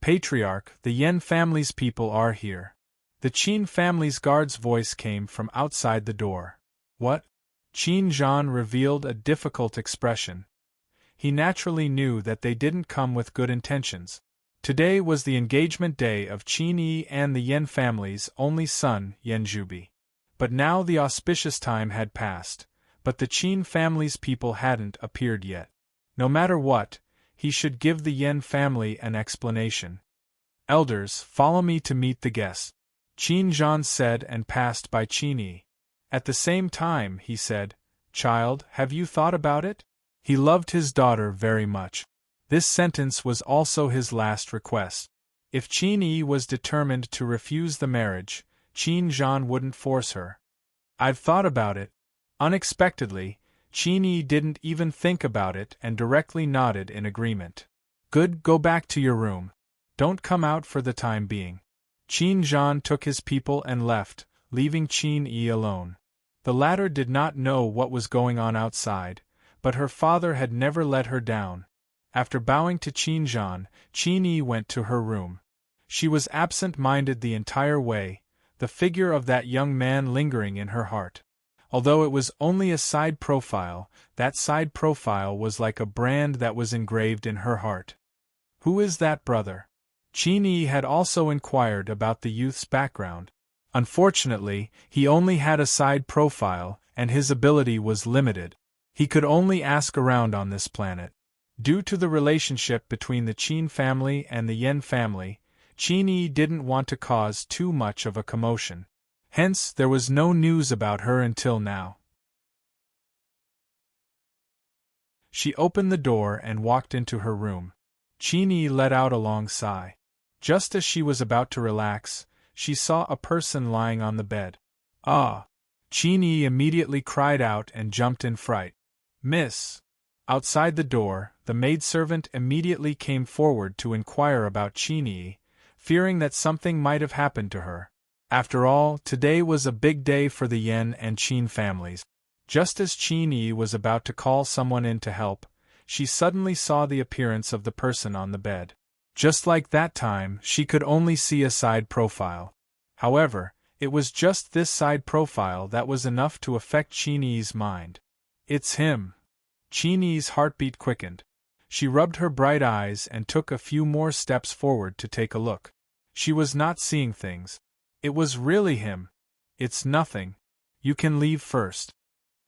Patriarch, the Yen family's people are here. The Qin family's guard's voice came from outside the door. What? Qin Zhan revealed a difficult expression. He naturally knew that they didn't come with good intentions. Today was the engagement day of Qin Yi and the Yen family's only son, Yen Zhubi. But now the auspicious time had passed, but the Qin family's people hadn't appeared yet. No matter what, he should give the Yen family an explanation. Elders, follow me to meet the guests, Qin Zhan said and passed by Qin Yi. At the same time, he said, Child, have you thought about it? He loved his daughter very much. This sentence was also his last request. If Qin Yi was determined to refuse the marriage, Qin Zhan wouldn't force her. I've thought about it. Unexpectedly, Qin Yi didn't even think about it and directly nodded in agreement. Good, go back to your room. Don't come out for the time being. Qin Zhan took his people and left, leaving Qin Yi alone. The latter did not know what was going on outside, but her father had never let her down. After bowing to Qin Zhan, Qin Yi went to her room. She was absent-minded the entire way, the figure of that young man lingering in her heart. Although it was only a side profile, that side profile was like a brand that was engraved in her heart. Who is that brother? Qin Yi had also inquired about the youth's background. Unfortunately, he only had a side profile, and his ability was limited. He could only ask around on this planet. Due to the relationship between the Qin family and the Yen family, Qin Yi didn't want to cause too much of a commotion. Hence, there was no news about her until now. She opened the door and walked into her room. Qin Yi let out a long sigh. Just as she was about to relax, she saw a person lying on the bed. Ah! Qin Yi immediately cried out and jumped in fright. Miss! Outside the door, the maidservant immediately came forward to inquire about Qin Yi, fearing that something might have happened to her. After all, today was a big day for the Yen and Qin families. Just as Qin Yi was about to call someone in to help, she suddenly saw the appearance of the person on the bed. Just like that time, she could only see a side profile. However, it was just this side profile that was enough to affect Qin Yi's mind. It's him. Qin Yi's heartbeat quickened. She rubbed her bright eyes and took a few more steps forward to take a look. She was not seeing things. It was really him. It's nothing. You can leave first.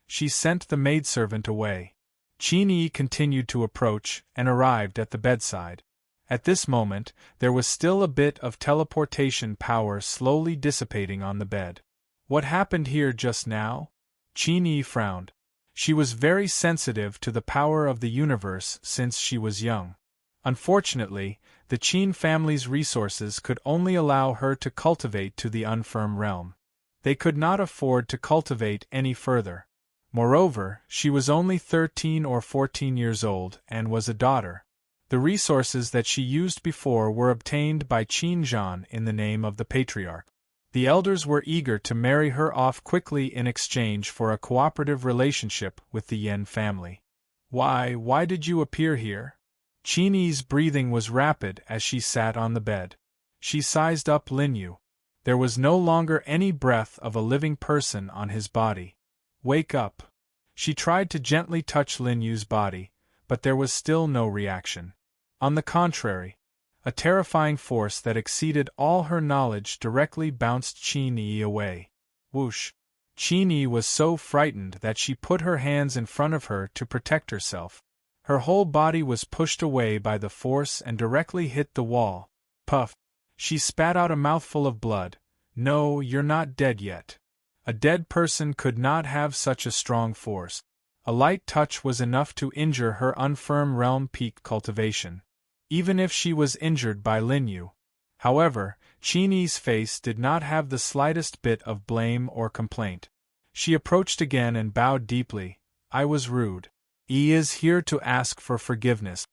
She sent the maidservant away. Qin Yi continued to approach and arrived at the bedside. At this moment, there was still a bit of teleportation power slowly dissipating on the bed. What happened here just now? Qin Yi frowned. She was very sensitive to the power of the universe since she was young. Unfortunately, the Qin family's resources could only allow her to cultivate to the unfirm realm. They could not afford to cultivate any further. Moreover, she was only 13 or 14 years old and was a daughter. The resources that she used before were obtained by Qin Zhan in the name of the patriarch. The elders were eager to marry her off quickly in exchange for a cooperative relationship with the Yen family. Why did you appear here? Qin Yi's breathing was rapid as she sat on the bed. She sized up Lin Yu. There was no longer any breath of a living person on his body. Wake up. She tried to gently touch Lin Yu's body, but there was still no reaction. On the contrary, a terrifying force that exceeded all her knowledge directly bounced Qin Yi away. Whoosh! Qin Yi was so frightened that she put her hands in front of her to protect herself. Her whole body was pushed away by the force and directly hit the wall. Puff! She spat out a mouthful of blood. No, you're not dead yet. A dead person could not have such a strong force. A light touch was enough to injure her unfirm realm peak cultivation. Even if she was injured by Lin Yu. However, Qin Yi's face did not have the slightest bit of blame or complaint. She approached again and bowed deeply. I was rude. Yi is here to ask for forgiveness.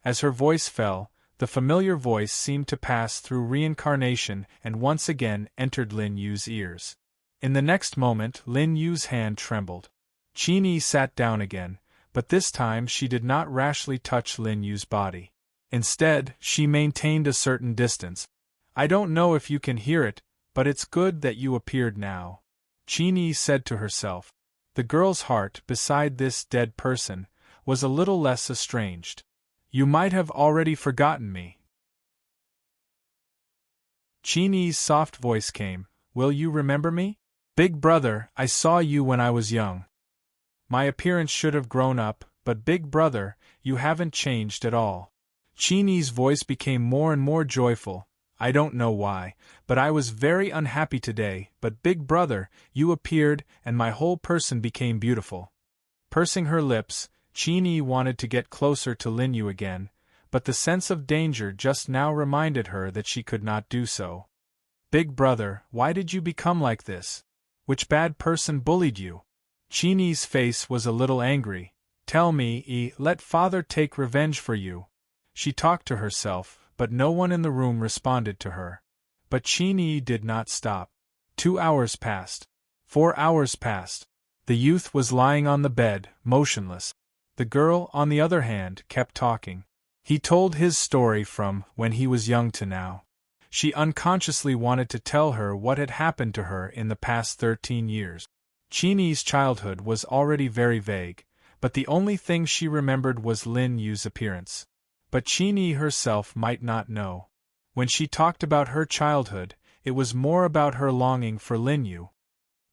As her voice fell, the familiar voice seemed to pass through reincarnation and once again entered Lin Yu's ears. In the next moment, Lin Yu's hand trembled. Qin Yi sat down again, but this time she did not rashly touch Lin Yu's body. Instead, she maintained a certain distance. I don't know if you can hear it, but it's good that you appeared now, Chini said to herself. The girl's heart, beside this dead person, was a little less estranged. You might have already forgotten me. Chini's soft voice came. Will you remember me? Big brother, I saw you when I was young. My appearance should have grown up, but big brother, you haven't changed at all. Chini's voice became more and more joyful. I don't know why, but I was very unhappy today, but big brother, you appeared and my whole person became beautiful. Pursing her lips, Chini wanted to get closer to Lin Yu again, but the sense of danger just now reminded her that she could not do so. Big brother, why did you become like this? Which bad person bullied you? Chini's face was a little angry. Tell me, let father take revenge for you. She talked to herself, but no one in the room responded to her. But Chini did not stop. 2 hours passed. 4 hours passed. The youth was lying on the bed, motionless. The girl, on the other hand, kept talking. He told his story from when he was young to now. She unconsciously wanted to tell her what had happened to her in the past 13 years. Chini's childhood was already very vague, but the only thing she remembered was Lin Yu's appearance. But Chini herself might not know. When she talked about her childhood, it was more about her longing for Lin Yu.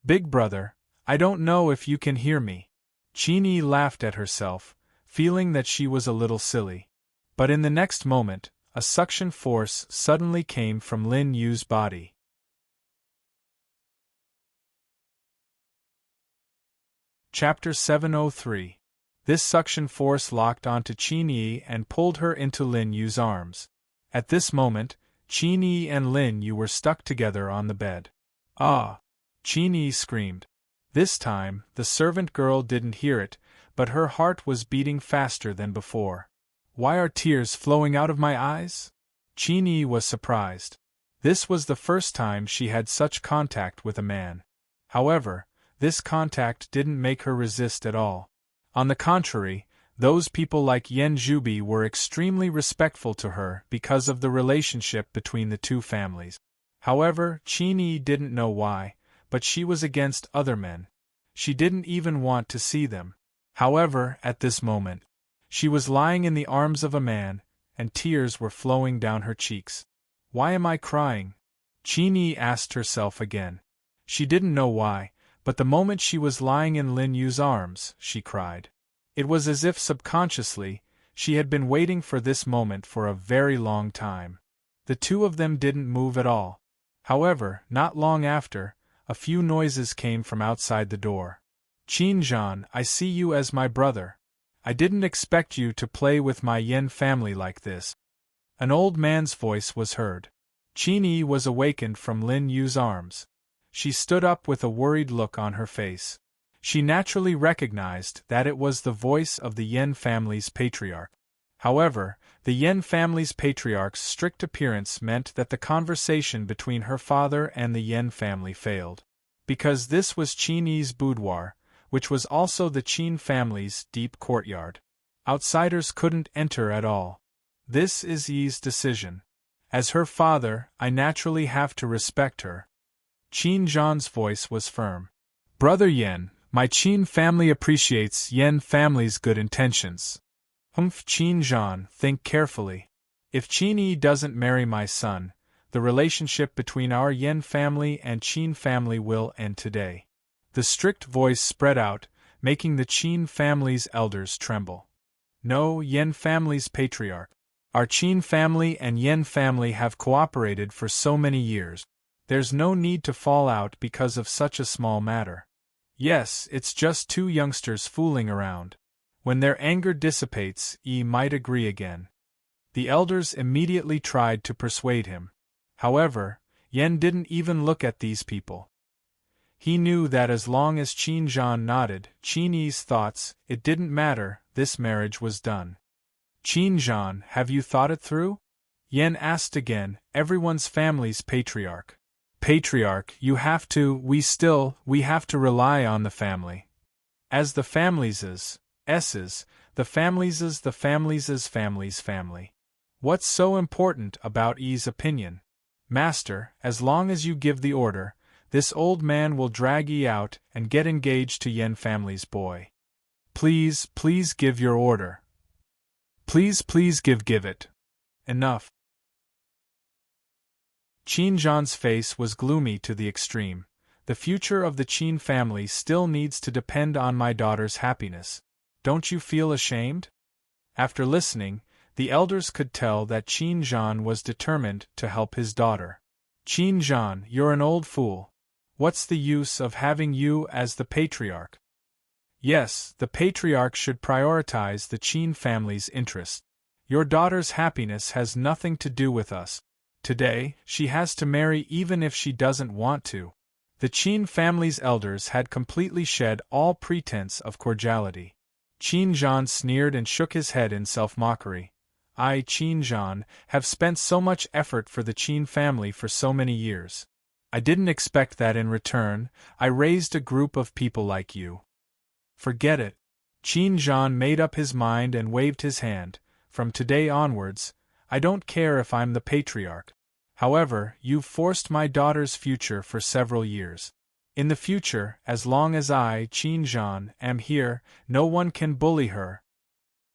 Big brother, I don't know if you can hear me. Chini laughed at herself, feeling that she was a little silly. But in the next moment, a suction force suddenly came from Lin Yu's body. Chapter 703. This suction force locked onto Chini and pulled her into Lin Yu's arms. At this moment, Chini and Lin Yu were stuck together on the bed. Ah! Chini screamed. This time, the servant girl didn't hear it, but her heart was beating faster than before. Why are tears flowing out of my eyes? Chini was surprised. This was the first time she had such contact with a man. However, this contact didn't make her resist at all. On the contrary, those people like Yen Zhubi were extremely respectful to her because of the relationship between the two families. However, Chini didn't know why, but she was against other men. She didn't even want to see them. However, at this moment, she was lying in the arms of a man, and tears were flowing down her cheeks. Why am I crying? Chini asked herself again. She didn't know why, but the moment she was lying in Lin Yu's arms, she cried. It was as if subconsciously, she had been waiting for this moment for a very long time. The two of them didn't move at all. However, not long after, a few noises came from outside the door. Qinzhan, I see you as my brother. I didn't expect you to play with my Yen family like this. An old man's voice was heard. Chini was awakened from Lin Yu's arms. She stood up with a worried look on her face. She naturally recognized that it was the voice of the Yen family's patriarch. However, the Yen family's patriarch's strict appearance meant that the conversation between her father and the Yen family failed. Because this was Chini's boudoir, which was also the Qin family's deep courtyard. Outsiders couldn't enter at all. This is Yi's decision. As her father, I naturally have to respect her. Qin Zhan's voice was firm. Brother Yen, my Qin family appreciates Yen family's good intentions. Qin Zhan, think carefully. If Qin Yi doesn't marry my son, the relationship between our Yen family and Qin family will end today. The strict voice spread out, making the Qin family's elders tremble. No, Yen family's patriarch. Our Qin family and Yen family have cooperated for so many years. There's no need to fall out because of such a small matter. Yes, it's just two youngsters fooling around. When their anger dissipates, Yi might agree again. The elders immediately tried to persuade him. However, Yen didn't even look at these people. He knew that as long as Qin Zhan nodded Qin Yi's thoughts, it didn't matter, this marriage was done. Qin Zhan, have you thought it through? Yen asked again, everyone's family's patriarch. Patriarch, we have to rely on the family. As the families' the families' family's family. What's so important about Yi's opinion? Master, as long as you give the order, this old man will drag Yi out and get engaged to Yan family's boy. Please, please give your order. Please, please give it. Enough. Qin Zhan's face was gloomy to the extreme. The future of the Qin family still needs to depend on my daughter's happiness. Don't you feel ashamed? After listening, the elders could tell that Qin Zhan was determined to help his daughter. Qin Zhan, you're an old fool. What's the use of having you as the patriarch? Yes, the patriarch should prioritize the Qin family's interests. Your daughter's happiness has nothing to do with us. Today, she has to marry even if she doesn't want to. The Qin family's elders had completely shed all pretense of cordiality. Qin Zhan sneered and shook his head in self-mockery. I, Qin Zhan, have spent so much effort for the Qin family for so many years. I didn't expect that in return, I raised a group of people like you. Forget it. Qin Zhan made up his mind and waved his hand. From today onwards, I don't care if I'm the patriarch. However, you've forced my daughter's future for several years. In the future, as long as I, Qin Zhan, am here, no one can bully her.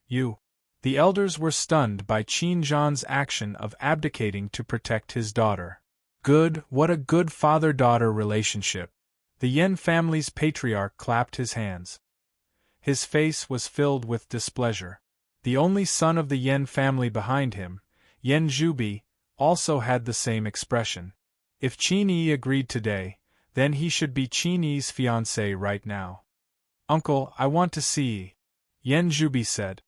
You. The elders were stunned by Qin Zhan's action of abdicating to protect his daughter. Good, what a good father-daughter relationship. The Yan family's patriarch clapped his hands. His face was filled with displeasure. The only son of the Yan family behind him, Yan Zhubi, also had the same expression. If Qin Yi agreed today, then he should be Qin Yi's fiancé right now. Uncle, I want to see Yi, Yan Zhubi said.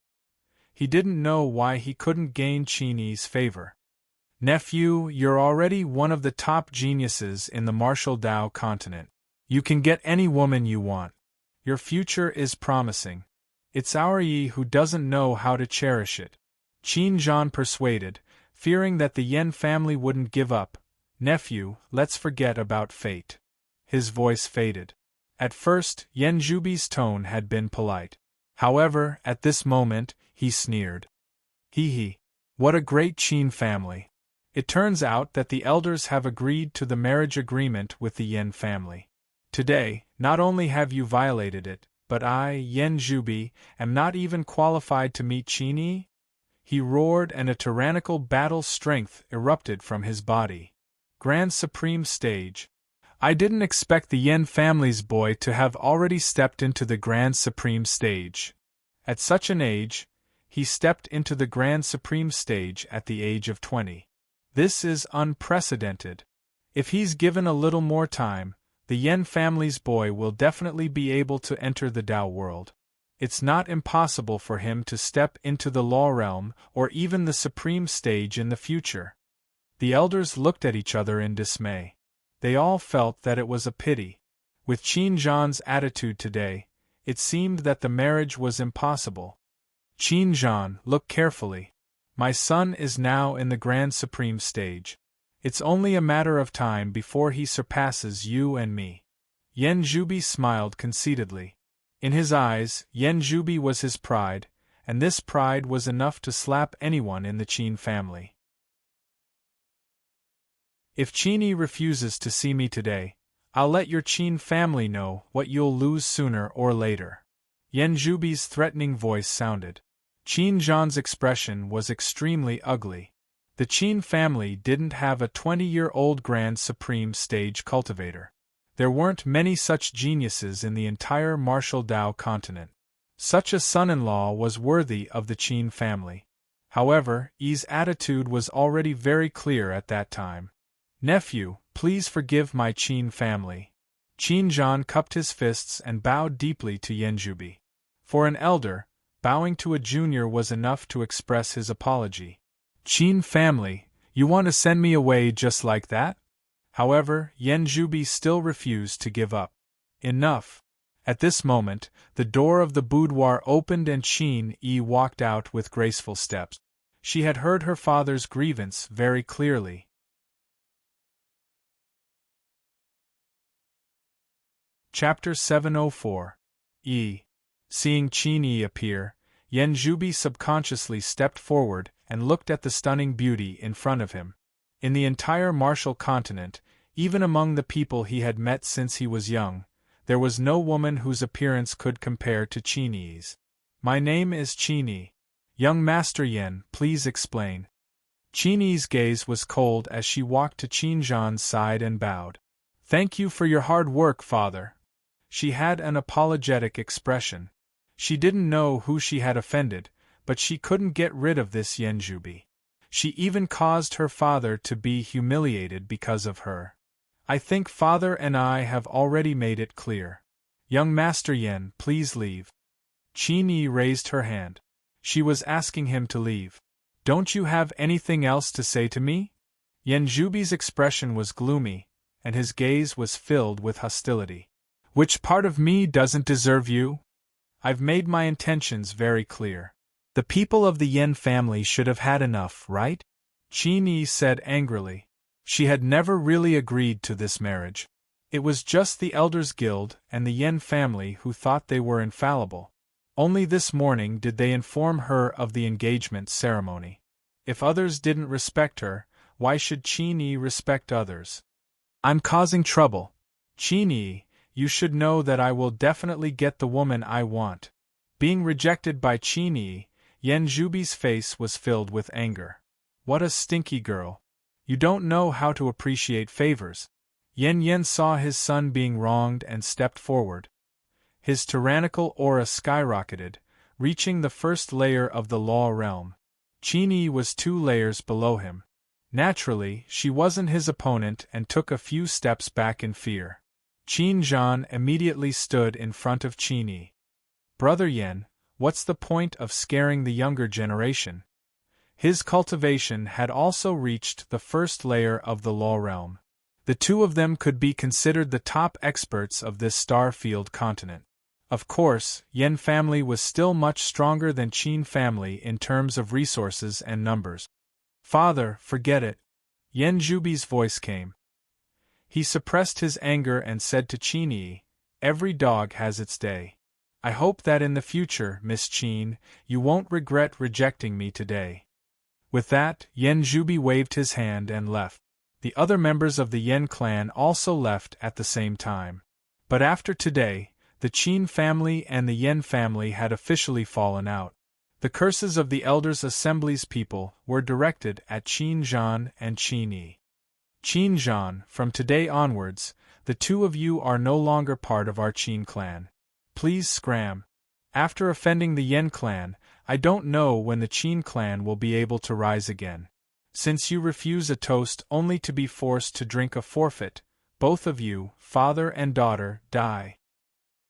He didn't know why he couldn't gain Qin Yi's favor. Nephew, you're already one of the top geniuses in the martial Dao continent. You can get any woman you want. Your future is promising. It's our Yi who doesn't know how to cherish it. Qin Zhan persuaded, fearing that the Yan family wouldn't give up. Nephew, let's forget about fate. His voice faded. At first, Yan Zhubi's tone had been polite. However, at this moment, he sneered. Hee. What a great Qin family. It turns out that the elders have agreed to the marriage agreement with the Yan family. Today, not only have you violated it, but I, Yan Zhubi, am not even qualified to meet Qin Yi? He roared and a tyrannical battle strength erupted from his body. Grand Supreme Stage. I didn't expect the Yan family's boy to have already stepped into the Grand Supreme Stage. At such an age, he stepped into the Grand Supreme Stage at the age of 20. This is unprecedented. If he's given a little more time, the Yan family's boy will definitely be able to enter the Dao world. It's not impossible for him to step into the Law realm or even the Supreme Stage in the future. The elders looked at each other in dismay. They all felt that it was a pity. With Qin Zhan's attitude today, it seemed that the marriage was impossible. Qin Zhan, look carefully. My son is now in the Grand Supreme Stage. It's only a matter of time before he surpasses you and me. Yan Zhubi smiled conceitedly. In his eyes, Yan Zhubi was his pride, and this pride was enough to slap anyone in the Qin family. If Qin Yi refuses to see me today, I'll let your Qin family know what you'll lose sooner or later. Yan Zhubi's threatening voice sounded. Qin Zhan's expression was extremely ugly. The Qin family didn't have a 20-year-old Grand Supreme Stage cultivator. There weren't many such geniuses in the entire martial Dao continent. Such a son-in-law was worthy of the Qin family. However, Yi's attitude was already very clear at that time. Nephew, please forgive my Qin family. Qin Zhan cupped his fists and bowed deeply to Yan Zhubi. For an elder, bowing to a junior was enough to express his apology. Qin family, you want to send me away just like that? However, Yan Zhubi still refused to give up. Enough. At this moment, the door of the boudoir opened and Qin Yi walked out with graceful steps. She had heard her father's grievance very clearly. Chapter 704. Yi. Seeing Qin Yi appear, Yan Zhubi subconsciously stepped forward and looked at the stunning beauty in front of him. In the entire martial continent, even among the people he had met since he was young, there was no woman whose appearance could compare to Qinyi's. "My name is Qinyi. Young Master Yen, please explain." Qinyi's gaze was cold as she walked to Qin Zhan's side and bowed. "Thank you for your hard work, father." She had an apologetic expression. She didn't know who she had offended, but she couldn't get rid of this Yanjubi. She even caused her father to be humiliated because of her. "I think father and I have already made it clear. Young Master Yen, please leave." Qinyi raised her hand. She was asking him to leave. "Don't you have anything else to say to me?" Yanjubi's expression was gloomy, and his gaze was filled with hostility. "Which part of me doesn't deserve you? I've made my intentions very clear. The people of the Yen family should have had enough, right?" Qinyi said angrily. She had never really agreed to this marriage. It was just the Elders Guild and the Yen family who thought they were infallible. Only this morning did they inform her of the engagement ceremony. If others didn't respect her, why should Qinyi respect others? "I'm causing trouble. Qinyi, you should know that I will definitely get the woman I want." Being rejected by Qinyi, Yanjubi's face was filled with anger. "What a stinky girl. You don't know how to appreciate favors." Yen saw his son being wronged and stepped forward. His tyrannical aura skyrocketed, reaching the first layer of the law realm. Qinyi was 2 layers below him. Naturally, she wasn't his opponent and took a few steps back in fear. Qin Zhan immediately stood in front of Qinyi. "Brother Yen, what's the point of scaring the younger generation?" His cultivation had also reached the first layer of the law realm. The 2 of them could be considered the top experts of this star-field continent. Of course, Yen family was still much stronger than Qin family in terms of resources and numbers. "Father, forget it." Yanjubi's voice came. He suppressed his anger and said to Qinyi, "Every dog has its day. I hope that in the future, Miss Qin, you won't regret rejecting me today." With that, Yanjubi waved his hand and left. The other members of the Yen clan also left at the same time. But after today, the Qin family and the Yen family had officially fallen out. The curses of the Elders' Assembly's people were directed at Qin Zhan and Qinyi. "Qin Zhan, from today onwards, the 2 of you are no longer part of our Qin clan. Please scram. After offending the Yen clan, I don't know when the Qin clan will be able to rise again. Since you refuse a toast only to be forced to drink a forfeit, both of you, father and daughter, die.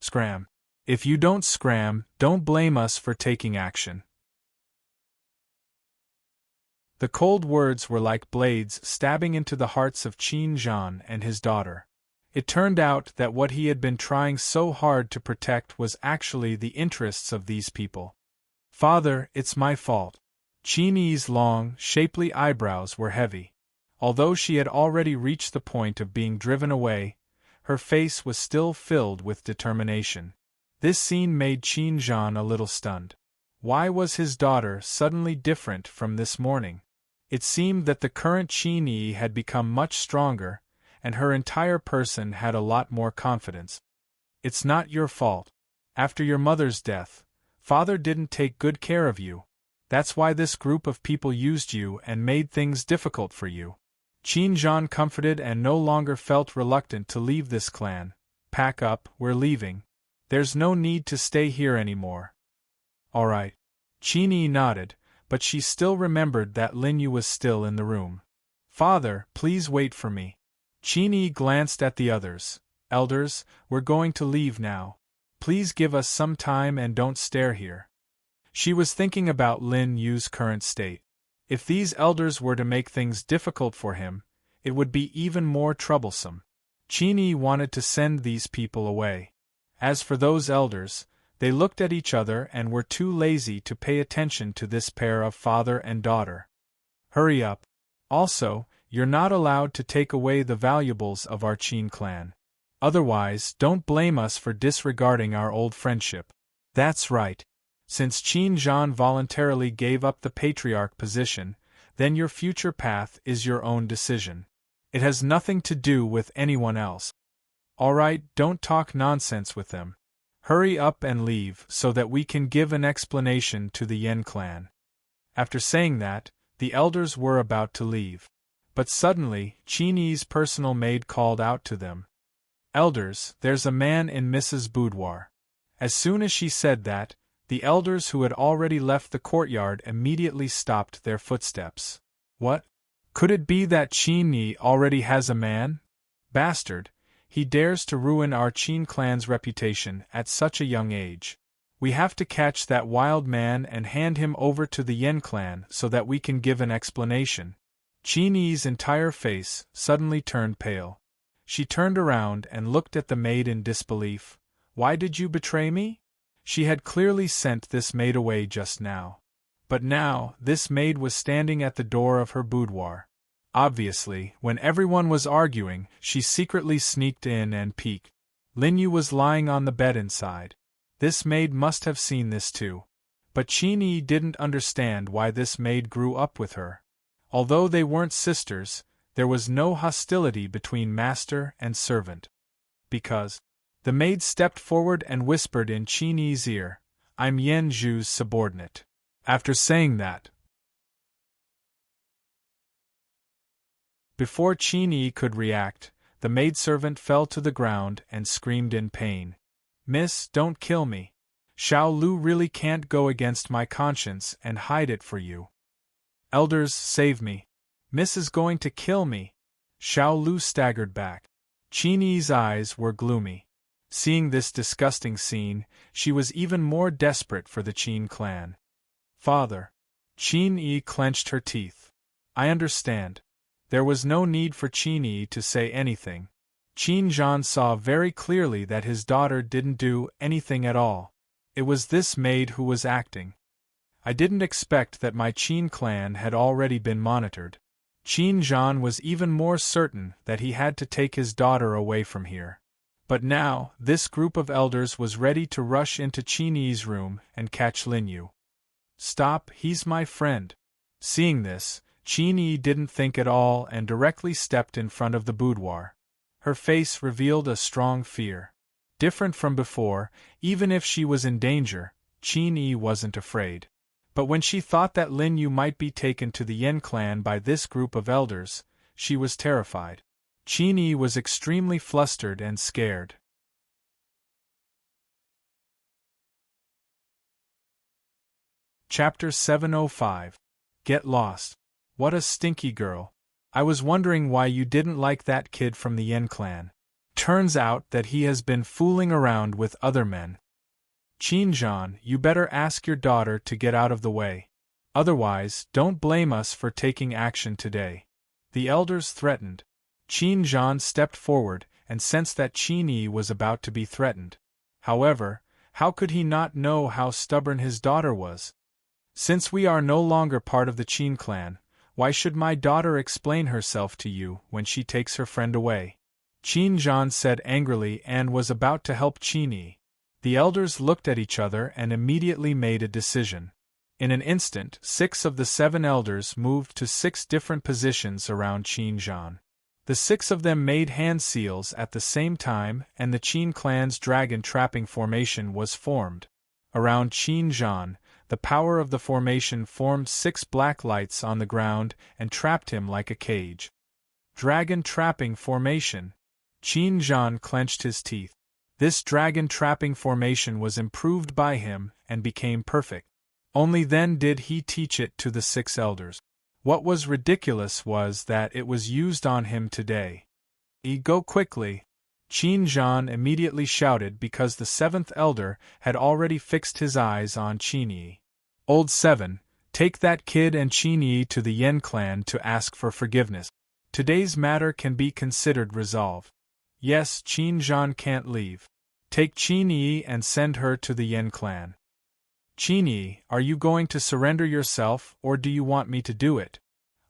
Scram. If you don't scram, don't blame us for taking action." The cold words were like blades stabbing into the hearts of Qin Zhan and his daughter. It turned out that what he had been trying so hard to protect was actually the interests of these people. "Father, it's my fault." Qinyi's long, shapely eyebrows were heavy. Although she had already reached the point of being driven away, her face was still filled with determination. This scene made Qin Zhan a little stunned. Why was his daughter suddenly different from this morning? It seemed that the current Qinyi had become much stronger, and her entire person had a lot more confidence. "It's not your fault. After your mother's death, father didn't take good care of you. That's why this group of people used you and made things difficult for you." Qin Zhan comforted and no longer felt reluctant to leave this clan. "Pack up, we're leaving. There's no need to stay here anymore." "All right." Qinyi nodded, but she still remembered that Linyu was still in the room. "Father, please wait for me." Qinyi glanced at the others. "Elders, we're going to leave now. Please give us some time and don't stare here." She was thinking about Lin Yu's current state. If these elders were to make things difficult for him, it would be even more troublesome. Qinyi wanted to send these people away. As for those elders, they looked at each other and were too lazy to pay attention to this pair of father and daughter. "Hurry up. Also, you're not allowed to take away the valuables of our Qin clan. Otherwise, don't blame us for disregarding our old friendship." "That's right." Since Qin Zhan voluntarily gave up the patriarch position, then your future path is your own decision. It has nothing to do with anyone else. Alright, don't talk nonsense with them. Hurry up and leave so that we can give an explanation to the Yen clan. After saying that, the elders were about to leave. But suddenly, Qin Yi's personal maid called out to them. Elders, there's a man in Mrs. Boudoir. As soon as she said that, the elders who had already left the courtyard immediately stopped their footsteps. What? Could it be that Qin Yi already has a man? Bastard, he dares to ruin our Qin clan's reputation at such a young age. We have to catch that wild man and hand him over to the Yen clan so that we can give an explanation. Qin Yi's entire face suddenly turned pale. She turned around and looked at the maid in disbelief. Why did you betray me? She had clearly sent this maid away just now. But now, this maid was standing at the door of her boudoir. Obviously, when everyone was arguing, she secretly sneaked in and peeked. Lin Yu was lying on the bed inside. This maid must have seen this too. But Qin Yi didn't understand why this maid grew up with her. Although they weren't sisters, there was no hostility between master and servant. Because the maid stepped forward and whispered in Qin Yi's ear, I'm Yen Zhu's subordinate. After saying that, before Qin Yi could react, the maidservant fell to the ground and screamed in pain. Miss, don't kill me. Xiao Lu really can't go against my conscience and hide it for you. Elders, save me. Miss is going to kill me. Xiao Lu staggered back. Qin Yi's eyes were gloomy. Seeing this disgusting scene, she was even more desperate for the Qin clan. Father. Qin Yi clenched her teeth. I understand. There was no need for Qin Yi to say anything. Qin Zhan saw very clearly that his daughter didn't do anything at all. It was this maid who was acting. I didn't expect that my Qin clan had already been monitored. Qin Zhan was even more certain that he had to take his daughter away from here. But now, this group of elders was ready to rush into Qin Yi's room and catch Lin Yu. Stop, he's my friend. Seeing this, Qin Yi didn't think at all and directly stepped in front of the boudoir. Her face revealed a strong fear. Different from before, even if she was in danger, Qin Yi wasn't afraid. But when she thought that Lin Yu might be taken to the Yen clan by this group of elders, she was terrified. Qin Yi was extremely flustered and scared. Chapter 705. Get Lost. What a stinky girl. I was wondering why you didn't like that kid from the Yen clan. Turns out that he has been fooling around with other men. Qin Zhan, you better ask your daughter to get out of the way. Otherwise, don't blame us for taking action today. The elders threatened. Qin Zhan stepped forward and sensed that Qin Yi was about to be threatened. However, how could he not know how stubborn his daughter was? Since we are no longer part of the Qin clan, why should my daughter explain herself to you when she takes her friend away? Qin Zhan said angrily and was about to help Qin Yi. The elders looked at each other and immediately made a decision. In an instant, 6 of the 7 elders moved to 6 different positions around Qin Zhan. The 6 of them made hand seals at the same time and the Qin clan's dragon trapping formation was formed. Around Qin Zhan, the power of the formation formed 6 black lights on the ground and trapped him like a cage. Dragon trapping formation. Qin Zhan clenched his teeth. This dragon trapping formation was improved by him and became perfect. Only then did he teach it to the 6 elders. What was ridiculous was that it was used on him today. Go quickly. Qin Zhan immediately shouted because the 7th elder had already fixed his eyes on Qin Yi. Old 7, take that kid and Qin Yi to the Yen clan to ask for forgiveness. Today's matter can be considered resolved. Yes, Qin Zhan can't leave. Take Qin Yi and send her to the Yen clan. Qin Yi, are you going to surrender yourself or do you want me to do it?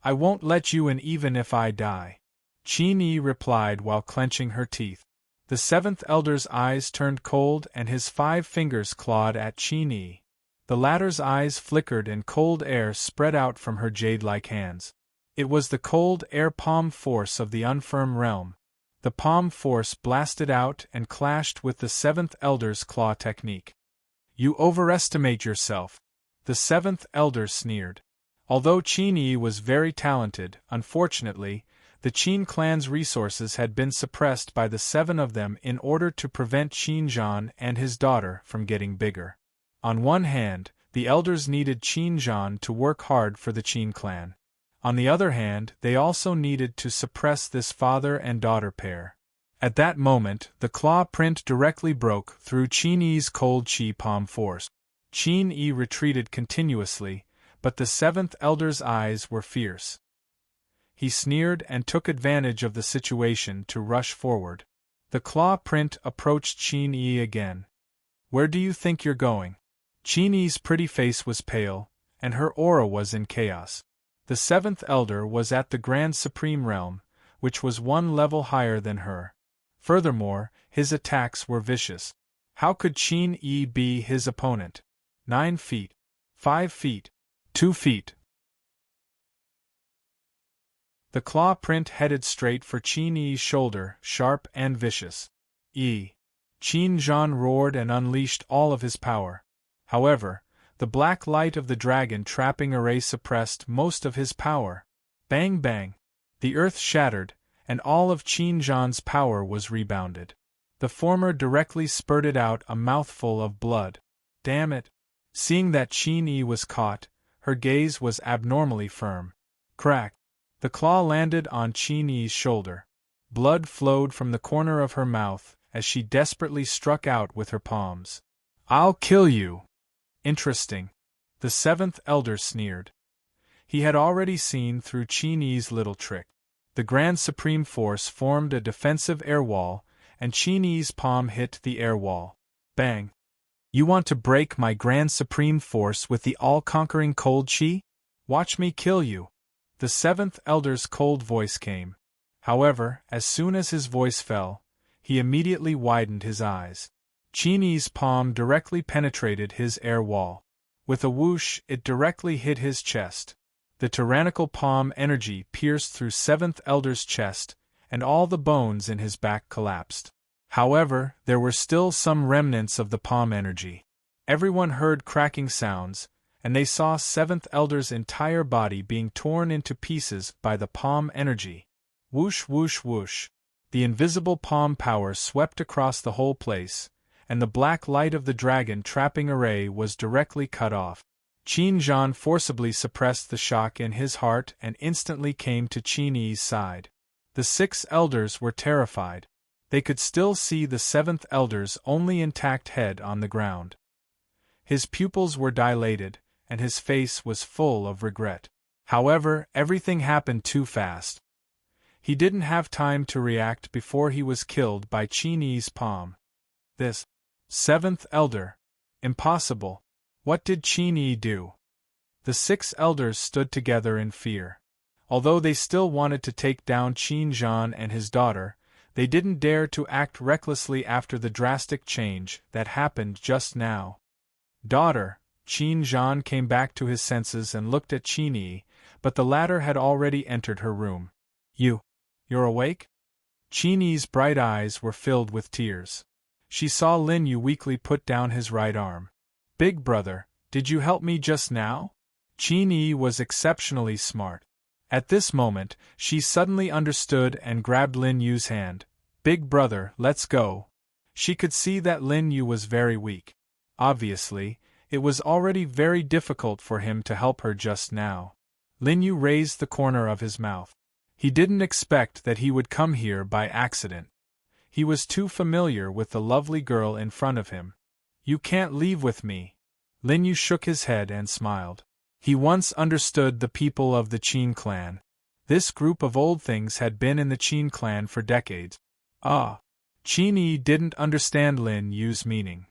I won't let you in even if I die. Qin Yi replied while clenching her teeth. The 7th elder's eyes turned cold and his 5 fingers clawed at Qin Yi. The latter's eyes flickered and cold air spread out from her jade-like hands. It was the cold air palm force of the unfirm realm. The palm force blasted out and clashed with the seventh elder's claw technique. You overestimate yourself, the seventh elder sneered. Although Qin Yi was very talented, unfortunately, the Qin clan's resources had been suppressed by the seven of them in order to prevent Qin Zhan and his daughter from getting bigger. On one hand, the elders needed Qin Zhan to work hard for the Qin clan. On the other hand, they also needed to suppress this father and daughter pair. At that moment, the claw print directly broke through Qin Yi's cold chi palm force. Qin Yi retreated continuously, but the seventh elder's eyes were fierce. He sneered and took advantage of the situation to rush forward. The claw print approached Qin Yi again. Where do you think you're going? Qin Yi's pretty face was pale, and her aura was in chaos. The seventh elder was at the Grand Supreme Realm, which was one level higher than her. Furthermore, his attacks were vicious. How could Qin Yi be his opponent? 9 feet, 5 feet, 2 feet. The claw print headed straight for Qin Yi's shoulder, sharp and vicious. Qin Zhan roared and unleashed all of his power. However, the black light of the dragon trapping array suppressed most of his power. Bang bang! The earth shattered, and all of Qin Zhan's power was rebounded. The former directly spurted out a mouthful of blood. Damn it! Seeing that Qin Yi was caught, her gaze was abnormally firm. Crack! The claw landed on Qin Yi's shoulder. Blood flowed from the corner of her mouth as she desperately struck out with her palms. I'll kill you! Interesting. The seventh elder sneered. He had already seen through Qin Yi's little trick. The Grand Supreme Force formed a defensive air wall, and Qin Yi's palm hit the air wall. Bang! You want to break my Grand Supreme Force with the all-conquering cold chi? Watch me kill you! The seventh elder's cold voice came. However, as soon as his voice fell, he immediately widened his eyes. Qin Yi's palm directly penetrated his air wall. With a whoosh, it directly hit his chest. The tyrannical palm energy pierced through seventh elder's chest, and all the bones in his back collapsed. However, there were still some remnants of the palm energy. Everyone heard cracking sounds, and they saw seventh elder's entire body being torn into pieces by the palm energy. Whoosh whoosh whoosh. The invisible palm power swept across the whole place, and the black light of the dragon trapping array was directly cut off. Qin Zhan forcibly suppressed the shock in his heart and instantly came to Qin Yi's side. The 6 elders were terrified. They could still see the 7th elder's only intact head on the ground. His pupils were dilated, and his face was full of regret. However, everything happened too fast. He didn't have time to react before he was killed by Qin Yi's palm. This 7th elder. Impossible. What did Qin Yi do? The 6 elders stood together in fear. Although they still wanted to take down Qin Zhan and his daughter, they didn't dare to act recklessly after the drastic change that happened just now. Daughter, Qin Zhan came back to his senses and looked at Qin Yi, but the latter had already entered her room. You're awake? Qin Yi's bright eyes were filled with tears. She saw Lin Yu weakly put down his right arm. Big brother, did you help me just now? Qin Yi was exceptionally smart. At this moment, she suddenly understood and grabbed Lin Yu's hand. Big brother, let's go. She could see that Lin Yu was very weak. Obviously, it was already very difficult for him to help her just now. Lin Yu raised the corner of his mouth. He didn't expect that he would come here by accident. He was too familiar with the lovely girl in front of him. You can't leave with me. Lin Yu shook his head and smiled. He once understood the people of the Qin clan. This group of old things had been in the Qin clan for decades. Qin Yi didn't understand Lin Yu's meaning.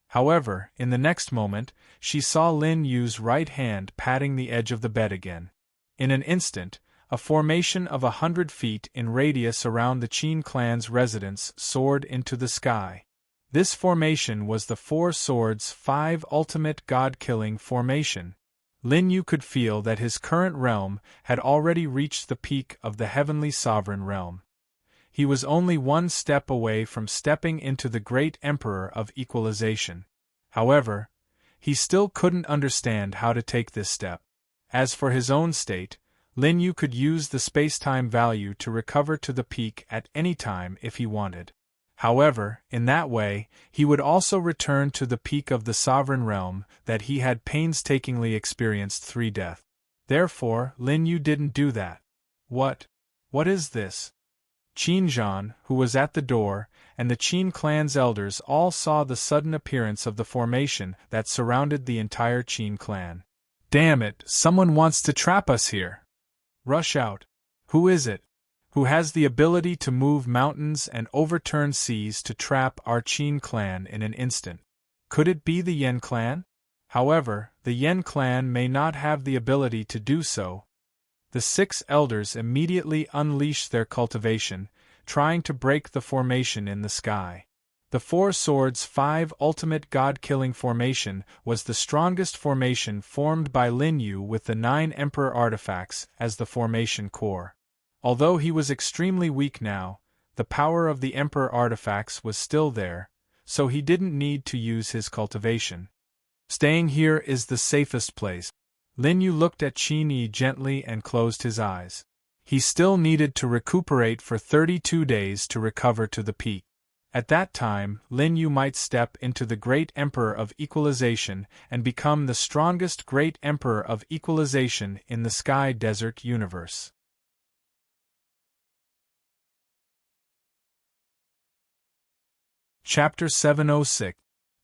However, in the next moment, she saw Lin Yu's right hand patting the edge of the bed again. In an instant, a formation of 100 feet in radius around the Qin clan's residence soared into the sky. This formation was the Four Swords 5 ultimate god-killing formation. Lin Yu could feel that his current realm had already reached the peak of the heavenly sovereign realm. He was only one step away from stepping into the great emperor of equalization. However, he still couldn't understand how to take this step. As for his own state, Lin Yu could use the space-time value to recover to the peak at any time if he wanted. However, in that way, he would also return to the peak of the sovereign realm that he had painstakingly experienced 3 death. Therefore, Lin Yu didn't do that. What is this? Qin Zhan, who was at the door, and the Qin clan's elders all saw the sudden appearance of the formation that surrounded the entire Qin clan. Damn it, someone wants to trap us here! Rush out. Who is it? Who has the ability to move mountains and overturn seas to trap our Qin clan in an instant? Could it be the Yen clan? However, the Yen clan may not have the ability to do so. The 6 elders immediately unleashed their cultivation, trying to break the formation in the sky. The Four Swords 5 ultimate god-killing formation was the strongest formation formed by Lin Yu with the 9 emperor artifacts as the formation core. Although he was extremely weak now, the power of the emperor artifacts was still there, so he didn't need to use his cultivation. Staying here is the safest place. Lin Yu looked at Qin Yi gently and closed his eyes. He still needed to recuperate for 32 days to recover to the peak. At that time, Lin Yu might step into the Great Emperor of Equalization and become the strongest Great Emperor of Equalization in the Sky Desert universe. Chapter 706.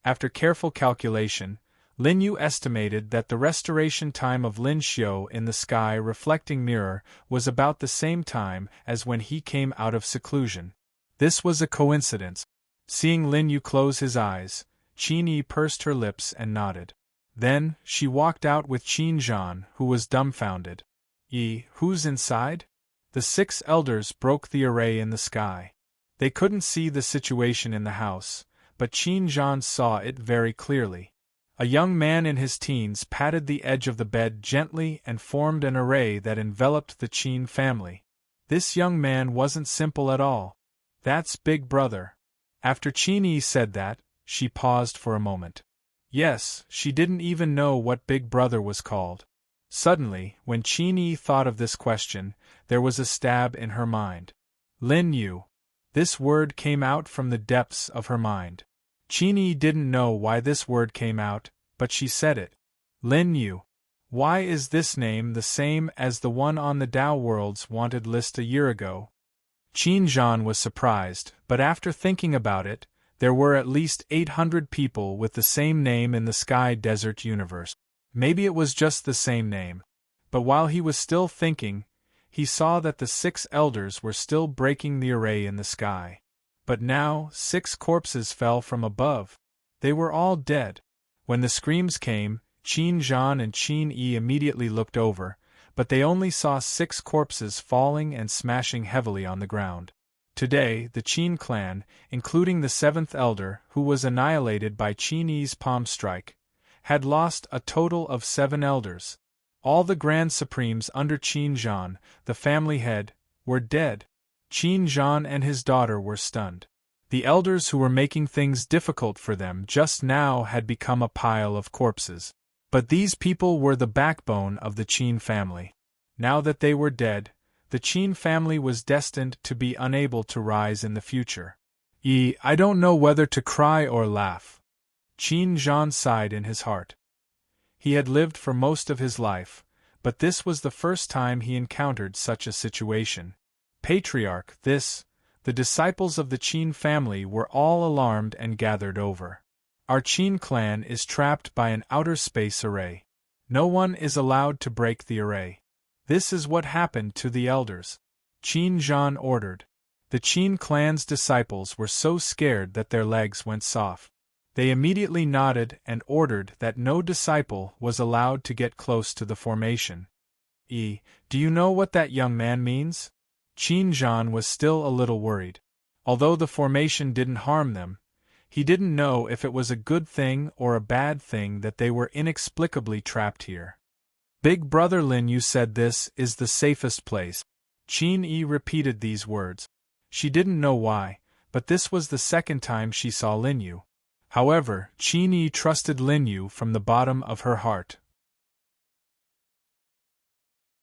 After careful calculation, Lin Yu estimated that the restoration time of Lin Xiu in the sky reflecting mirror was about the same time as when he came out of seclusion. This was a coincidence. Seeing Lin Yu close his eyes, Qin Yi pursed her lips and nodded. Then, she walked out with Qin Zhan, who was dumbfounded. Who's inside? The 6 elders broke the array in the sky. They couldn't see the situation in the house, but Qin Zhan saw it very clearly. A young man in his teens patted the edge of the bed gently and formed an array that enveloped the Qin family. This young man wasn't simple at all. That's Big Brother. After Qin Yi said that, she paused for a moment. Yes, she didn't even know what Big Brother was called. Suddenly, when Qin Yi thought of this question, there was a stab in her mind. Lin Yu. This word came out from the depths of her mind. Qin Yi didn't know why this word came out, but she said it. Lin Yu. Why is this name the same as the one on the Tao World's wanted list a year ago? Qin Zhan was surprised, but after thinking about it, there were at least 800 people with the same name in the Sky Desert universe. Maybe it was just the same name. But while he was still thinking, he saw that the 6 elders were still breaking the array in the sky. But now, 6 corpses fell from above. They were all dead. When the screams came, Qin Zhan and Qin Yi immediately looked over, but they only saw 6 corpses falling and smashing heavily on the ground. Today, the Qin clan, including the 7th elder, who was annihilated by Qin Yi's palm strike, had lost a total of 7 elders. All the Grand Supremes under Qin Zhan, the family head, were dead. Qin Zhan and his daughter were stunned. The elders who were making things difficult for them just now had become a pile of corpses. But these people were the backbone of the Qin family. Now that they were dead, the Qin family was destined to be unable to rise in the future. I don't know whether to cry or laugh. Qin Zhan sighed in his heart. He had lived for most of his life, but this was the first time he encountered such a situation. Patriarch, the disciples of the Qin family were all alarmed and gathered over. Our Qin clan is trapped by an outer space array. No one is allowed to break the array. This is what happened to the elders. Qin Zhan ordered. The Qin clan's disciples were so scared that their legs went soft. They immediately nodded and ordered that no disciple was allowed to get close to the formation. Do you know what that young man means? Qin Zhan was still a little worried. Although the formation didn't harm them, He didn't know if it was a good thing or a bad thing that they were inexplicably trapped here. Big Brother Lin Yu said this is the safest place. Qin Yi repeated these words. She didn't know why, but this was the second time she saw Lin Yu. However, Qin Yi trusted Lin Yu from the bottom of her heart.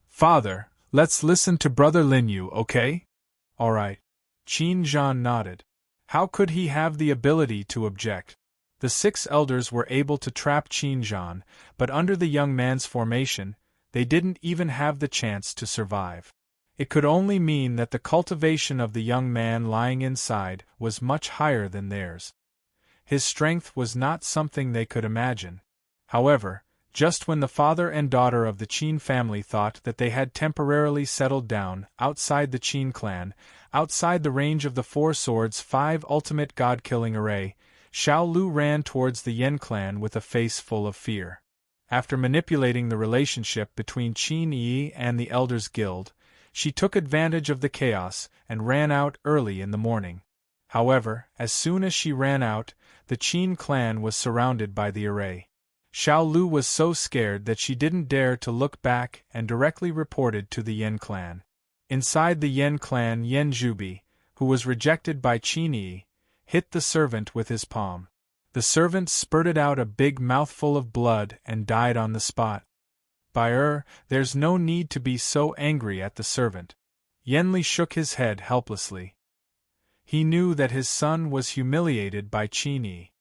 Father, let's listen to Brother Lin Yu, okay? All right. Qin Zhan nodded. How could he have the ability to object? The 6 elders were able to trap Qin Zhan, but under the young man's formation, they didn't even have the chance to survive. It could only mean that the cultivation of the young man lying inside was much higher than theirs. His strength was not something they could imagine. However, just when the father and daughter of the Qin family thought that they had temporarily settled down outside the Qin clan, outside the range of the 4 swords' 5 ultimate god-killing array, Xiao Lu ran towards the Yan clan with a face full of fear. After manipulating the relationship between Qin Yi and the Elders Guild, she took advantage of the chaos and ran out early in the morning. However, as soon as she ran out, the Qin clan was surrounded by the array. Xiao Lu was so scared that she didn't dare to look back and directly reported to the Yan clan. Inside the Yan clan, Yan Zhubi, who was rejected by Qin Yi, hit the servant with his palm. The servant spurted out a big mouthful of blood and died on the spot. There's no need to be so angry at the servant. Yanli shook his head helplessly. He knew that his son was humiliated by Qin Yi.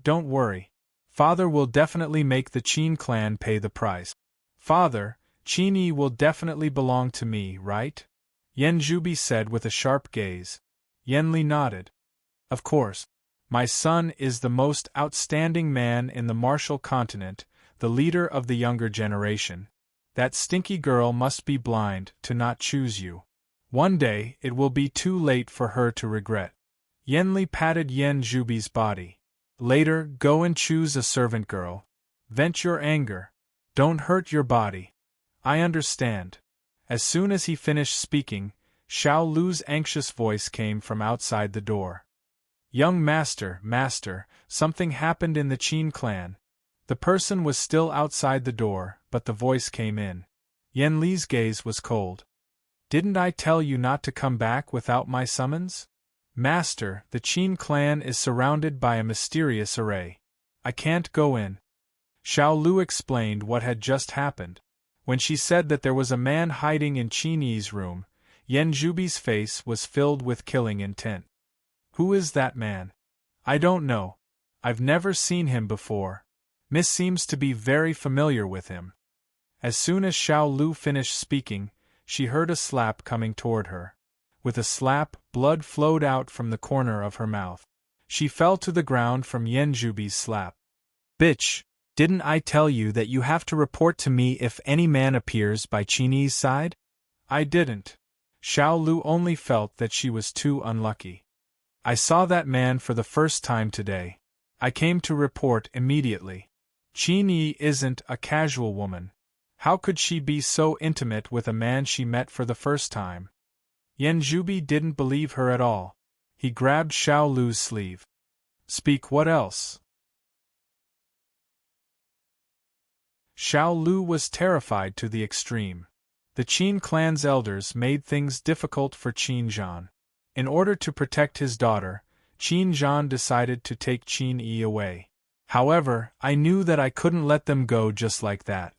Don't worry. Father will definitely make the Qin clan pay the price. Father, Qin Yi will definitely belong to me, right? Yan Zhubi said with a sharp gaze. Yanli nodded. Of course. My son is the most outstanding man in the martial continent, the leader of the younger generation. That stinky girl must be blind to not choose you. One day it will be too late for her to regret. Yanli patted Yan Zhubi's body. Later, go and choose a servant girl. Vent your anger. Don't hurt your body. I understand. As soon as he finished speaking, Xiao Lu's anxious voice came from outside the door. Young master, something happened in the Qin clan. The person was still outside the door, but the voice came in. Yan Li's gaze was cold. Didn't I tell you not to come back without my summons? Master, the Qin clan is surrounded by a mysterious array. I can't go in. Xiao Lu explained what had just happened. When she said that there was a man hiding in Qin Yi's room, Yan Zhubi's face was filled with killing intent. Who is that man? I don't know. I've never seen him before. Miss seems to be very familiar with him. As soon as Xiao Lu finished speaking, she heard a slap coming toward her. With a slap, blood flowed out from the corner of her mouth. She fell to the ground from Yan Zhubi's slap. Bitch, didn't I tell you that you have to report to me if any man appears by Qin Yi's side? I didn't. Xiao Lu only felt that she was too unlucky. I saw that man for the first time today. I came to report immediately. Qin Yi isn't a casual woman. How could she be so intimate with a man she met for the first time? Yan Zhubi didn't believe her at all. He grabbed Xiao Lu's sleeve. Speak, what else? Xiao Lu was terrified to the extreme. The Qin clan's elders made things difficult for Qin Zhan. In order to protect his daughter, Qin Zhan decided to take Qin Yi away. However, I knew that I couldn't let them go just like that.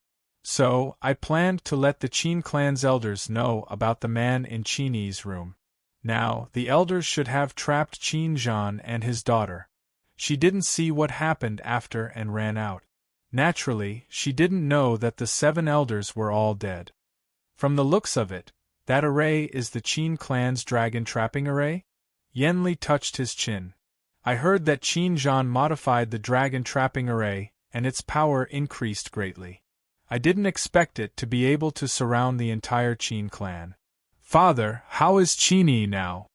So, I planned to let the Qin clan's elders know about the man in Qin Yi's room. Now, the elders should have trapped Qin Zhan and his daughter. She didn't see what happened after and ran out. Naturally, she didn't know that the 7 elders were all dead. From the looks of it, that array is the Qin clan's dragon trapping array? Yanli touched his chin. I heard that Qin Zhan modified the dragon trapping array, and its power increased greatly. I didn't expect it to be able to surround the entire Qin clan. Father, how is Qin Yi now?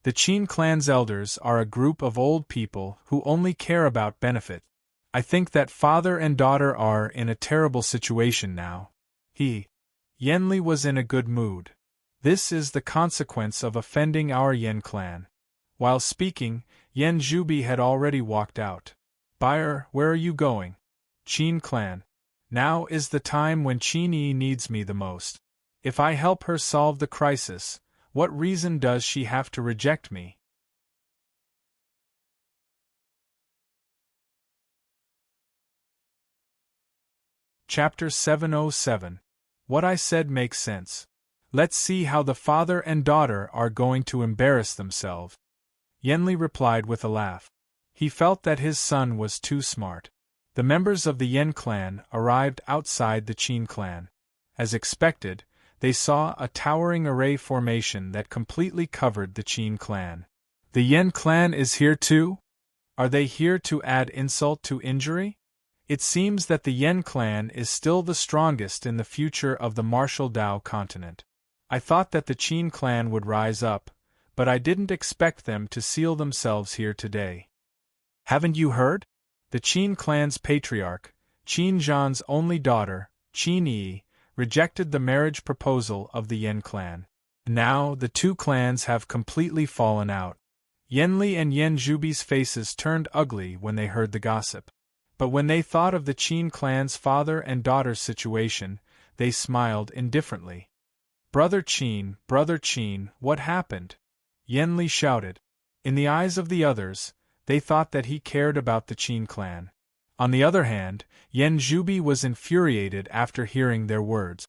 The Qin clan's elders are a group of old people who only care about benefit. I think that father and daughter are in a terrible situation now. Yanli was in a good mood. This is the consequence of offending our Yan clan. While speaking, Yen Zhubi had already walked out. Buyer, where are you going? Qin clan. Now is the time when Qin Yi needs me the most. If I help her solve the crisis, what reason does she have to reject me? Chapter 707. What I said makes sense. Let's see how the father and daughter are going to embarrass themselves. Yenli replied with a laugh. He felt that his son was too smart. The members of the Yen clan arrived outside the Qin clan. As expected, they saw a towering array formation that completely covered the Qin clan. The Yen clan is here too? Are they here to add insult to injury? It seems that the Yen clan is still the strongest in the future of the martial Dao continent. I thought that the Qin clan would rise up, but I didn't expect them to seal themselves here today. Haven't you heard? The Qin clan's patriarch, Qin Zhan's only daughter, Qin Yi, rejected the marriage proposal of the Yen clan. Now the two clans have completely fallen out. Yenli and Yen Zhubi's faces turned ugly when they heard the gossip. But when they thought of the Qin clan's father and daughter's situation, they smiled indifferently. Brother Qin, what happened? Yenli shouted. In the eyes of the others, they thought that he cared about the Qin clan. On the other hand, Yen Zhubi was infuriated after hearing their words.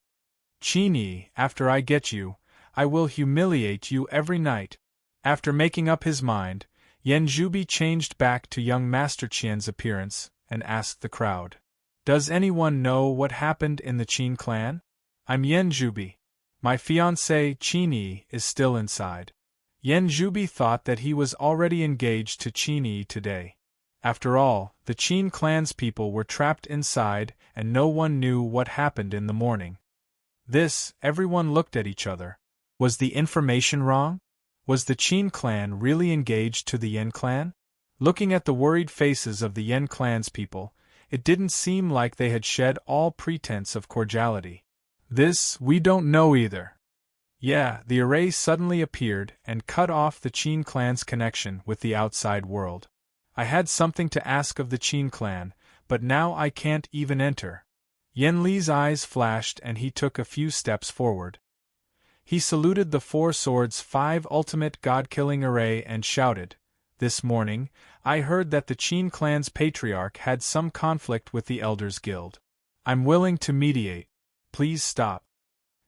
Qin Yi, after I get you, I will humiliate you every night. After making up his mind, Yen Zhubi changed back to young Master Qian's appearance and asked the crowd. Does anyone know what happened in the Qin clan? I'm Yen Zhubi. My fiancée Qin Yi is still inside. Yen Zhubi thought that he was already engaged to Qin Yi today. After all, the Qin clan's people were trapped inside and no one knew what happened in the morning. Everyone looked at each other. Was the information wrong? Was the Qin clan really engaged to the Yen clan? Looking at the worried faces of the Yen clan's people, it didn't seem like they had shed all pretense of cordiality. We don't know either. Yeah, the array suddenly appeared and cut off the Qin clan's connection with the outside world. I had something to ask of the Qin clan, but now I can't even enter. Yen Li's eyes flashed and he took a few steps forward. He saluted the Four Swords' 5 ultimate god-killing array and shouted, This morning, I heard that the Qin clan's patriarch had some conflict with the Elders Guild. I'm willing to mediate. Please stop.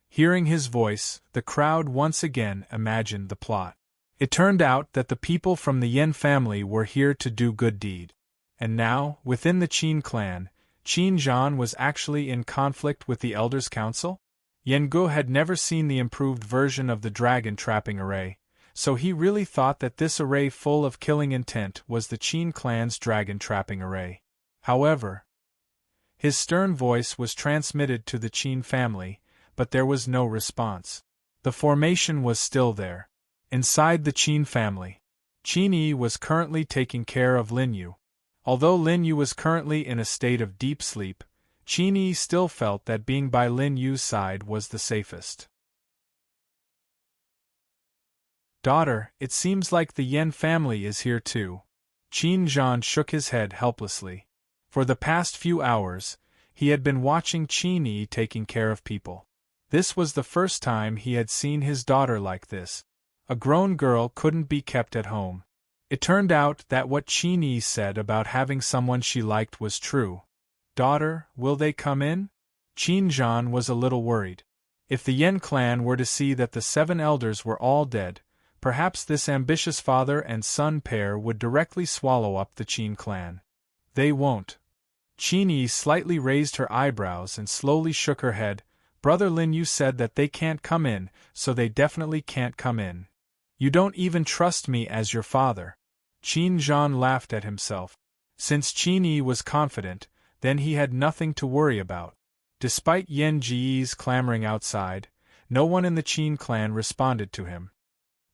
Hearing his voice, the crowd once again imagined the plot. It turned out that the people from the Yen family were here to do good deed. And now, within the Qin clan, Qin Zhan was actually in conflict with the Elders' Council? Yen Gu had never seen the improved version of the dragon trapping array, so he really thought that this array full of killing intent was the Qin clan's dragon trapping array. However, his stern voice was transmitted to the Qin family, but there was no response. The formation was still there. Inside the Qin family, Qin Yi was currently taking care of Lin Yu. Although Lin Yu was currently in a state of deep sleep, Qin Yi still felt that being by Lin Yu's side was the safest. Daughter, it seems like the Yen family is here too. Qin Zhan shook his head helplessly. For the past few hours, he had been watching Qin Yi taking care of people. This was the first time he had seen his daughter like this. A grown girl couldn't be kept at home. It turned out that what Qin Yi said about having someone she liked was true. Daughter, will they come in? Qin Zhan was a little worried. If the Yen clan were to see that the 7 elders were all dead, perhaps this ambitious father and son pair would directly swallow up the Qin clan. They won't. Qin Yi slightly raised her eyebrows and slowly shook her head. Brother Lin Yu said that they can't come in, so they definitely can't come in. You don't even trust me as your father. Qin Zhan laughed at himself. Since Qin Yi was confident, then he had nothing to worry about. Despite Yen Ji's clamoring outside, no one in the Qin clan responded to him.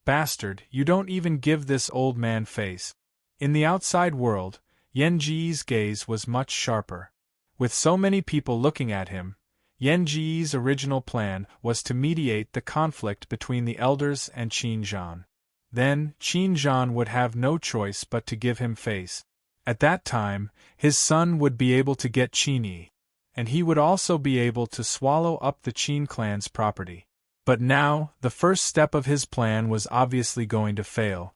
Bastard, you don't even give this old man face. In the outside world, Yen Ji's gaze was much sharper. With so many people looking at him, Yen Ji's original plan was to mediate the conflict between the elders and Qin Zhan. Then, Qin Zhan would have no choice but to give him face. At that time, his son would be able to get Qin Yi, and he would also be able to swallow up the Qin clan's property. But now, the first step of his plan was obviously going to fail.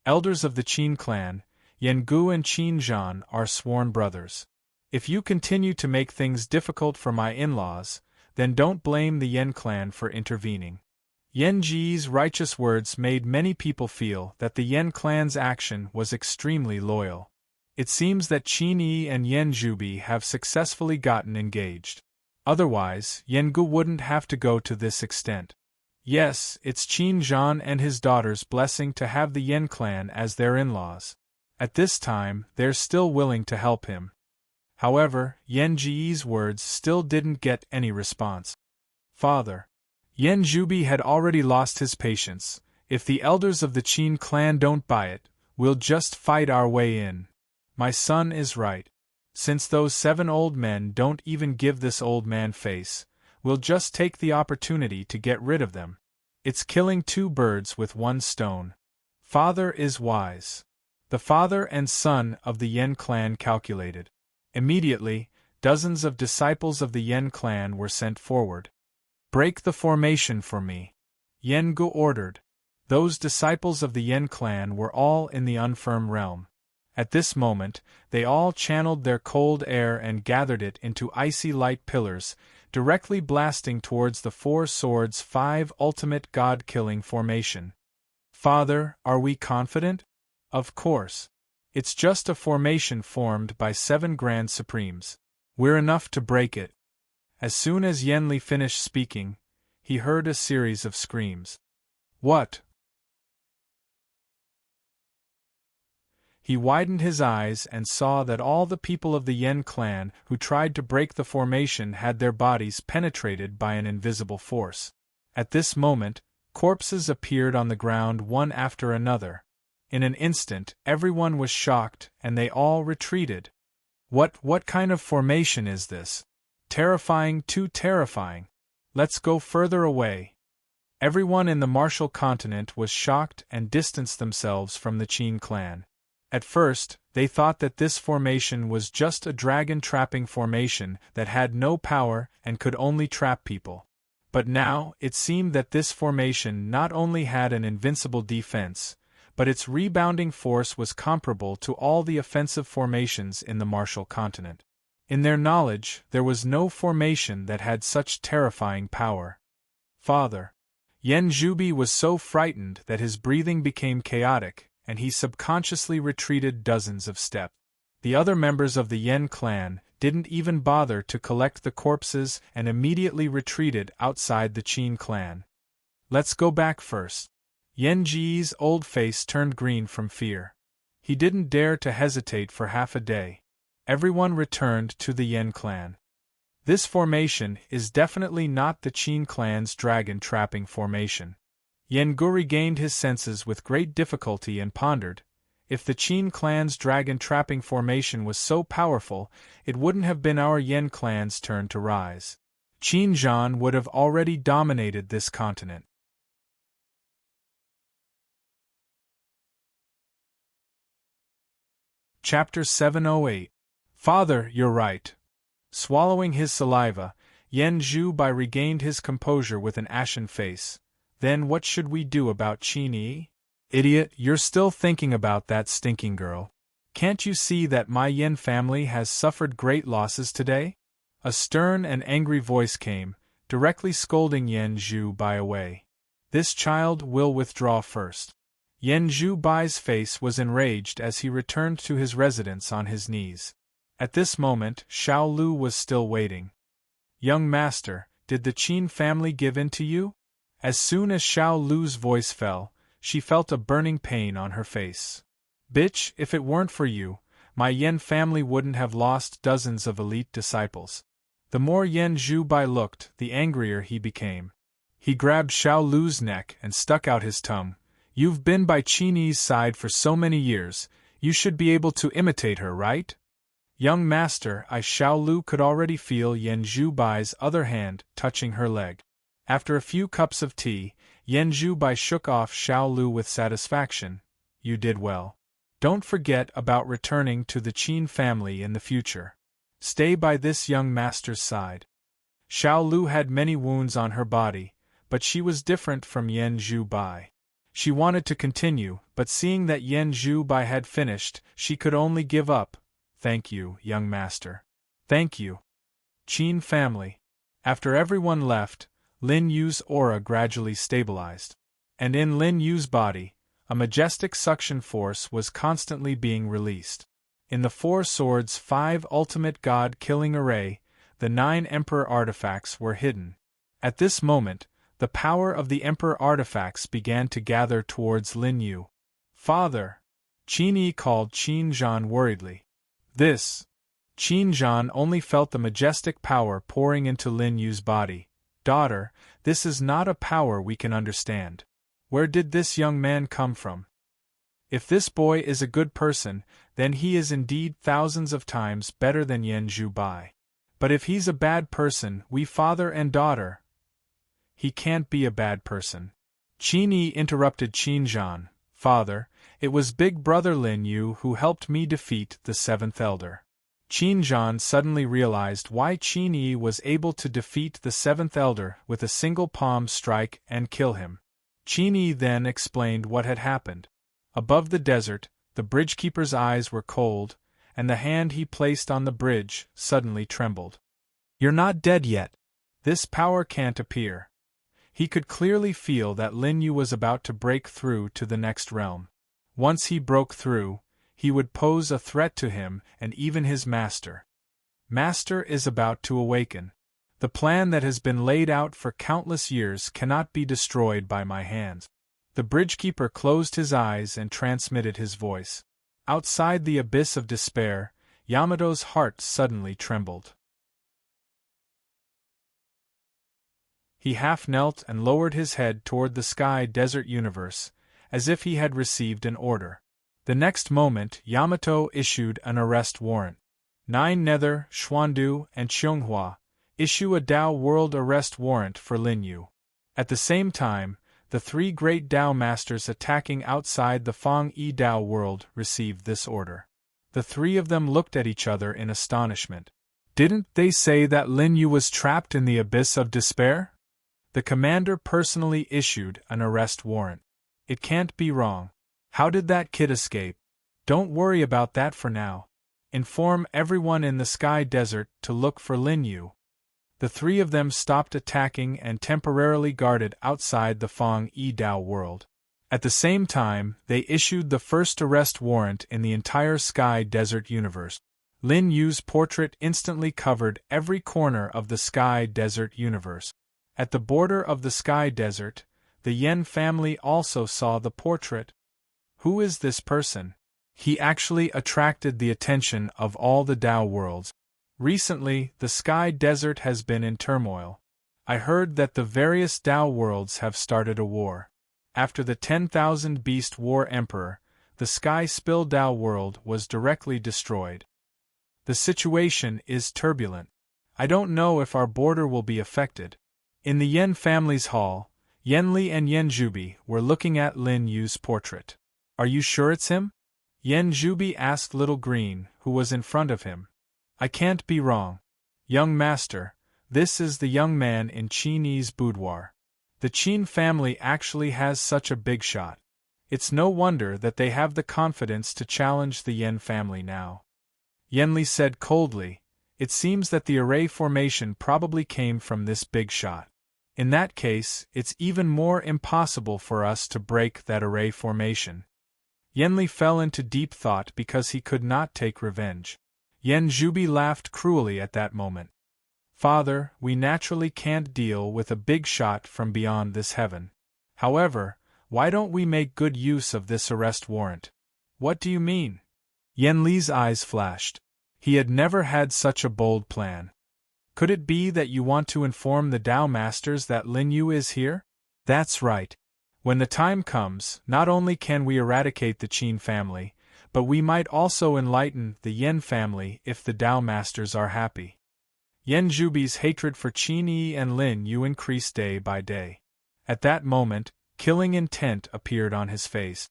Elders of the Qin clan, Yan Gu and Qin Zhan, are sworn brothers. If you continue to make things difficult for my in-laws, then don't blame the Yan clan for intervening. Yan Ji's righteous words made many people feel that the Yan clan's action was extremely loyal. It seems that Qin Yi and Yan Zhubi have successfully gotten engaged. Otherwise, Yan Gu wouldn't have to go to this extent. Yes, it's Qin Zhan and his daughter's blessing to have the Yan clan as their in-laws. At this time, they're still willing to help him. However, Yan Ji's words still didn't get any response. Father. Yan Zhubi had already lost his patience. If the elders of the Qin clan don't buy it, we'll just fight our way in. My son is right. Since those 7 old men don't even give this old man face, we'll just take the opportunity to get rid of them. It's killing 2 birds with 1 stone. Father is wise. The father and son of the Yan clan calculated. Immediately, dozens of disciples of the Yan clan were sent forward. Break the formation for me, Yan Gu ordered. Those disciples of the Yan clan were all in the unfirm realm. At this moment, they all channeled their cold air and gathered it into icy light pillars, directly blasting towards the 4 swords 5 ultimate god-killing formation. Father, are we confident? Of course. It's just a formation formed by 7 Grand Supremes. We're enough to break it. As soon as Yenli finished speaking, he heard a series of screams. What? He widened his eyes and saw that all the people of the Yan clan who tried to break the formation had their bodies penetrated by an invisible force. At this moment, corpses appeared on the ground one after another. In an instant, everyone was shocked and they all retreated. What kind of formation is this? Terrifying, too terrifying. Let's go further away. Everyone in the martial continent was shocked and distanced themselves from the Qin clan. At first, they thought that this formation was just a dragon-trapping formation that had no power and could only trap people. But now, it seemed that this formation not only had an invincible defense, but its rebounding force was comparable to all the offensive formations in the martial continent. In their knowledge, there was no formation that had such terrifying power. Father. Yan Zhubi was so frightened that his breathing became chaotic, and he subconsciously retreated dozens of steps. The other members of the Yan clan didn't even bother to collect the corpses and immediately retreated outside the Qin clan. Let's go back first. Yan Ji's old face turned green from fear. He didn't dare to hesitate for half a day. Everyone returned to the Yan clan. This formation is definitely not the Qin clan's dragon-trapping formation. Yan Gu regained his senses with great difficulty and pondered. If the Qin clan's dragon-trapping formation was so powerful, it wouldn't have been our Yan clan's turn to rise. Qin Zhan would have already dominated this continent. Chapter 708. Father, you're right. Swallowing his saliva, Yan Zhubi regained his composure with an ashen face. Then what should we do about Qin Yi? Idiot, you're still thinking about that stinking girl. Can't you see that my Yan family has suffered great losses today? A stern and angry voice came, directly scolding Yan Zhubi away. This child will withdraw first. Yan Zhubi's face was enraged as he returned to his residence on his knees. At this moment, Xiao Lu was still waiting. Young master, did the Qin family give in to you? As soon as Xiao Lu's voice fell, she felt a burning pain on her face. Bitch, if it weren't for you, my Yan family wouldn't have lost dozens of elite disciples. The more Yan Zhubi looked, the angrier he became. He grabbed Xiao Lu's neck and stuck out his tongue. You've been by Qin Yi's side for so many years, you should be able to imitate her, right? Young master, Xiao Lu could already feel Yan Zhubi's other hand touching her leg. After a few cups of tea, Yan Zhubai shook off Xiao Lu with satisfaction. You did well. Don't forget about returning to the Qin family in the future. Stay by this young master's side. Xiao Lu had many wounds on her body, but she was different from Yan Zhubai. She wanted to continue, but seeing that Yan Zhubai had finished, she could only give up. Thank you, young master. Thank you. Qin family. After everyone left, Lin Yu's aura gradually stabilized. And in Lin Yu's body, a majestic suction force was constantly being released. In the Four Swords' 5 ultimate god-killing array, the 9 Emperor artifacts were hidden. At this moment, the power of the Emperor artifacts began to gather towards Lin Yu. Father! Qin Yi called Qin Zhan worriedly. This! Qin Zhan only felt the majestic power pouring into Lin Yu's body. Daughter, this is not a power we can understand. Where did this young man come from? If this boy is a good person, then he is indeed thousands of times better than Yan Zhubai. But if he's a bad person, we father and daughter. He can't be a bad person. Qin Yi interrupted Qin Zhan. Father, it was big brother Lin Yu who helped me defeat the 7th elder. Qin Zhan suddenly realized why Qin Yi was able to defeat the 7th elder with a single palm strike and kill him. Qin Yi then explained what had happened. Above the desert, the bridgekeeper's eyes were cold, and the hand he placed on the bridge suddenly trembled. You're not dead yet. This power can't appear. He could clearly feel that Lin Yu was about to break through to the next realm. Once he broke through, he would pose a threat to him and even his master. Master is about to awaken. The plan that has been laid out for countless years cannot be destroyed by my hands. The bridgekeeper closed his eyes and transmitted his voice. Outside the abyss of despair, Yamato's heart suddenly trembled. He half knelt and lowered his head toward the sky desert universe, as if he had received an order. The next moment, Yamato issued an arrest warrant. 9 Nether, Xuandu, and Qianghua issue a Dao World arrest warrant for Lin Yu. At the same time, the 3 great Dao masters attacking outside the Feng Yi Dao World received this order. The 3 of them looked at each other in astonishment. Didn't they say that Lin Yu was trapped in the abyss of despair? The commander personally issued an arrest warrant. It can't be wrong. How did that kid escape? Don't worry about that for now. Inform everyone in the Sky Desert to look for Lin Yu. The 3 of them stopped attacking and temporarily guarded outside the Feng Yi Dao World. At the same time, they issued the first arrest warrant in the entire Sky Desert universe. Lin Yu's portrait instantly covered every corner of the Sky Desert universe. At the border of the Sky Desert, the Yen family also saw the portrait. Who is this person? He actually attracted the attention of all the Dao worlds. Recently, the Sky Desert has been in turmoil. I heard that the various Dao worlds have started a war. After the 10,000 Beast War Emperor, the Sky Spill Dao world was directly destroyed. The situation is turbulent. I don't know if our border will be affected. In the Yen family's hall, Yenli and Yen Zhubi were looking at Lin Yu's portrait. Are you sure it's him? Yen Zhubi asked Little Green, who was in front of him. I can't be wrong. Young master, this is the young man in Qin Yi's boudoir. The Qin family actually has such a big shot. It's no wonder that they have the confidence to challenge the Yen family now. Yenli said coldly, it seems that the array formation probably came from this big shot. In that case, it's even more impossible for us to break that array formation. Yenli fell into deep thought because he could not take revenge. Yen Zhubi laughed cruelly at that moment. Father, we naturally can't deal with a big shot from beyond this heaven. However, why don't we make good use of this arrest warrant? What do you mean? Yenli's eyes flashed. He had never had such a bold plan. Could it be that you want to inform the Dao Masters that Lin Yu is here? That's right. When the time comes, not only can we eradicate the Qin family, but we might also enlighten the Yen family if the Dao Masters are happy. Yen Zhubi's hatred for Qin Yi and Lin Yu increased day by day. At that moment, Killing intent appeared on his face.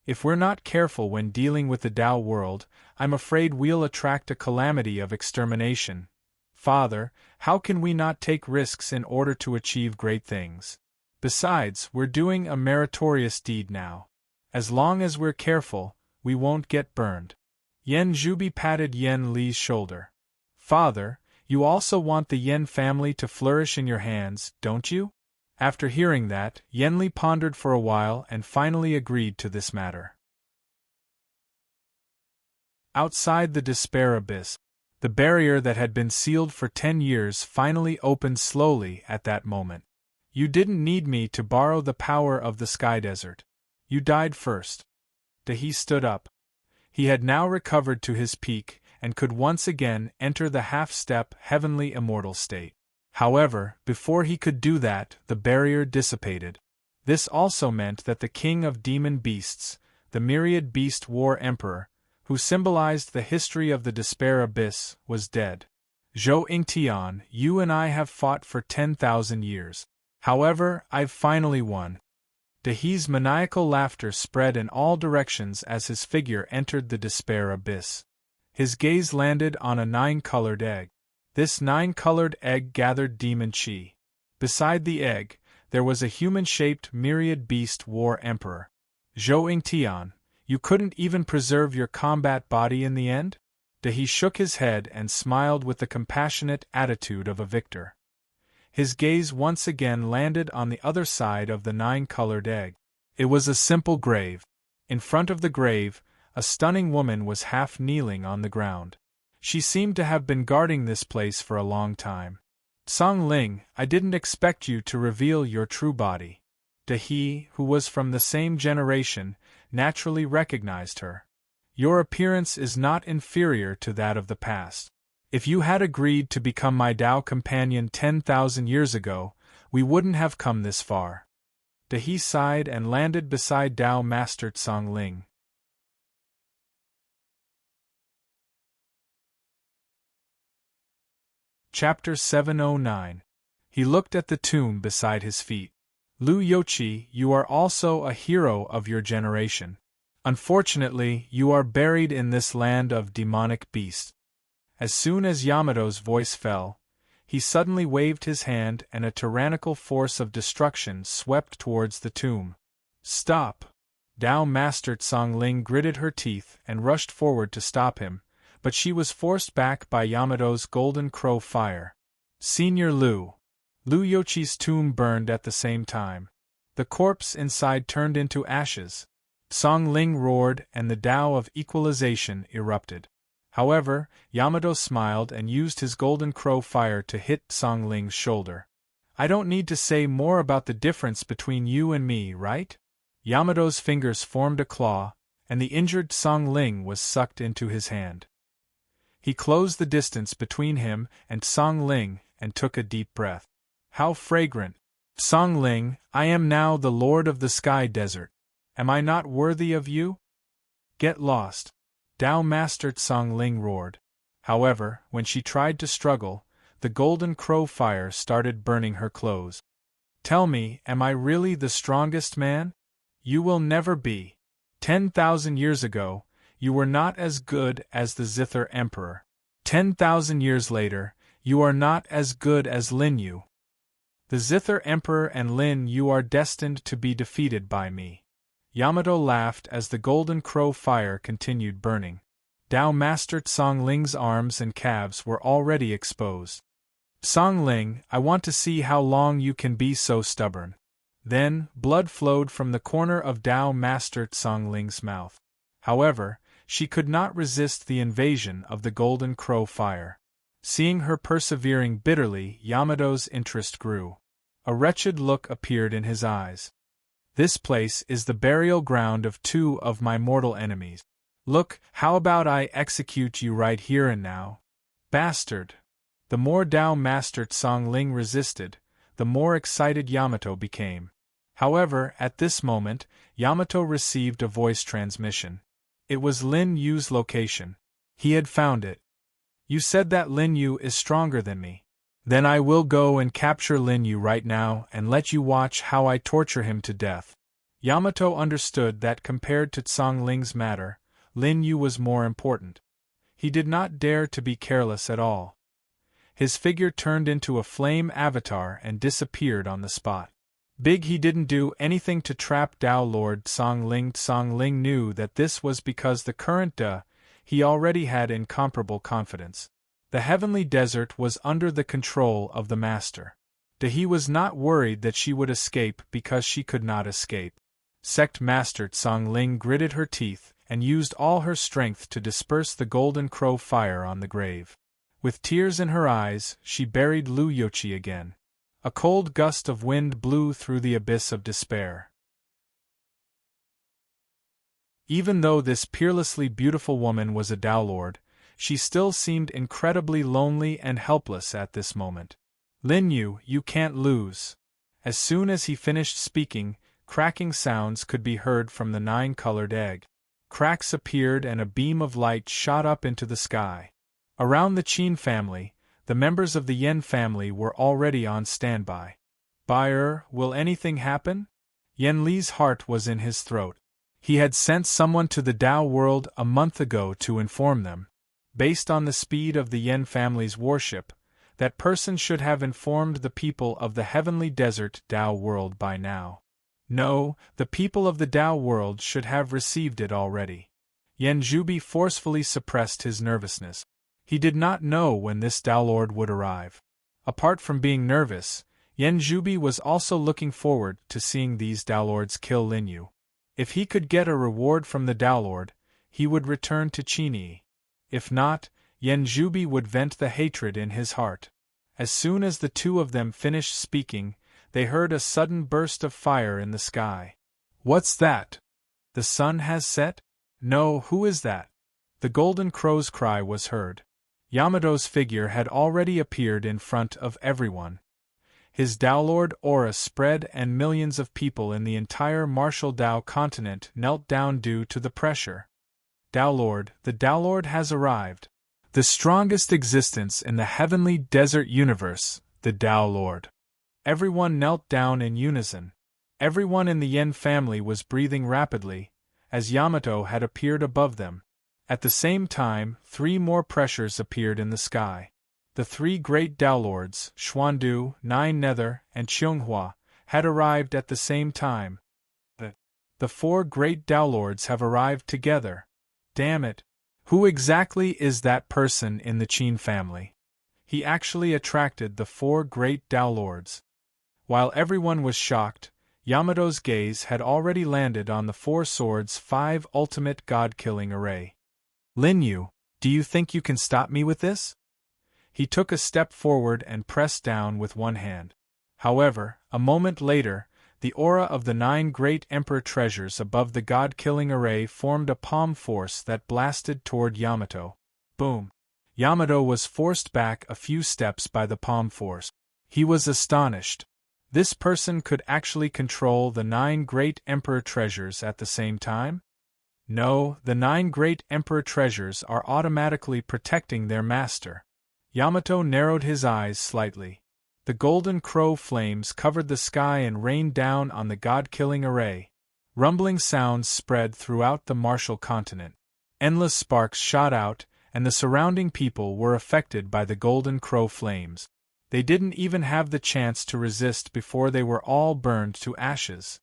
If we're not careful when dealing with the Tao world, I'm afraid we'll attract a calamity of extermination. Father, how can we not take risks in order to achieve great things? Besides, we're doing a meritorious deed now. As long as we're careful, we won't get burned. Yen Zhubi patted Yen Li's shoulder. Father, you also want the Yen family to flourish in your hands, don't you? After hearing that, Yen Li pondered for a while and finally agreed to this matter. Outside the despair abyss, the barrier that had been sealed for 10 years finally opened slowly at that moment. You didn't need me to borrow the power of the sky desert. You died first. Dahi stood up. He had now recovered to his peak and could once again enter the half-step heavenly immortal state. However, before he could do that, the barrier dissipated. This also meant that the king of demon beasts, the myriad beast war emperor, who symbolized the history of the despair abyss, was dead. Zhou Yingtian, you and I have fought for 10,000 years. However, I've finally won. Dahi's maniacal laughter spread in all directions as his figure entered the despair abyss. His gaze landed on a 9-colored egg. This 9-colored egg gathered demon chi. Beside the egg, there was a human-shaped myriad beast war emperor. Zhou Yingtian, you couldn't even preserve your combat body in the end? Dahi shook his head and smiled with the compassionate attitude of a victor. His gaze once again landed on the other side of the 9-colored egg. It was a simple grave. In front of the grave, a stunning woman was half kneeling on the ground. She seemed to have been guarding this place for a long time. Song Ling, I didn't expect you to reveal your true body. Dahi, who was from the same generation, naturally recognized her. Your appearance is not inferior to that of the past. If you had agreed to become my Tao companion 10,000 years ago, we wouldn't have come this far. Dahi sighed and landed beside Tao Master Song Ling. Chapter 709. He looked at the tomb beside his feet. Lu Youqi, you are also a hero of your generation. Unfortunately, you are buried in this land of demonic beasts. As soon as Yamato's voice fell, he suddenly waved his hand and a tyrannical force of destruction swept towards the tomb. Stop! Tao Master Song Ling gritted her teeth and rushed forward to stop him, but she was forced back by Yamato's golden crow fire. Senior Lu. Lu Youqi's tomb burned at the same time. The corpse inside turned into ashes. Song Ling roared and the Tao of equalization erupted. However, Yamato smiled and used his golden crow fire to hit Song Ling's shoulder. I don't need to say more about the difference between you and me, right? Yamato's fingers formed a claw, and the injured Song Ling was sucked into his hand. He closed the distance between him and Song Ling and took a deep breath. How fragrant! Song Ling, I am now the Lord of the Sky Desert. Am I not worthy of you? Get lost! Tao Master Song Ling roared. However, when she tried to struggle, the golden crow fire started burning her clothes. Tell me, am I really the strongest man? You will never be. 10,000 years ago, you were not as good as the Zither Emperor. 10,000 years later, you are not as good as Lin Yu. The Zither Emperor and Lin Yu are destined to be defeated by me. Yamato laughed as the golden crow fire continued burning. Tao Master Song Ling's arms and calves were already exposed. Song Ling, I want to see how long you can be so stubborn. Then, blood flowed from the corner of Tao Master Song Ling's mouth. However, she could not resist the invasion of the golden crow fire. Seeing her persevering bitterly, Yamato's interest grew. A wretched look appeared in his eyes. This place is the burial ground of 2 of my mortal enemies. Look, how about I execute you right here and now? Bastard! The more Tao Master Song Ling resisted, the more excited Yamato became. However, at this moment, Yamato received a voice transmission. It was Lin Yu's location. He had found it. You said that Lin Yu is stronger than me. Then I will go and capture Lin Yu right now and let you watch how I torture him to death. Yamato understood that compared to Tsang Ling's matter, Lin Yu was more important. He did not dare to be careless at all. His figure turned into a flame avatar and disappeared on the spot. He didn't do anything to trap Tao Lord Tsang Ling. Tsang Ling knew that this was because the current he already had incomparable confidence. The heavenly desert was under the control of the master. He was not worried that she would escape because she could not escape. Sect Master Tsang Ling gritted her teeth and used all her strength to disperse the golden crow fire on the grave. With tears in her eyes, she buried Lu Yochi again. A cold gust of wind blew through the abyss of despair. Even though this peerlessly beautiful woman was a Tao Lord, she still seemed incredibly lonely and helpless at this moment. Lin Yu, you can't lose. As soon as he finished speaking, cracking sounds could be heard from the 9-colored egg. Cracks appeared and a beam of light shot up into the sky. Around the Qin family, the members of the Yen family were already on standby. Will anything happen? Yen Li's heart was in his throat. He had sent someone to the Tao world a month ago to inform them. Based on the speed of the Yen family's warship, that person should have informed the people of the heavenly desert Tao world by now. No, the people of the Tao world should have received it already. Yen Zhubi forcefully suppressed his nervousness. He did not know when this Tao Lord would arrive. Apart from being nervous, Yen Zhubi was also looking forward to seeing these Tao Lords kill Lin Yu. If he could get a reward from the Tao Lord, he would return to Qinyi. If not, Yen Zhubi would vent the hatred in his heart. As soon as the two of them finished speaking, they heard a sudden burst of fire in the sky. What's that? The sun has set? No, who is that? The golden crow's cry was heard. Yamato's figure had already appeared in front of everyone. His Tao Lord aura spread and millions of people in the entire martial Tao continent knelt down due to the pressure. Tao Lord, the Tao Lord has arrived. The strongest existence in the heavenly desert universe, the Tao Lord. Everyone knelt down in unison. Everyone in the Yen family was breathing rapidly, as Yamato had appeared above them. At the same time, 3 more pressures appeared in the sky. The 3 great Tao Lords, Xuandu, Nine Nether, and Qianghua, had arrived at the same time. The 4 great Tao Lords have arrived together. Damn it! Who exactly is that person in the Qin family? He actually attracted the 4 great Tao Lords. While everyone was shocked, Yamato's gaze had already landed on the 4 swords' 5 ultimate god-killing array. Lin Yu, do you think you can stop me with this? He took a step forward and pressed down with one hand. However, a moment later, the aura of the 9 great emperor treasures above the god-killing array formed a palm force that blasted toward Yamato. Boom! Yamato was forced back a few steps by the palm force. He was astonished. This person could actually control the 9 great emperor treasures at the same time? No, the 9 great emperor treasures are automatically protecting their master. Yamato narrowed his eyes slightly. The golden crow flames covered the sky and rained down on the god-killing array. Rumbling sounds spread throughout the martial continent. Endless sparks shot out, and the surrounding people were affected by the golden crow flames. They didn't even have the chance to resist before they were all burned to ashes.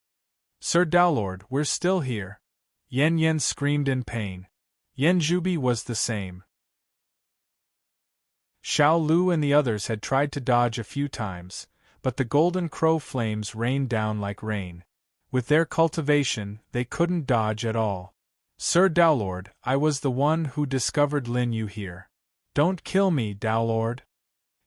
Sir Tao Lord, we're still here. Yen screamed in pain. Yen Zhubi was the same. Xiao Lu and the others had tried to dodge a few times, but the golden crow flames rained down like rain. With their cultivation, they couldn't dodge at all. Sir Tao Lord, I was the one who discovered Lin Yu here. Don't kill me, Tao Lord.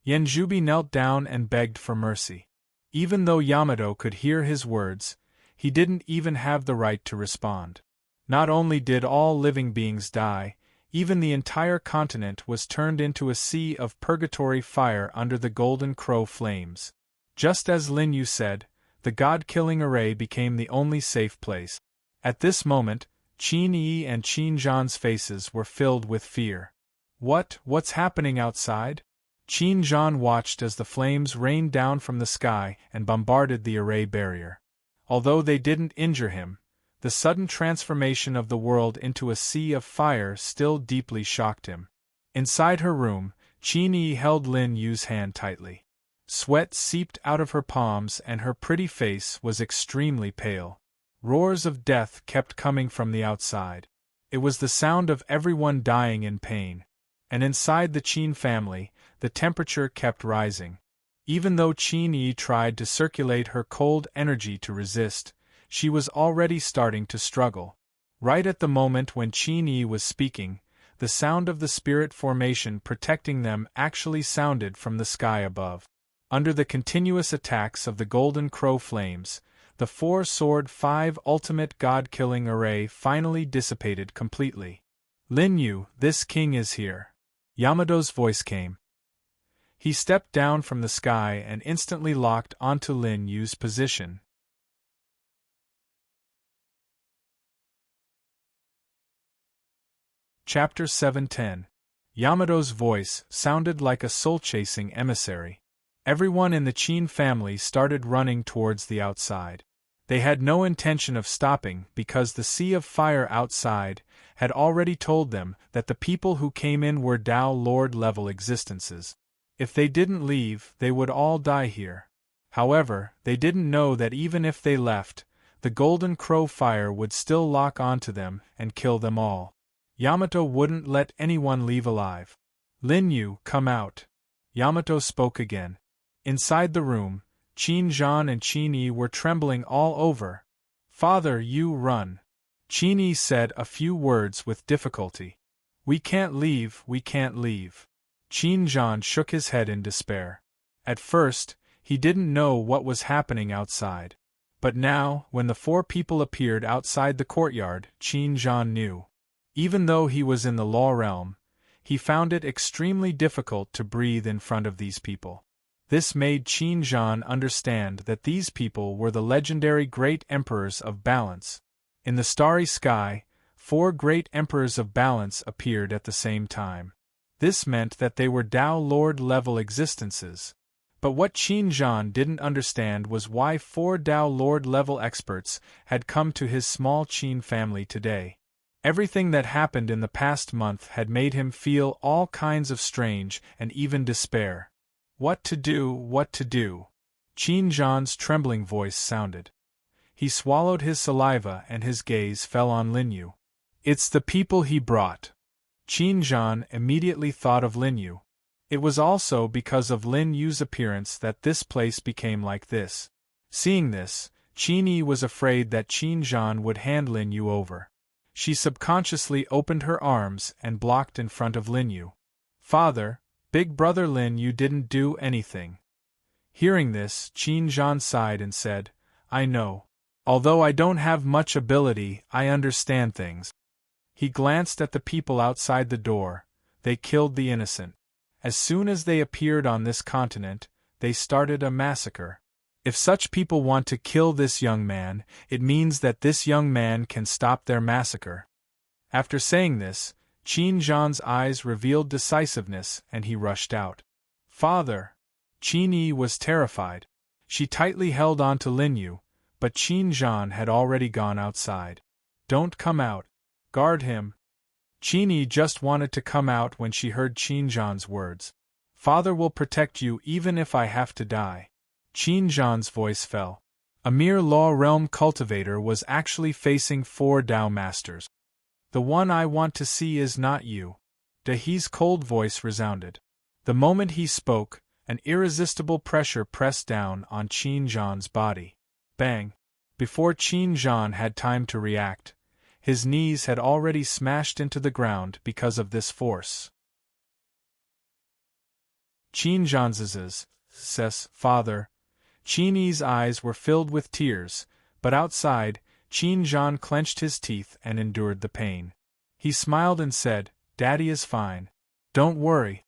Yen Zhubi knelt down and begged for mercy. Even though Yamato could hear his words, he didn't even have the right to respond. Not only did all living beings die, even the entire continent was turned into a sea of purgatory fire under the golden crow flames. Just as Lin Yu said, the god-killing array became the only safe place. At this moment, Qin Yi and Qin Zhan's faces were filled with fear. What's happening outside? Qin Zhan watched as the flames rained down from the sky and bombarded the array barrier. Although they didn't injure him, the sudden transformation of the world into a sea of fire still deeply shocked him. Inside her room, Qin Yi held Lin Yu's hand tightly. Sweat seeped out of her palms and her pretty face was extremely pale. Roars of death kept coming from the outside. It was the sound of everyone dying in pain. And inside the Qin family, the temperature kept rising. Even though Qin Yi tried to circulate her cold energy to resist, she was already starting to struggle. Right at the moment when Qin Yi was speaking, the sound of the spirit formation protecting them actually sounded from the sky above. Under the continuous attacks of the golden crow flames, the four-sword 5 ultimate god-killing array finally dissipated completely. Lin Yu, this king is here. Yamato's voice came. He stepped down from the sky and instantly locked onto Lin Yu's position. Chapter 710. Yamato's voice sounded like a soul-chasing emissary. Everyone in the Qin family started running towards the outside. They had no intention of stopping because the sea of fire outside had already told them that the people who came in were Tao Lord-level existences. If they didn't leave, they would all die here. However, they didn't know that even if they left, the golden crow fire would still lock onto them and kill them all. Yamato wouldn't let anyone leave alive. Lin Yu, come out. Yamato spoke again. Inside the room, Qin Zhan and Qin Yi were trembling all over. Father, you run. Qin Yi said a few words with difficulty. We can't leave, we can't leave. Qin Zhan shook his head in despair. At first, he didn't know what was happening outside. But now, when the 4 people appeared outside the courtyard, Qin Zhan knew. Even though he was in the law realm, he found it extremely difficult to breathe in front of these people. This made Qin Zhan understand that these people were the legendary Great Emperors of Balance. In the starry sky, 4 Great Emperors of Balance appeared at the same time. This meant that they were Tao Lord-level existences. But what Qin Zhan didn't understand was why 4 Tao Lord-level experts had come to his small Qin family today. Everything that happened in the past month had made him feel all kinds of strange and even despair. What to do, what to do? Qin Zhan's trembling voice sounded. He swallowed his saliva and his gaze fell on Lin Yu. It's the people he brought. Qin Zhan immediately thought of Lin Yu. It was also because of Lin Yu's appearance that this place became like this. Seeing this, Qin Yi was afraid that Qin Zhan would hand Lin Yu over. She subconsciously opened her arms and blocked in front of Lin Yu. Father, big brother Lin Yu didn't do anything. Hearing this, Qin Zhan sighed and said, I know. Although I don't have much ability, I understand things. He glanced at the people outside the door. They killed the innocent. As soon as they appeared on this continent, they started a massacre. If such people want to kill this young man, it means that this young man can stop their massacre. After saying this, Qin Zhan's eyes revealed decisiveness and he rushed out. Father! Qin Yi was terrified. She tightly held on to Lin Yu, but Qin Zhan had already gone outside. Don't come out. Guard him. Qin Yi just wanted to come out when she heard Qin Zhan's words. Father will protect you even if I have to die. Qin Zhan's voice fell. A mere law realm cultivator was actually facing 4 Tao masters. The one I want to see is not you. Dahi's cold voice resounded. The moment he spoke, an irresistible pressure pressed down on Qin Zhan's body. Bang! Before Qin Zhan had time to react, his knees had already smashed into the ground because of this force. Qin Zhan's says, Father. Qin Yi's eyes were filled with tears, but outside, Qin Zhan clenched his teeth and endured the pain. He smiled and said, Daddy is fine. Don't worry.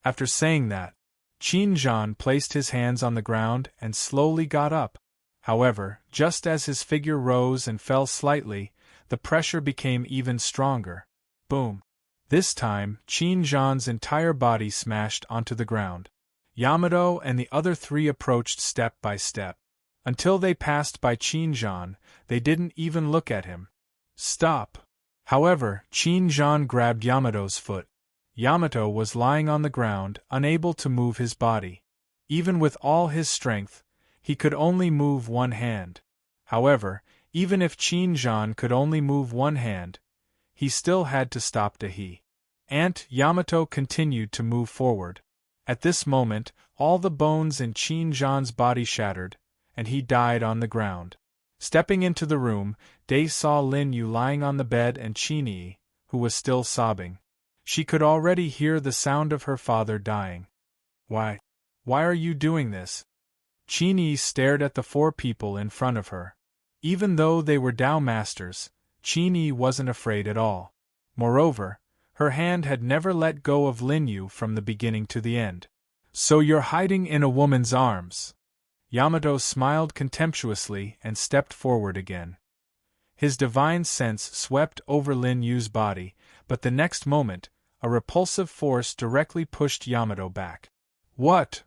After saying that, Qin Zhan placed his hands on the ground and slowly got up. However, just as his figure rose and fell slightly, the pressure became even stronger. Boom! This time, Qin-Zhan's entire body smashed onto the ground. Yamato and the other three approached step by step. Until they passed by Qin-Zhan, they didn't even look at him. Stop! However, Qin-Zhan grabbed Yamato's foot. Yamato was lying on the ground, unable to move his body. Even with all his strength, he could only move one hand. However, even if Qin-Zhan could only move one hand, he still had to stop Dahi. Yamato continued to move forward. At this moment, all the bones in Qin-Zhan's body shattered, and he died on the ground. Stepping into the room, Day saw Lin Yu lying on the bed and Qin-Yi, who was still sobbing. She could already hear the sound of her father dying. Why are you doing this? Qin-Yi stared at the four people in front of her. Even though they were Tao masters, Qin-Yi wasn't afraid at all. Moreover, her hand had never let go of Lin Yu from the beginning to the end. So you're hiding in a woman's arms? Yamato smiled contemptuously and stepped forward again. His divine sense swept over Lin Yu's body, but the next moment, a repulsive force directly pushed Yamato back. What?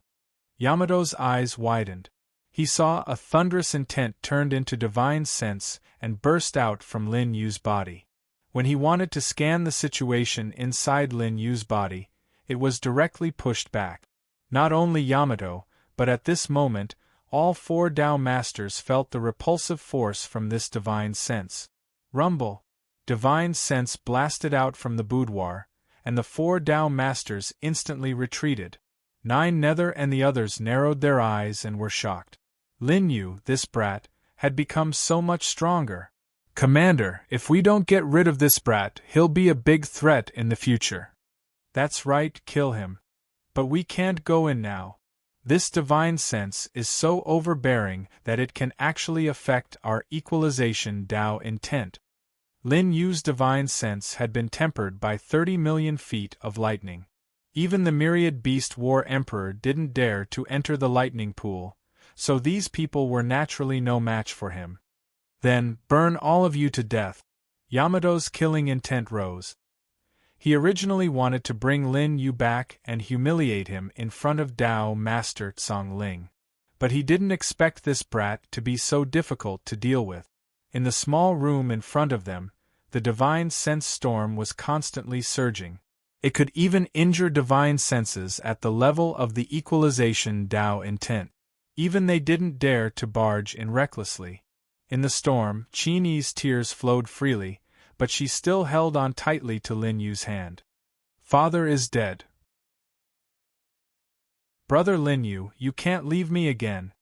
Yamato's eyes widened. He saw a thunderous intent turned into divine sense and burst out from Lin Yu's body. When he wanted to scan the situation inside Lin Yu's body, it was directly pushed back. Not only Yamato, but at this moment, all four Tao masters felt the repulsive force from this divine sense. Rumble! Divine sense blasted out from the boudoir, and the four Tao masters instantly retreated. Nine Nether and the others narrowed their eyes and were shocked. Lin Yu, this brat, had become so much stronger. Commander, if we don't get rid of this brat, he'll be a big threat in the future. That's right, kill him. But we can't go in now. This divine sense is so overbearing that it can actually affect our equalization Tao intent. Lin Yu's divine sense had been tempered by 30 million feet of lightning. Even the myriad beast war emperor didn't dare to enter the lightning pool, so these people were naturally no match for him. Then, burn all of you to death. Yamato's killing intent rose. He originally wanted to bring Lin Yu back and humiliate him in front of Tao Master Tsongling. But he didn't expect this brat to be so difficult to deal with. In the small room in front of them, the divine sense storm was constantly surging. It could even injure divine senses at the level of the equalization Tao intent. Even they didn't dare to barge in recklessly. In the storm, Qin-Yi's tears flowed freely, but she still held on tightly to Lin Yu's hand. Father is dead. Brother Lin Yu, you can't leave me again,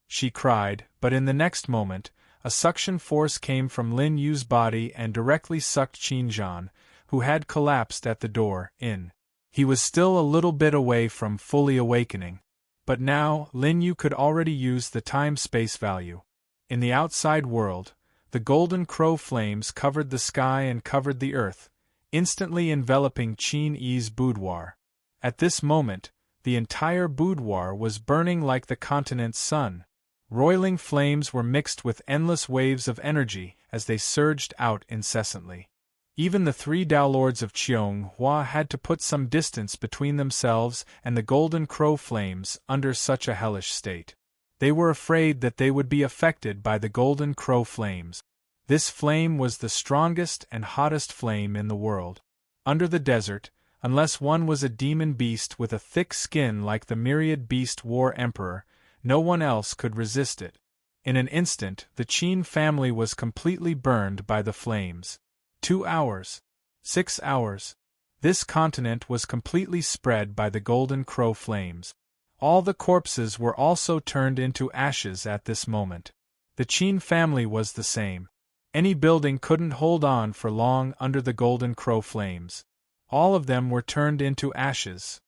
she cried, but in the next moment, a suction force came from Lin Yu's body and directly sucked Qin-Zhan, who had collapsed at the door, in. He was still a little bit away from fully awakening. But now, Lin Yu could already use the time-space value. In the outside world, the golden crow flames covered the sky and covered the earth, instantly enveloping Qin-Yi's boudoir. At this moment, the entire boudoir was burning like the continent's sun. Roiling flames were mixed with endless waves of energy as they surged out incessantly. Even the three Tao lords of Cheonghua had to put some distance between themselves and the golden crow flames under such a hellish state. They were afraid that they would be affected by the golden crow flames. This flame was the strongest and hottest flame in the world. Under the desert, unless one was a demon beast with a thick skin like the myriad beast war emperor, no one else could resist it. In an instant, the Qin family was completely burned by the flames. 2 hours. 6 hours. This continent was completely spread by the golden crow flames. All the corpses were also turned into ashes at this moment. The Qin family was the same. Any building couldn't hold on for long under the golden crow flames. All of them were turned into ashes.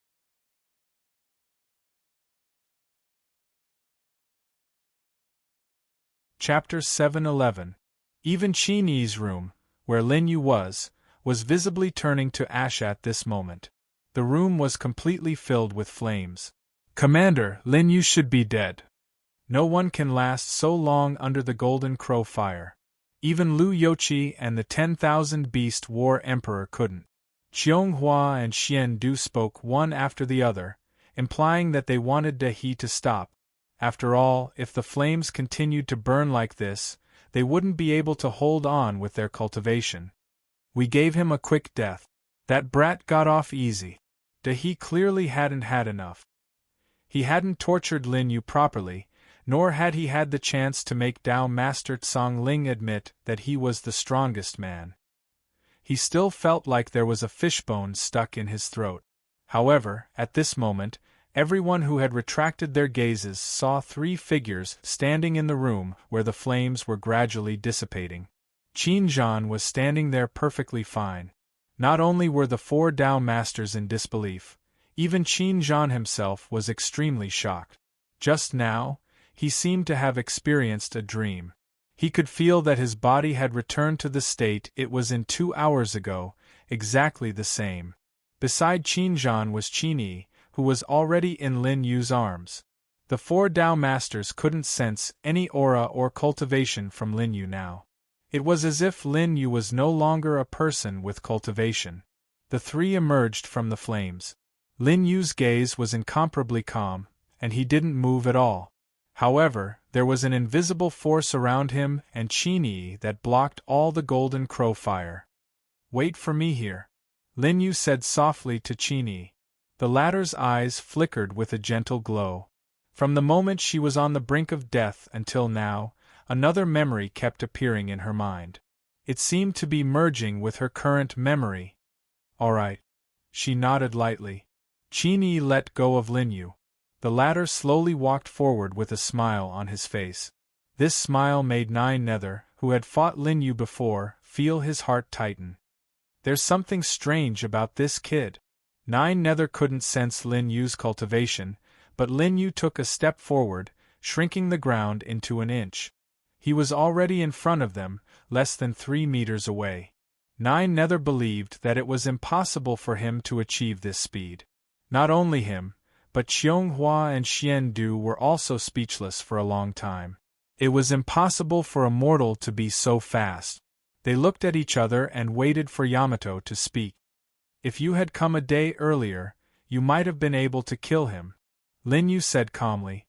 Chapter 7:11. Even Qin-Yi's room, where Lin Yu was visibly turning to ash at this moment. The room was completely filled with flames. Commander, Lin Yu should be dead. No one can last so long under the golden crow fire. Even Lu Youqi and the 10,000 beast war emperor couldn't. Qianghua and Xian Du spoke one after the other, implying that they wanted De He to stop. After all, if the flames continued to burn like this, they wouldn't be able to hold on with their cultivation. We gave him a quick death. That brat got off easy. De He clearly hadn't had enough. He hadn't tortured Lin Yu properly, nor had he had the chance to make Dao Master Tsang Ling admit that he was the strongest man. He still felt like there was a fishbone stuck in his throat. However, at this moment, everyone who had retracted their gazes saw three figures standing in the room where the flames were gradually dissipating. Qin Zhan was standing there perfectly fine. Not only were the four Dao Masters in disbelief, even Qin Zhan himself was extremely shocked. Just now, he seemed to have experienced a dream. He could feel that his body had returned to the state it was in 2 hours ago, exactly the same. Beside Qin Zhan was Qin Yi, who was already in Lin Yu's arms. The four Dao Masters couldn't sense any aura or cultivation from Lin Yu now. It was as if Lin Yu was no longer a person with cultivation. The three emerged from the flames. Lin Yu's gaze was incomparably calm, and he didn't move at all. However, there was an invisible force around him and Qin Yi that blocked all the golden crow fire. "Wait for me here," Lin Yu said softly to Qin Yi. The latter's eyes flickered with a gentle glow. From the moment she was on the brink of death until now, another memory kept appearing in her mind. It seemed to be merging with her current memory. "All right." She nodded lightly. Qin Yi let go of Lin Yu. The latter slowly walked forward with a smile on his face. This smile made Nine Nether, who had fought Lin Yu before, feel his heart tighten. There's something strange about this kid. Nine Nether couldn't sense Lin Yu's cultivation, but Lin Yu took a step forward, shrinking the ground into an inch. He was already in front of them, less than 3 meters away. Nine Nether believed that it was impossible for him to achieve this speed. Not only him, but Qianghua and Xian Du were also speechless for a long time. It was impossible for a mortal to be so fast. They looked at each other and waited for Yamato to speak. "If you had come a day earlier, you might have been able to kill him," Lin Yu said calmly.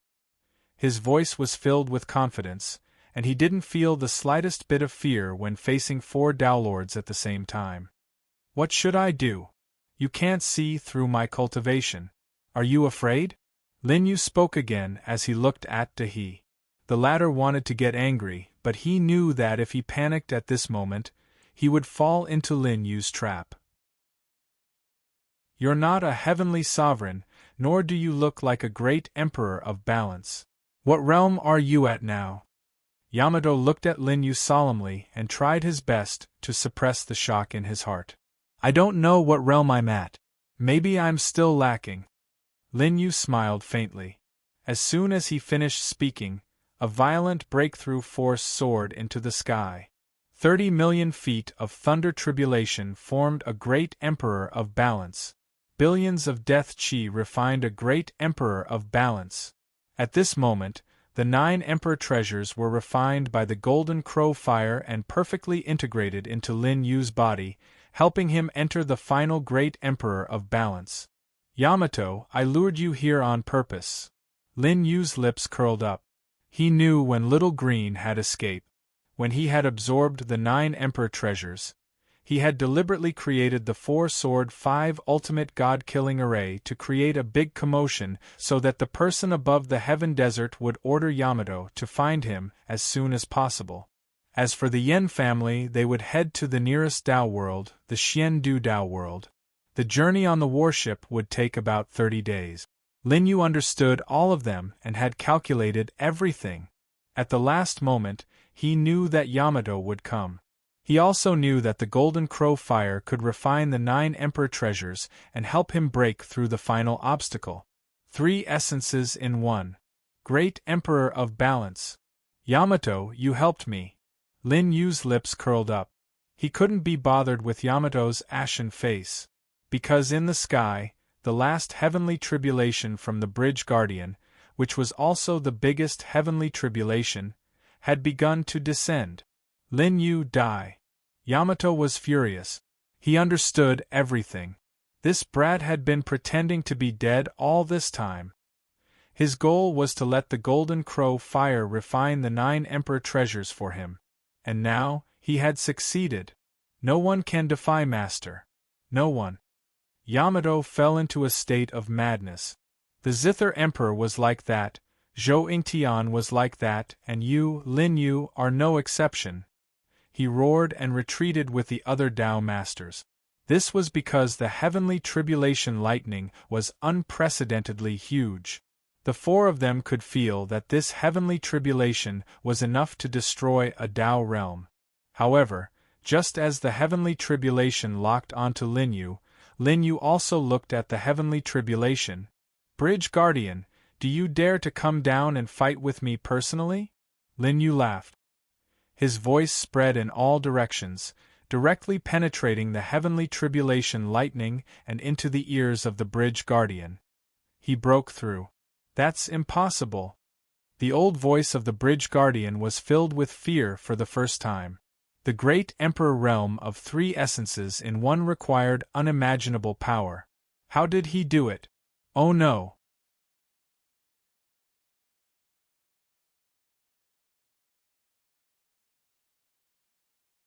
His voice was filled with confidence, and he didn't feel the slightest bit of fear when facing 4 Dao Lords at the same time. "What should I do? You can't see through my cultivation. Are you afraid?" Lin Yu spoke again as he looked at De He. The latter wanted to get angry, but he knew that if he panicked at this moment, he would fall into Lin Yu's trap. "You're not a heavenly sovereign, nor do you look like a great emperor of balance. What realm are you at now?" Yamato looked at Lin Yu solemnly and tried his best to suppress the shock in his heart. "I don't know what realm I'm at. Maybe I'm still lacking." Lin Yu smiled faintly. As soon as he finished speaking, a violent breakthrough force soared into the sky. 30 million feet of thunder tribulation formed a great emperor of balance. Billions of death chi refined a great emperor of balance. At this moment, the 9 emperor treasures were refined by the golden crow fire and perfectly integrated into Lin Yu's body, helping him enter the final great emperor of balance. "Yamato, I lured you here on purpose." Lin Yu's lips curled up. He knew when Little Green had escaped. When he had absorbed the 9 emperor treasures, he had deliberately created the 4-sword 5 ultimate god-killing array to create a big commotion so that the person above the heaven desert would order Yamato to find him as soon as possible. As for the Yen family, they would head to the nearest Dao world, the Xiandu Dao world. The journey on the warship would take about 30 days. Lin Yu understood all of them and had calculated everything. At the last moment, he knew that Yamato would come. He also knew that the Golden Crow Fire could refine the 9 Emperor treasures and help him break through the final obstacle. 3 essences in 1. Great Emperor of Balance. "Yamato, you helped me." Lin Yu's lips curled up. He couldn't be bothered with Yamato's ashen face. Because in the sky, the last heavenly tribulation from the Bridge Guardian, which was also the biggest heavenly tribulation, had begun to descend. Lin Yu die. Yamato was furious. He understood everything. This brat had been pretending to be dead all this time. His goal was to let the golden crow fire refine the 9 emperor treasures for him. And now, he had succeeded. No one can defy Master. No one. Yamato fell into a state of madness. The Zither Emperor was like that, Zhou Yingtian was like that, and you, Lin Yu, are no exception. He roared and retreated with the other Tao masters. This was because the heavenly tribulation lightning was unprecedentedly huge. The 4 of them could feel that this heavenly tribulation was enough to destroy a Tao realm. However, just as the heavenly tribulation locked onto Lin Yu also looked at the heavenly tribulation. Bridge Guardian, do you dare to come down and fight with me personally? Lin Yu laughed. His voice spread in all directions, directly penetrating the heavenly tribulation lightning and into the ears of the Bridge Guardian. He broke through. That's impossible. The old voice of the Bridge Guardian was filled with fear for the first time. The great Emperor realm of 3 essences in one required unimaginable power. How did he do it? Oh no,